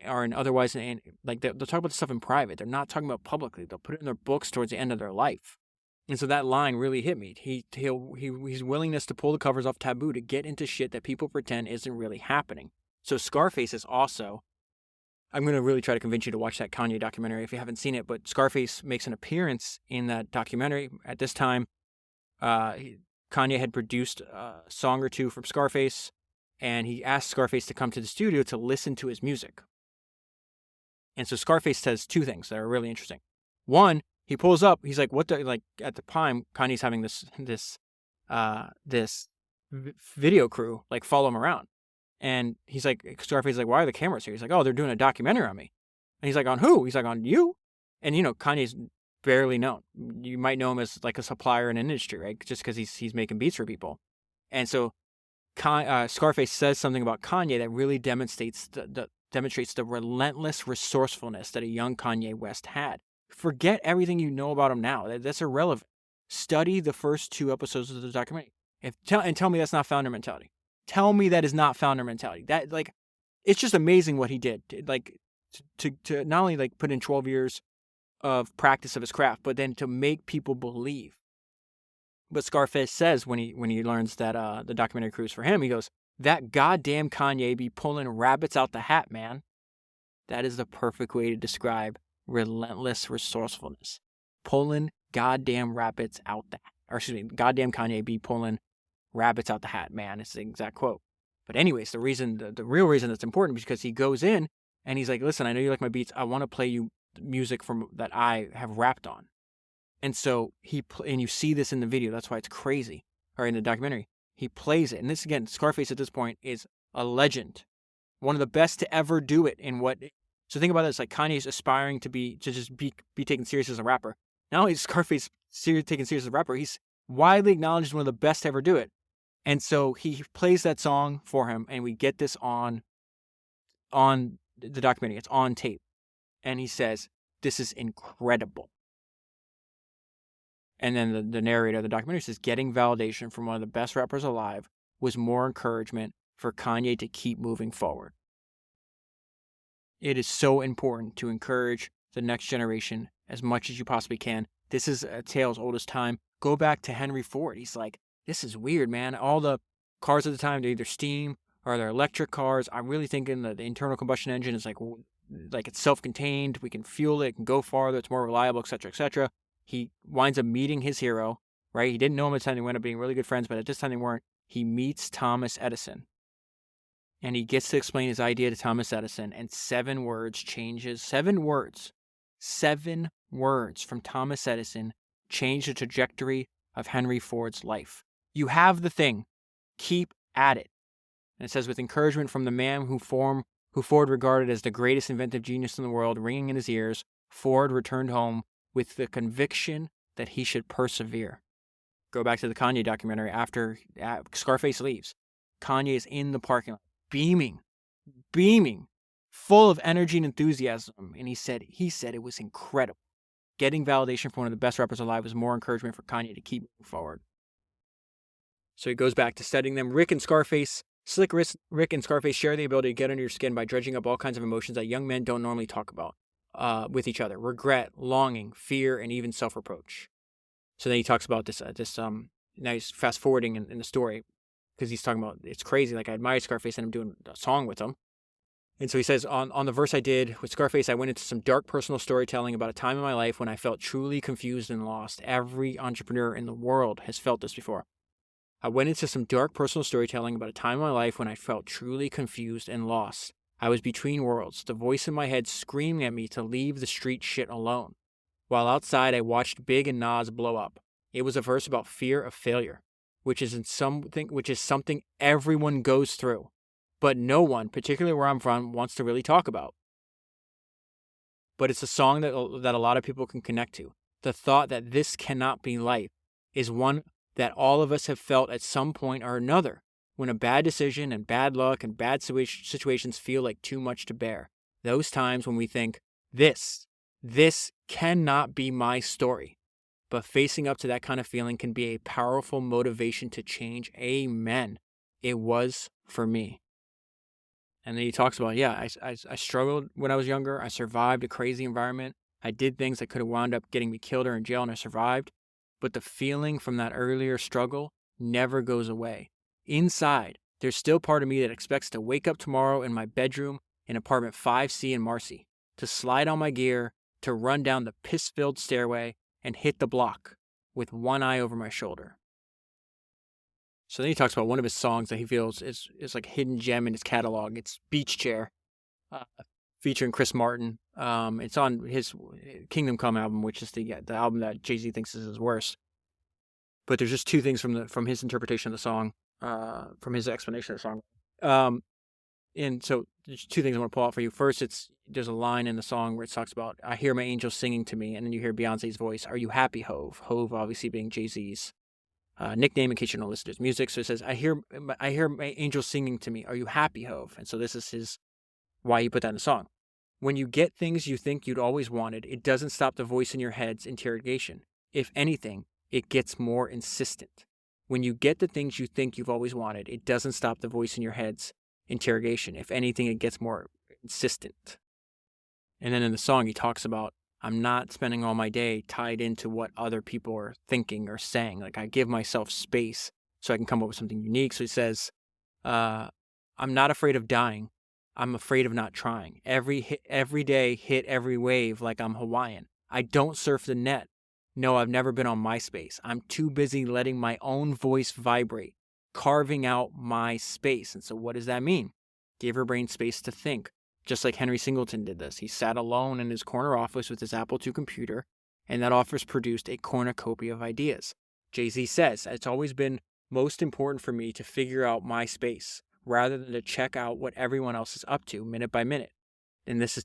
or in otherwise, like they'll talk about the stuff in private. They're not talking about publicly. They'll put it in their books towards the end of their life. And so that line really hit me. His willingness to pull the covers off taboo to get into shit that people pretend isn't really happening. So Scarface is also, I'm going to really try to convince you to watch that Kanye documentary if you haven't seen it, but Scarface makes an appearance in that documentary. At this time, Kanye had produced a song or two from Scarface, and he asked Scarface to come to the studio to listen to his music. And so Scarface says two things that are really interesting. One, he pulls up, he's like, what the, like at the time, Kanye's having this video crew, like follow him around. And he's like, Scarface is like, why are the cameras here? He's like, oh, they're doing a documentary on me. And he's like, on who? He's like, on you? And, Kanye's barely known. You might know him as like a supplier in an industry, right? Just because he's making beats for people. And so Scarface says something about Kanye that really demonstrates the relentless resourcefulness that a young Kanye West had. Forget everything you know about him now. That's irrelevant. Study the first 2 episodes of the documentary. Tell me that's not founder mentality. Tell me that is not founder mentality. That, like, it's just amazing what he did. Like, to not only like put in 12 years of practice of his craft, but then to make people believe. But Scarface says when he learns that the documentary crew is for him, he goes, that goddamn Kanye be pulling rabbits out the hat, man. That is the perfect way to describe relentless resourcefulness. Pulling goddamn rabbits out the hat. Or excuse me, goddamn Kanye be pulling rabbits out the hat, man. It's the exact quote. But anyways, the real reason that's important is because he goes in and he's like, listen, I know you like my beats. I want to play you music that I have rapped on. And so and you see this in the video. That's why it's crazy. Or in the documentary. He plays it. And this, again, Scarface at this point is a legend. One of the best to ever do it so think about this, like Kanye's aspiring to just be taken serious as a rapper. Not only is Scarface taken serious as a rapper, he's widely acknowledged as one of the best to ever do it. And so he plays that song for him, and we get this on the documentary. It's on tape. And he says, this is incredible. And then the narrator of the documentary says, getting validation from one of the best rappers alive was more encouragement for Kanye to keep moving forward. It is so important to encourage the next generation as much as you possibly can. This is a tale as old as time. Go back to Henry Ford. He's like, this is weird, man. All the cars at the time, they're either steam or they're electric cars. I'm really thinking that the internal combustion engine is like it's self-contained. We can fuel it, it can go farther, it's more reliable, etc., etc. He winds up meeting his hero, right? He didn't know him at the time. They wound up being really good friends, but at this time they weren't. He meets Thomas Edison. And he gets to explain his idea to Thomas Edison, and 7 words from Thomas Edison change the trajectory of Henry Ford's life. You have the thing. Keep at it. And it says, with encouragement from the man who Ford regarded as the greatest inventive genius in the world ringing in his ears, Ford returned home with the conviction that he should persevere. Go back to the Kanye documentary. After Scarface leaves, Kanye is in the parking lot, beaming, full of energy and enthusiasm. And he said it was incredible. Getting validation from one of the best rappers alive was more encouragement for Kanye to keep moving forward. So he goes back to studying them. Rick and Scarface share the ability to get under your skin by dredging up all kinds of emotions that young men don't normally talk about with each other. Regret, longing, fear, and even self-reproach. So then he talks about this now he's fast forwarding in the story because he's talking about, it's crazy. Like, I admire Scarface and I'm doing a song with him. And so he says, on the verse I did with Scarface, I went into some dark personal storytelling about a time in my life when I felt truly confused and lost. Every entrepreneur in the world has felt this before. I went into some dark personal storytelling about a time in my life when I felt truly confused and lost. I was between worlds, the voice in my head screaming at me to leave the street shit alone. While outside, I watched Big and Nas blow up. It was a verse about fear of failure, which is something everyone goes through, but no one, particularly where I'm from, wants to really talk about. But it's a song that a lot of people can connect to. The thought that this cannot be life is one that all of us have felt at some point or another, when a bad decision and bad luck and bad situations feel like too much to bear. Those times when we think, this cannot be my story. But facing up to that kind of feeling can be a powerful motivation to change. Amen. It was for me. And then he talks about, I struggled when I was younger. I survived a crazy environment. I did things that could have wound up getting me killed or in jail, and I survived. But the feeling from that earlier struggle never goes away. Inside, there's still part of me that expects to wake up tomorrow in my bedroom in apartment 5C in Marcy, to slide on my gear, to run down the piss-filled stairway and hit the block with one eye over my shoulder. So then he talks about one of his songs that he feels is like a hidden gem in his catalog. It's Beach Chair, featuring Chris Martin. It's on his Kingdom Come album, which is the album that Jay-Z thinks is his worst. But there's just 2 things from his interpretation of the song, from his explanation of the song. And so there's two things I want to pull out for you. First, there's a line in the song where it talks about, I hear my angel singing to me, and then you hear Beyonce's voice, are you happy, Hove? Hove obviously being Jay-Z's nickname, in case you don't listen to his music. So it says, I hear my angel singing to me, are you happy, Hove? And so this is why you put that in the song. When you get things you think you'd always wanted, it doesn't stop the voice in your head's interrogation. If anything, it gets more insistent. When you get the things you think you've always wanted, it doesn't stop the voice in your head's interrogation. If anything, it gets more insistent. And then in the song, he talks about, I'm not spending all my day tied into what other people are thinking or saying. Like, I give myself space so I can come up with something unique. So he says, I'm not afraid of dying. I'm afraid of not trying. Every day hit every wave like I'm Hawaiian. I don't surf the net. No, I've never been on MySpace. I'm too busy letting my own voice vibrate, carving out my space. And so what does that mean? Give your brain space to think. Just like Henry Singleton did this. He sat alone in his corner office with his Apple II computer, and that office produced a cornucopia of ideas. Jay-Z says, it's always been most important for me to figure out my space, rather than to check out what everyone else is up to minute by minute. And this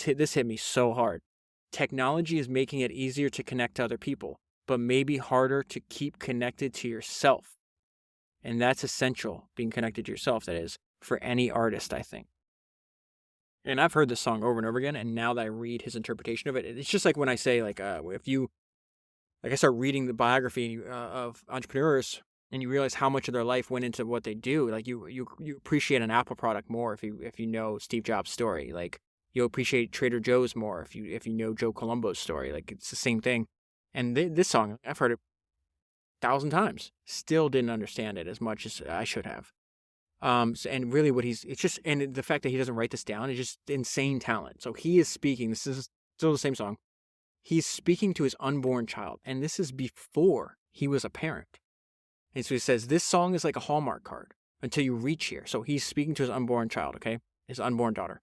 hit me so hard. Technology is making it easier to connect to other people, but maybe harder to keep connected to yourself. And that's essential, being connected to yourself, that is, for any artist, I think. And I've heard this song over and over again, and now that I read his interpretation of it, it's just like when I say, like, I start reading the biography of entrepreneurs, and you realize how much of their life went into what they do. Like, you appreciate an Apple product more if you know Steve Jobs' story. Like, you'll appreciate Trader Joe's more if you know Joe Colombo's story. Like, it's the same thing. And this song, I've heard it 1,000 times. Still didn't understand it as much as I should have. And really and the fact that he doesn't write this down is just insane talent. So he is speaking, this is still the same song. He's speaking to his unborn child, and this is before he was a parent. And so he says, this song is like a Hallmark card until you reach here. So he's speaking to his unborn child, okay? His unborn daughter.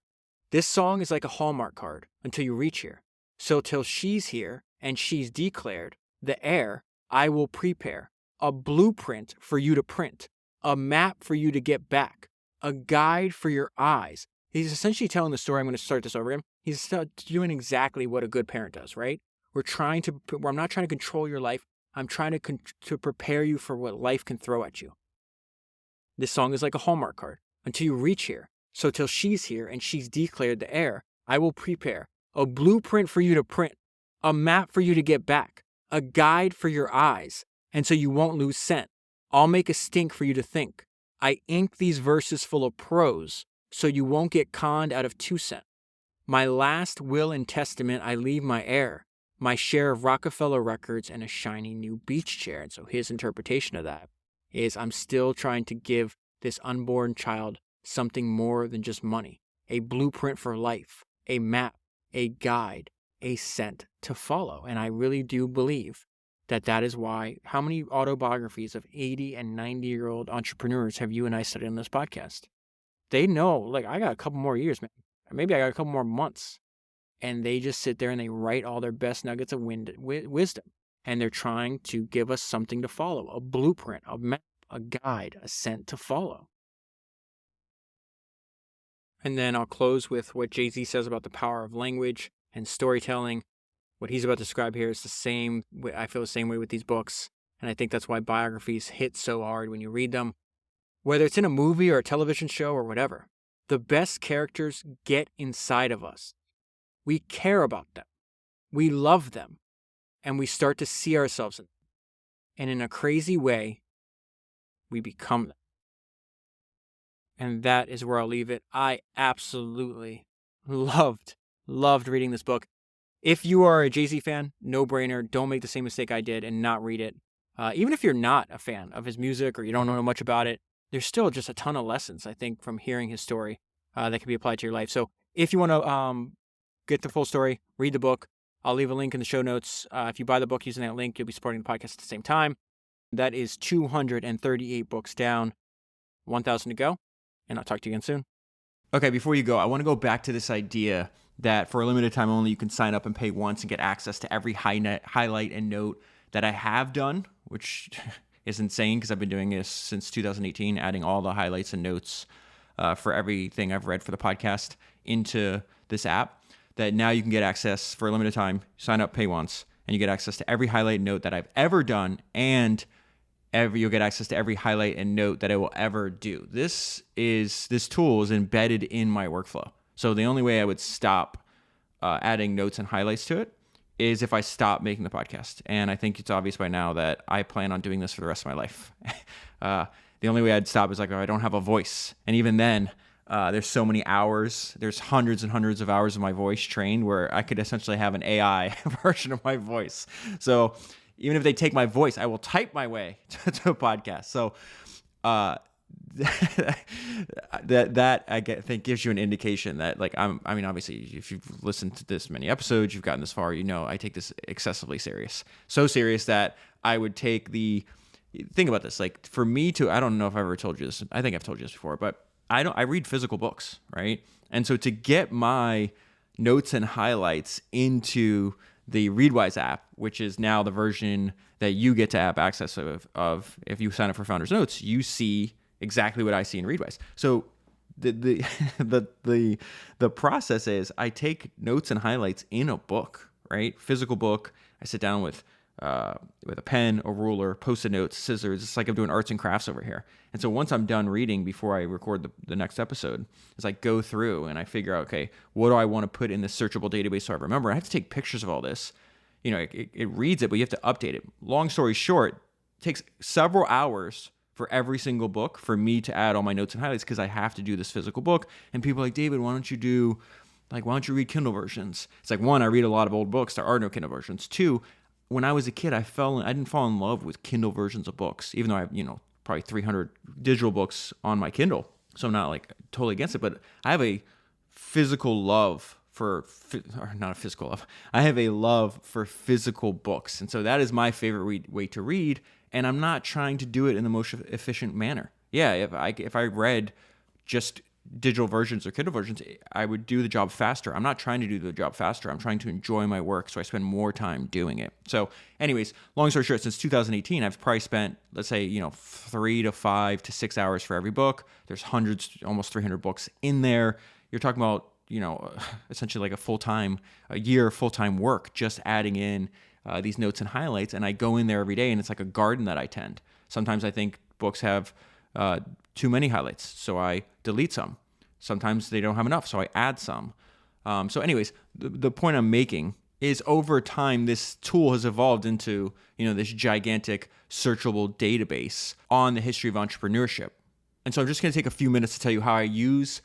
This song is like a Hallmark card until you reach here. So till she's here and she's declared, the heir, I will prepare a blueprint for you to print, a map for you to get back, a guide for your eyes. He's essentially telling the story. I'm going to start this over again. He's doing exactly what a good parent does, right? I'm not trying to control your life. I'm trying to prepare you for what life can throw at you. This song is like a Hallmark card until you reach here. So till she's here and she's declared the heir, I will prepare a blueprint for you to print, a map for you to get back, a guide for your eyes, and so you won't lose scent. I'll make a stink for you to think. I ink these verses full of prose so you won't get conned out of 2 cents. My last will and testament I leave my heir, my share of Rockefeller records and a shiny new beach chair. And so his interpretation of that is, I'm still trying to give this unborn child something more than just money, a blueprint for life, a map, a guide, a scent to follow. And I really do believe that is why, how many autobiographies of 80 and 90-year-old entrepreneurs have you and I studied on this podcast? They know, like, I got a couple more years, man. Maybe I got a couple more months. And they just sit there and they write all their best nuggets of wisdom. And they're trying to give us something to follow, a blueprint, a map, a guide, a scent to follow. And then I'll close with what Jay-Z says about the power of language and storytelling. What he's about to describe here is the same. I feel the same way with these books. And I think that's why biographies hit so hard when you read them. Whether it's in a movie or a television show or whatever, the best characters get inside of us. We care about them. We love them. And we start to see ourselves in them. And in a crazy way, we become them. And that is where I'll leave it. I absolutely loved reading this book. If you are a Jay-Z fan, no brainer. Don't make the same mistake I did and not read it. Even if you're not a fan of his music or you don't know much about it, there's still just a ton of lessons, I think, from hearing his story that can be applied to your life. So if you want to get the full story, read the book. I'll leave a link in the show notes. If you buy the book using that link, you'll be supporting the podcast at the same time. That is 238 books down, 1,000 to go. And I'll talk to you again soon. Okay, before you go, I want to go back to this idea that for a limited time only, you can sign up and pay once and get access to every highlight and note that I have done, which is insane because I've been doing this since 2018, adding all the highlights and notes for everything I've read for the podcast into this app, that now you can get access for a limited time. Sign up, pay once, and you get access to every highlight note that I've ever done, and you'll get access to every highlight and note that I will ever do. This tool is embedded in my workflow. So the only way I would stop adding notes and highlights to it is if I stop making the podcast. And I think it's obvious by now that I plan on doing this for the rest of my life. The only way I'd stop is like, oh, I don't have a voice. And even then, there's so many hours, there's hundreds and hundreds of hours of my voice trained where I could essentially have an AI version of my voice. So even if they take my voice, I will type my way to a podcast. So that I think gives you an indication that, like, I mean, obviously, if you've listened to this many episodes, you've gotten this far, you know, I take this excessively serious. So serious that I would take think about this, like, for me to, I don't know if I've ever told you this. I think I've told you this before, but I read physical books, right? And so to get my notes and highlights into the Readwise app, which is now the version that you get to app access of if you sign up for Founders Notes, you see exactly what I see in Readwise. So the process is I take notes and highlights in a book, right? Physical book. I sit down with a pen, a ruler, Post-it notes, scissors. It's like I'm doing arts and crafts over here. And so once I'm done reading before I record the next episode, is I go through and I figure out, okay, what do I want to put in this searchable database so I remember? I have to take pictures of all this. You know, it reads it, but you have to update it. Long story short, it takes several hours for every single book for me to add all my notes and highlights because I have to do this physical book. And people are like, David, why don't you read Kindle versions? It's like, one, I read a lot of old books. There are no Kindle versions. Two, when I was a kid, I didn't fall in love with Kindle versions of books, even though I have, probably 300 digital books on my Kindle. So I'm not like totally against it, but I have a physical love not a physical love. I have a love for physical books. And so that is my favorite way to read. And I'm not trying to do it in the most efficient manner. Yeah, if I read just digital versions or Kindle versions, I would do the job faster. I'm not trying to do the job faster. I'm trying to enjoy my work, so I spend more time doing it. So anyways, long story short, since 2018, I've probably spent, let's say, 3 to 5 to 6 hours for every book. There's hundreds, almost 300 books in there. You're talking about, essentially like a year full-time work, just adding in these notes and highlights. And I go in there every day, and it's like a garden that I tend. Sometimes I think books have too many highlights, so I delete some. Sometimes they don't have enough, so I add some. So anyways, the point I'm making is over time, this tool has evolved into, this gigantic searchable database on the history of entrepreneurship. And so I'm just going to take a few minutes to tell you how I use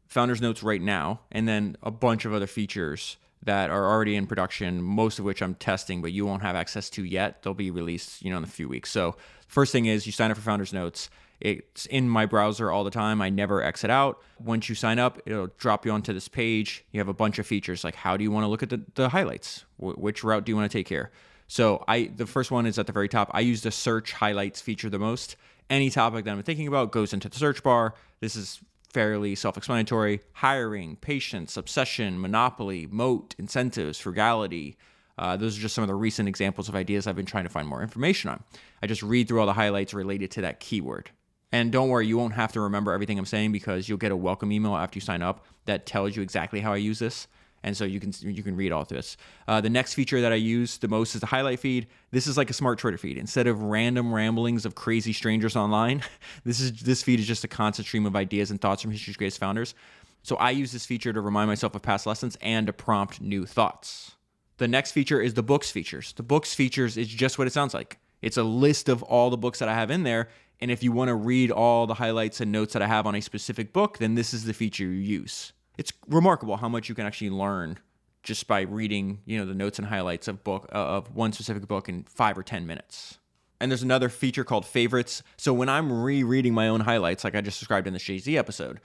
Founders Notes right now, and then a bunch of other features that are already in production, most of which I'm testing, but you won't have access to yet. They'll be released, in a few weeks. So first thing is you sign up for Founders Notes. It's in my browser all the time. I never exit out. Once you sign up, it'll drop you onto this page. You have a bunch of features like, how do you want to look at the highlights? Which route do you want to take here? So the first one is at the very top. I use the search highlights feature the most. Any topic that I'm thinking about goes into the search bar. This is fairly self-explanatory. Hiring, patience, obsession, monopoly, moat, incentives, frugality. Those are just some of the recent examples of ideas I've been trying to find more information on. I just read through all the highlights related to that keyword. And don't worry, you won't have to remember everything I'm saying because you'll get a welcome email after you sign up that tells you exactly how I use this. And so you can read all of this. The next feature that I use the most is the highlight feed. This is like a smart Twitter feed. Instead of random ramblings of crazy strangers online, this feed is just a constant stream of ideas and thoughts from history's greatest founders. So I use this feature to remind myself of past lessons and to prompt new thoughts. The next feature is the books features. The books features is just what it sounds like. It's a list of all the books that I have in there. And if you want to read all the highlights and notes that I have on a specific book, then this is the feature you use. It's remarkable how much you can actually learn just by reading, the notes and highlights of one specific book in 5 or 10 minutes. And there's another feature called favorites. So when I'm rereading my own highlights, like I just described in the Jay-Z episode,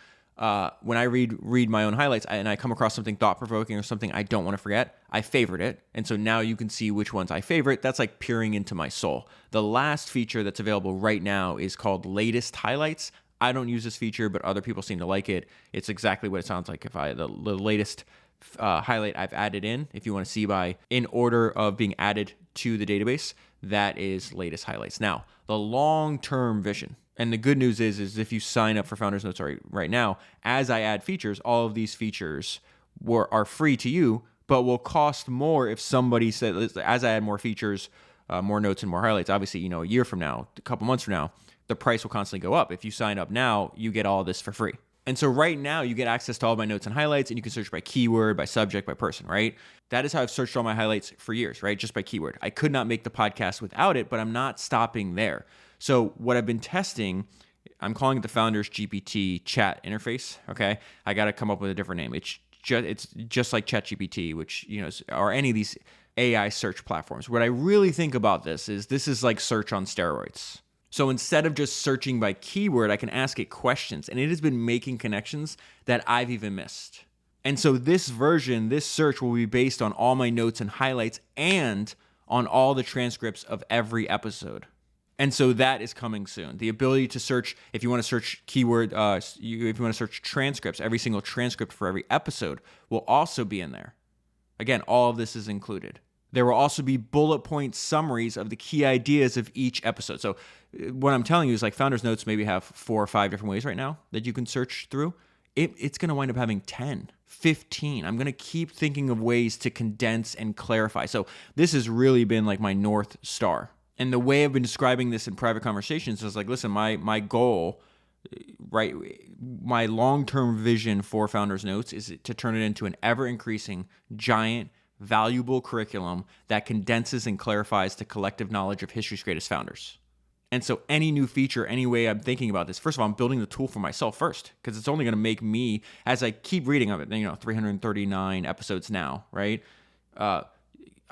when I read my own highlights and I come across something thought-provoking or something I don't want to forget, I favorite it. And so now you can see which ones I favorite. That's like peering into my soul. The last feature that's available right now is called latest highlights. I don't use this feature, but other people seem to like it. It's exactly what it sounds like. If the latest highlight I've added in, if you want to see in order of being added to the database, that is latest highlights. Now, the long-term vision, And the good news is if you sign up for Founders Notes right now, as I add features, all of these features are free to you, but will cost more if somebody says, as I add more features, more notes and more highlights, obviously, a year from now, a couple months from now, the price will constantly go up. If you sign up now, you get all this for free. And so right now you get access to all my notes and highlights, and you can search by keyword, by subject, by person, right? That is how I've searched all my highlights for years, right? Just by keyword. I could not make the podcast without it, but I'm not stopping there. So what I've been testing, I'm calling it the Founders GPT chat interface, okay? I got to come up with a different name. It's just like ChatGPT, which, or any of these AI search platforms. What I really think about this is like search on steroids. So instead of just searching by keyword, I can ask it questions, and it has been making connections that I've even missed. And so this search will be based on all my notes and highlights and on all the transcripts of every episode. And so that is coming soon. The ability to search, if you want to search keyword, if you want to search transcripts, every single transcript for every episode will also be in there. Again, all of this is included. There will also be bullet point summaries of the key ideas of each episode. So what I'm telling you is like Founders Notes maybe have 4 or 5 different ways right now that you can search through. It's going to wind up having 10, 15. I'm going to keep thinking of ways to condense and clarify. So this has really been like my North Star. And the way I've been describing this in private conversations is like, listen, my goal, right, my long-term vision for Founders Notes is to turn it into an ever-increasing, giant, valuable curriculum that condenses and clarifies the collective knowledge of history's greatest founders. And so any new feature, any way I'm thinking about this, first of all, I'm building the tool for myself first, because it's only going to make me, as I keep reading of it, 339 episodes now, right?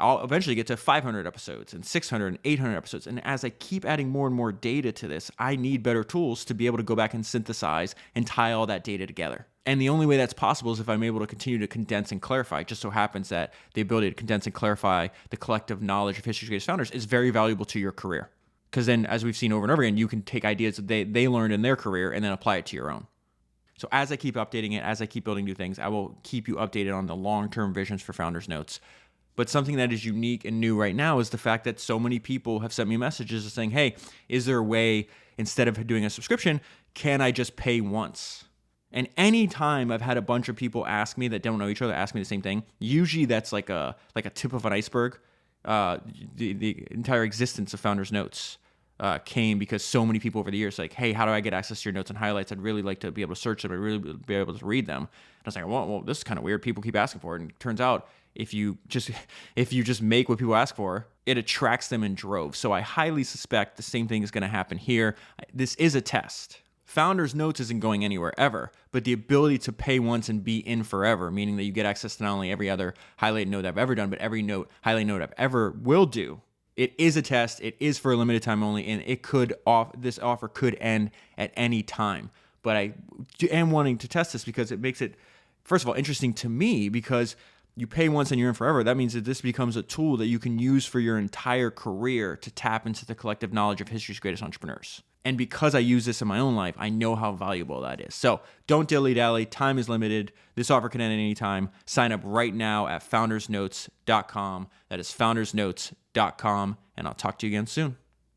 I'll eventually get to 500 episodes and 600 and 800 episodes. And as I keep adding more and more data to this, I need better tools to be able to go back and synthesize and tie all that data together. And the only way that's possible is if I'm able to continue to condense and clarify. It just so happens that the ability to condense and clarify the collective knowledge of history's greatest founders is very valuable to your career. Because then, as we've seen over and over again, you can take ideas that they learned in their career and then apply it to your own. So as I keep updating it, as I keep building new things, I will keep you updated on the long-term visions for Founders Notes. But something that is unique and new right now is the fact that so many people have sent me messages saying, hey, is there a way, instead of doing a subscription, can I just pay once? And anytime I've had a bunch of people ask me that don't know each other, ask me the same thing, usually that's like a tip of an iceberg. The entire existence of Founders Notes came because so many people over the years like, hey, how do I get access to your notes and highlights? I'd really like to be able to search them. I'd really be able to read them. And I was like, well, this is kind of weird. People keep asking for it. And it turns out if you just make what people ask for, it attracts them in droves. So I highly suspect the same thing is going to happen here. This is a test. Founders Notes isn't going anywhere ever, but the ability to pay once and be in forever, meaning that you get access to not only every other highlight note I've ever done, but every highlight note I've ever will do. It is a test. It is for a limited time only, and this offer could end at any time. But I am wanting to test this because it makes it, first of all, interesting to me because you pay once and you're in forever. That means that this becomes a tool that you can use for your entire career to tap into the collective knowledge of history's greatest entrepreneurs. And because I use this in my own life, I know how valuable that is. So don't dilly-dally. Time is limited. This offer can end at any time. Sign up right now at foundersnotes.com. That is foundersnotes.com. And I'll talk to you again soon.